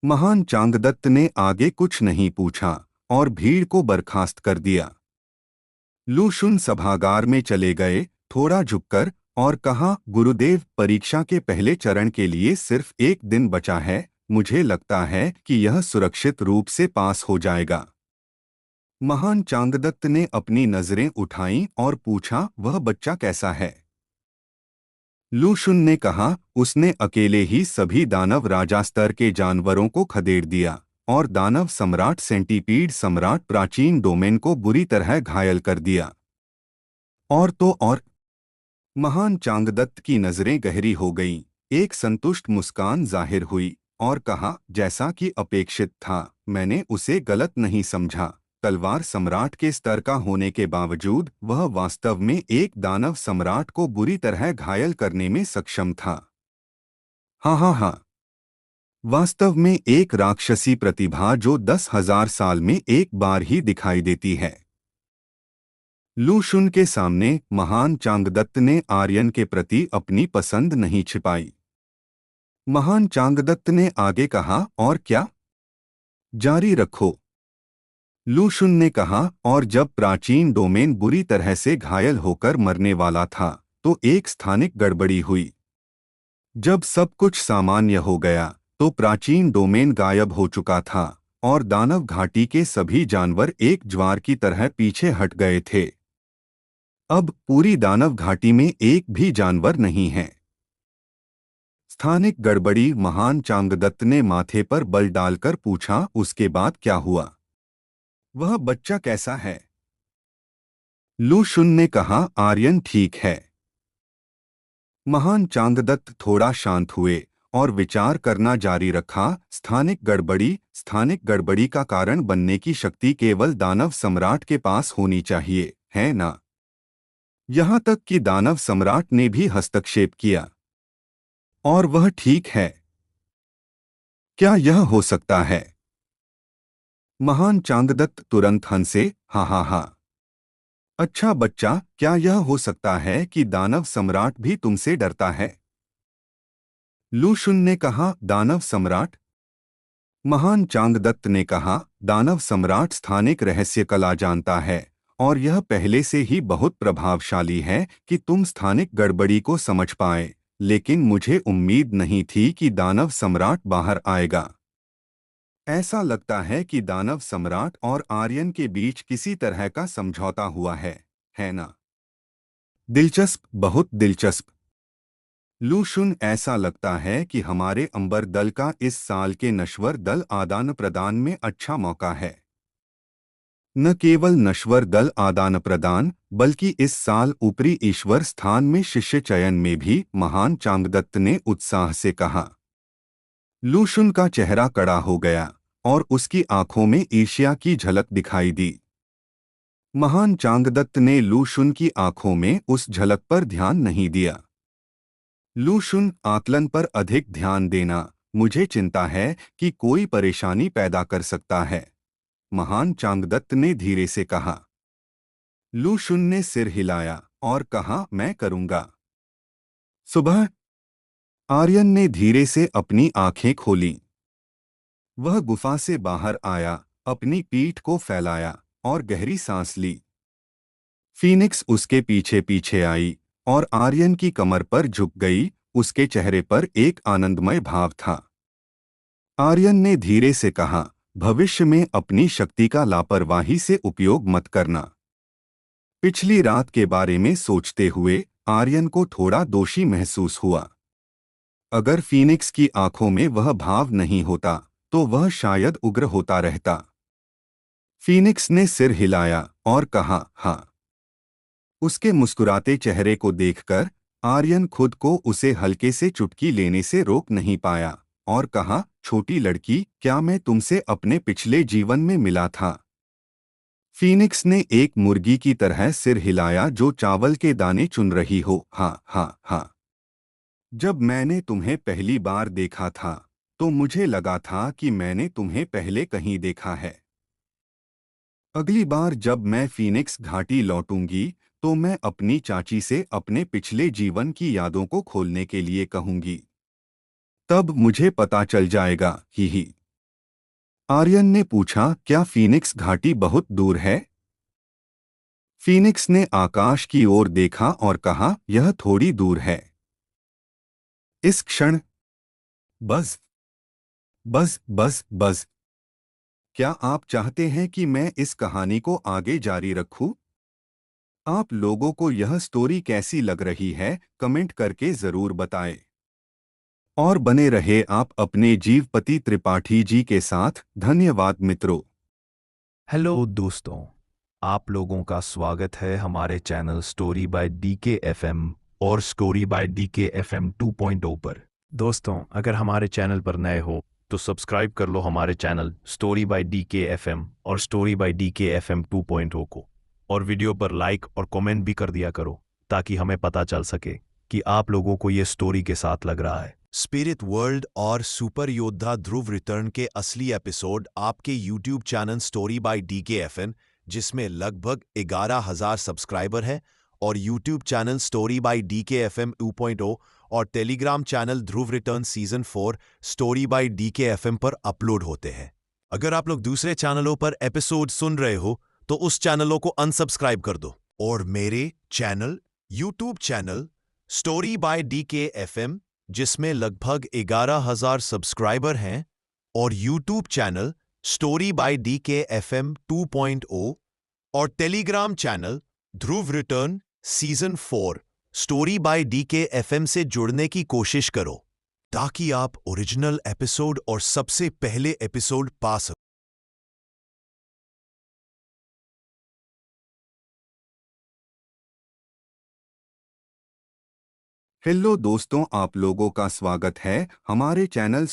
S1: महान चांगदत्त ने आगे कुछ नहीं पूछा और भीड़ को बर्खास्त कर दिया। लू शुन सभागार में चले गए, थोड़ा झुककर, और कहा, गुरुदेव, परीक्षा के पहले चरण के लिए सिर्फ एक दिन बचा है। मुझे लगता है कि यह सुरक्षित रूप से पास हो जाएगा। महान चांगदत्त ने अपनी नजरें उठाईं और पूछा, वह बच्चा कैसा है? लू शुन ने कहा, उसने अकेले ही सभी दानव राजा स्तर के जानवरों को खदेड़ दिया और दानव सम्राट सेंटीपीड सम्राट प्राचीन डोमेन को बुरी तरह घायल कर दिया। और तो और। महान चांगदत्त की नजरें गहरी हो गईं, एक संतुष्ट मुस्कान जाहिर हुई और कहा, जैसा कि अपेक्षित था, मैंने उसे गलत नहीं समझा। तलवार सम्राट के स्तर का होने के बावजूद वह वास्तव में एक दानव सम्राट को बुरी तरह घायल करने में सक्षम था। हाँ हाँ हाँ, वास्तव में एक राक्षसी प्रतिभा जो 10,000 साल में एक बार ही दिखाई देती है। लू शुन के सामने महान चांगदत्त ने आर्यन के प्रति अपनी पसंद नहीं छिपाई। महान चांगदत्त ने आगे कहा, और क्या? जारी रखो। लू शुन ने कहा, और जब प्राचीन डोमेन बुरी तरह से घायल होकर मरने वाला था तो एक स्थानिक गड़बड़ी हुई। जब सब कुछ सामान्य हो गया तो प्राचीन डोमेन गायब हो चुका था और दानव घाटी के सभी जानवर एक ज्वार की तरह पीछे हट गए थे। अब पूरी दानव घाटी में एक भी जानवर नहीं है। स्थानिक गड़बड़ी। महान चांगदत्त ने माथे पर बल डालकर पूछा, उसके बाद क्या हुआ? वह बच्चा कैसा है? लू शुन ने कहा, आर्यन ठीक है। महान चांगदत्त थोड़ा शांत हुए और विचार करना जारी रखा। स्थानिक गड़बड़ी का कारण बनने की शक्ति केवल दानव सम्राट के पास होनी चाहिए, है ना? यहाँ तक कि दानव सम्राट ने भी हस्तक्षेप किया। और वह ठीक है। क्या यह हो सकता है? महान चांगदत्त तुरंत हंसे, हा हा हा। अच्छा बच्चा, क्या यह हो सकता है कि दानव सम्राट भी तुमसे डरता है? लू शुन ने कहा, दानव सम्राट? महान चांगदत्त ने कहा, दानव सम्राट स्थानिक रहस्य कला जानता है और यह पहले से ही बहुत प्रभावशाली है कि तुम स्थानिक गड़बड़ी को समझ पाए, लेकिन मुझे उम्मीद नहीं थी कि दानव सम्राट बाहर आएगा। ऐसा लगता है कि दानव सम्राट और आर्यन के बीच किसी तरह का समझौता हुआ है ना? दिलचस्प, बहुत दिलचस्प। लू शुन, ऐसा लगता है कि हमारे अंबर दल का इस साल के नश्वर दल आदान प्रदान में अच्छा मौका है। न केवल नश्वर दल आदान प्रदान, बल्कि इस साल ऊपरी ईश्वर स्थान में शिष्य चयन में भी, महान चांगदत्त ने उत्साह से कहा। लू शुन का चेहरा कड़ा हो गया और उसकी आंखों में ईर्ष्या की झलक दिखाई दी। महान चांगदत्त ने लू शुन की आंखों में उस झलक पर ध्यान नहीं दिया। लू शुन, आकलन पर अधिक ध्यान देना, मुझे चिंता है कि कोई परेशानी पैदा कर सकता है, महान चांगदत्त ने धीरे से कहा। लू शुन ने सिर हिलाया और कहा, मैं करूंगा। सुबह। आर्यन ने धीरे से अपनी आंखें खोलीं। वह गुफा से बाहर आया, अपनी पीठ को फैलाया और गहरी सांस ली। फीनिक्स उसके पीछे पीछे आई और आर्यन की कमर पर झुक गई। उसके चेहरे पर एक आनंदमय भाव था। आर्यन ने धीरे से कहा, भविष्य में अपनी शक्ति का लापरवाही से उपयोग मत करना। पिछली रात के बारे में सोचते हुए आर्यन को थोड़ा दोषी महसूस हुआ। अगर फीनिक्स की आंखों में वह भाव नहीं होता तो वह शायद उग्र होता रहता। फीनिक्स ने सिर हिलाया और कहा, हाँ। उसके मुस्कुराते चेहरे को देखकर आर्यन खुद को उसे हल्के से चुटकी लेने से रोक नहीं पाया और कहा, छोटी लड़की, क्या मैं तुमसे अपने पिछले जीवन में मिला था? फीनिक्स ने एक मुर्गी की तरह सिर हिलाया जो चावल के दाने चुन रही हो। हाँ हाँ हाँ। जब मैंने तुम्हें पहली बार देखा था तो मुझे लगा था कि मैंने तुम्हें पहले कहीं देखा है। अगली बार जब मैं फीनिक्स घाटी लौटूंगी तो मैं अपनी चाची से अपने पिछले जीवन की यादों को खोलने के लिए कहूंगी। तब मुझे पता चल जाएगा। ही। आर्यन ने पूछा, क्या फीनिक्स घाटी बहुत दूर है? फीनिक्स ने आकाश की ओर देखा और कहा, यह थोड़ी दूर है। इस क्षण बस बस बस बस। क्या आप चाहते हैं कि मैं इस कहानी को आगे जारी रखूं? आप लोगों को यह स्टोरी कैसी लग रही है, कमेंट करके जरूर बताएं। और बने रहे आप अपने जीवपति त्रिपाठी जी के साथ। धन्यवाद मित्रों।
S2: हेलो दोस्तों, आप लोगों का स्वागत है हमारे channel story by DK FM और स्टोरी बाय डीके एफएम 2.0 पर। दोस्तों, अगर हमारे चैनल पर नए हो तो सब्सक्राइब कर लो हमारे channel story by DK FM और स्टोरी बाय डीके एफएम 2.0 को, और वीडियो पर लाइक और कमेंट भी कर दिया करो ताकि हमें पता चल सके कि आप लोगों को ये स्टोरी के साथ लग रहा है।
S3: स्पिरिट वर्ल्ड और सुपर योद्धा ध्रुव रिटर्न के असली एपिसोड आपके YouTube channel story bye DKFN, जिसमें लगभग 11,000 सब्सक्राइबर है, और YouTube channel story bye DKFM 2.0 और Telegram channel Dhruv return season 4 story by DKFM पर अपलोड होते हैं। अगर आप लोग दूसरे चैनलों पर एपिसोड सुन रहे हो तो उस चैनलों को अनसब्सक्राइब कर दो और मेरे channel YouTube channel story bye DKFM, जिसमें लगभग 11,000 सब्सक्राइबर हैं, और YouTube channel story bye DKFM 2.0 और Telegram channel Dhruv return season 4 story by DKFM से जुड़ने की कोशिश करो ताकि आप ओरिजिनल एपिसोड और सबसे पहले एपिसोड पा सको।
S1: हेलो दोस्तों, आप लोगों का स्वागत है हमारे चैनल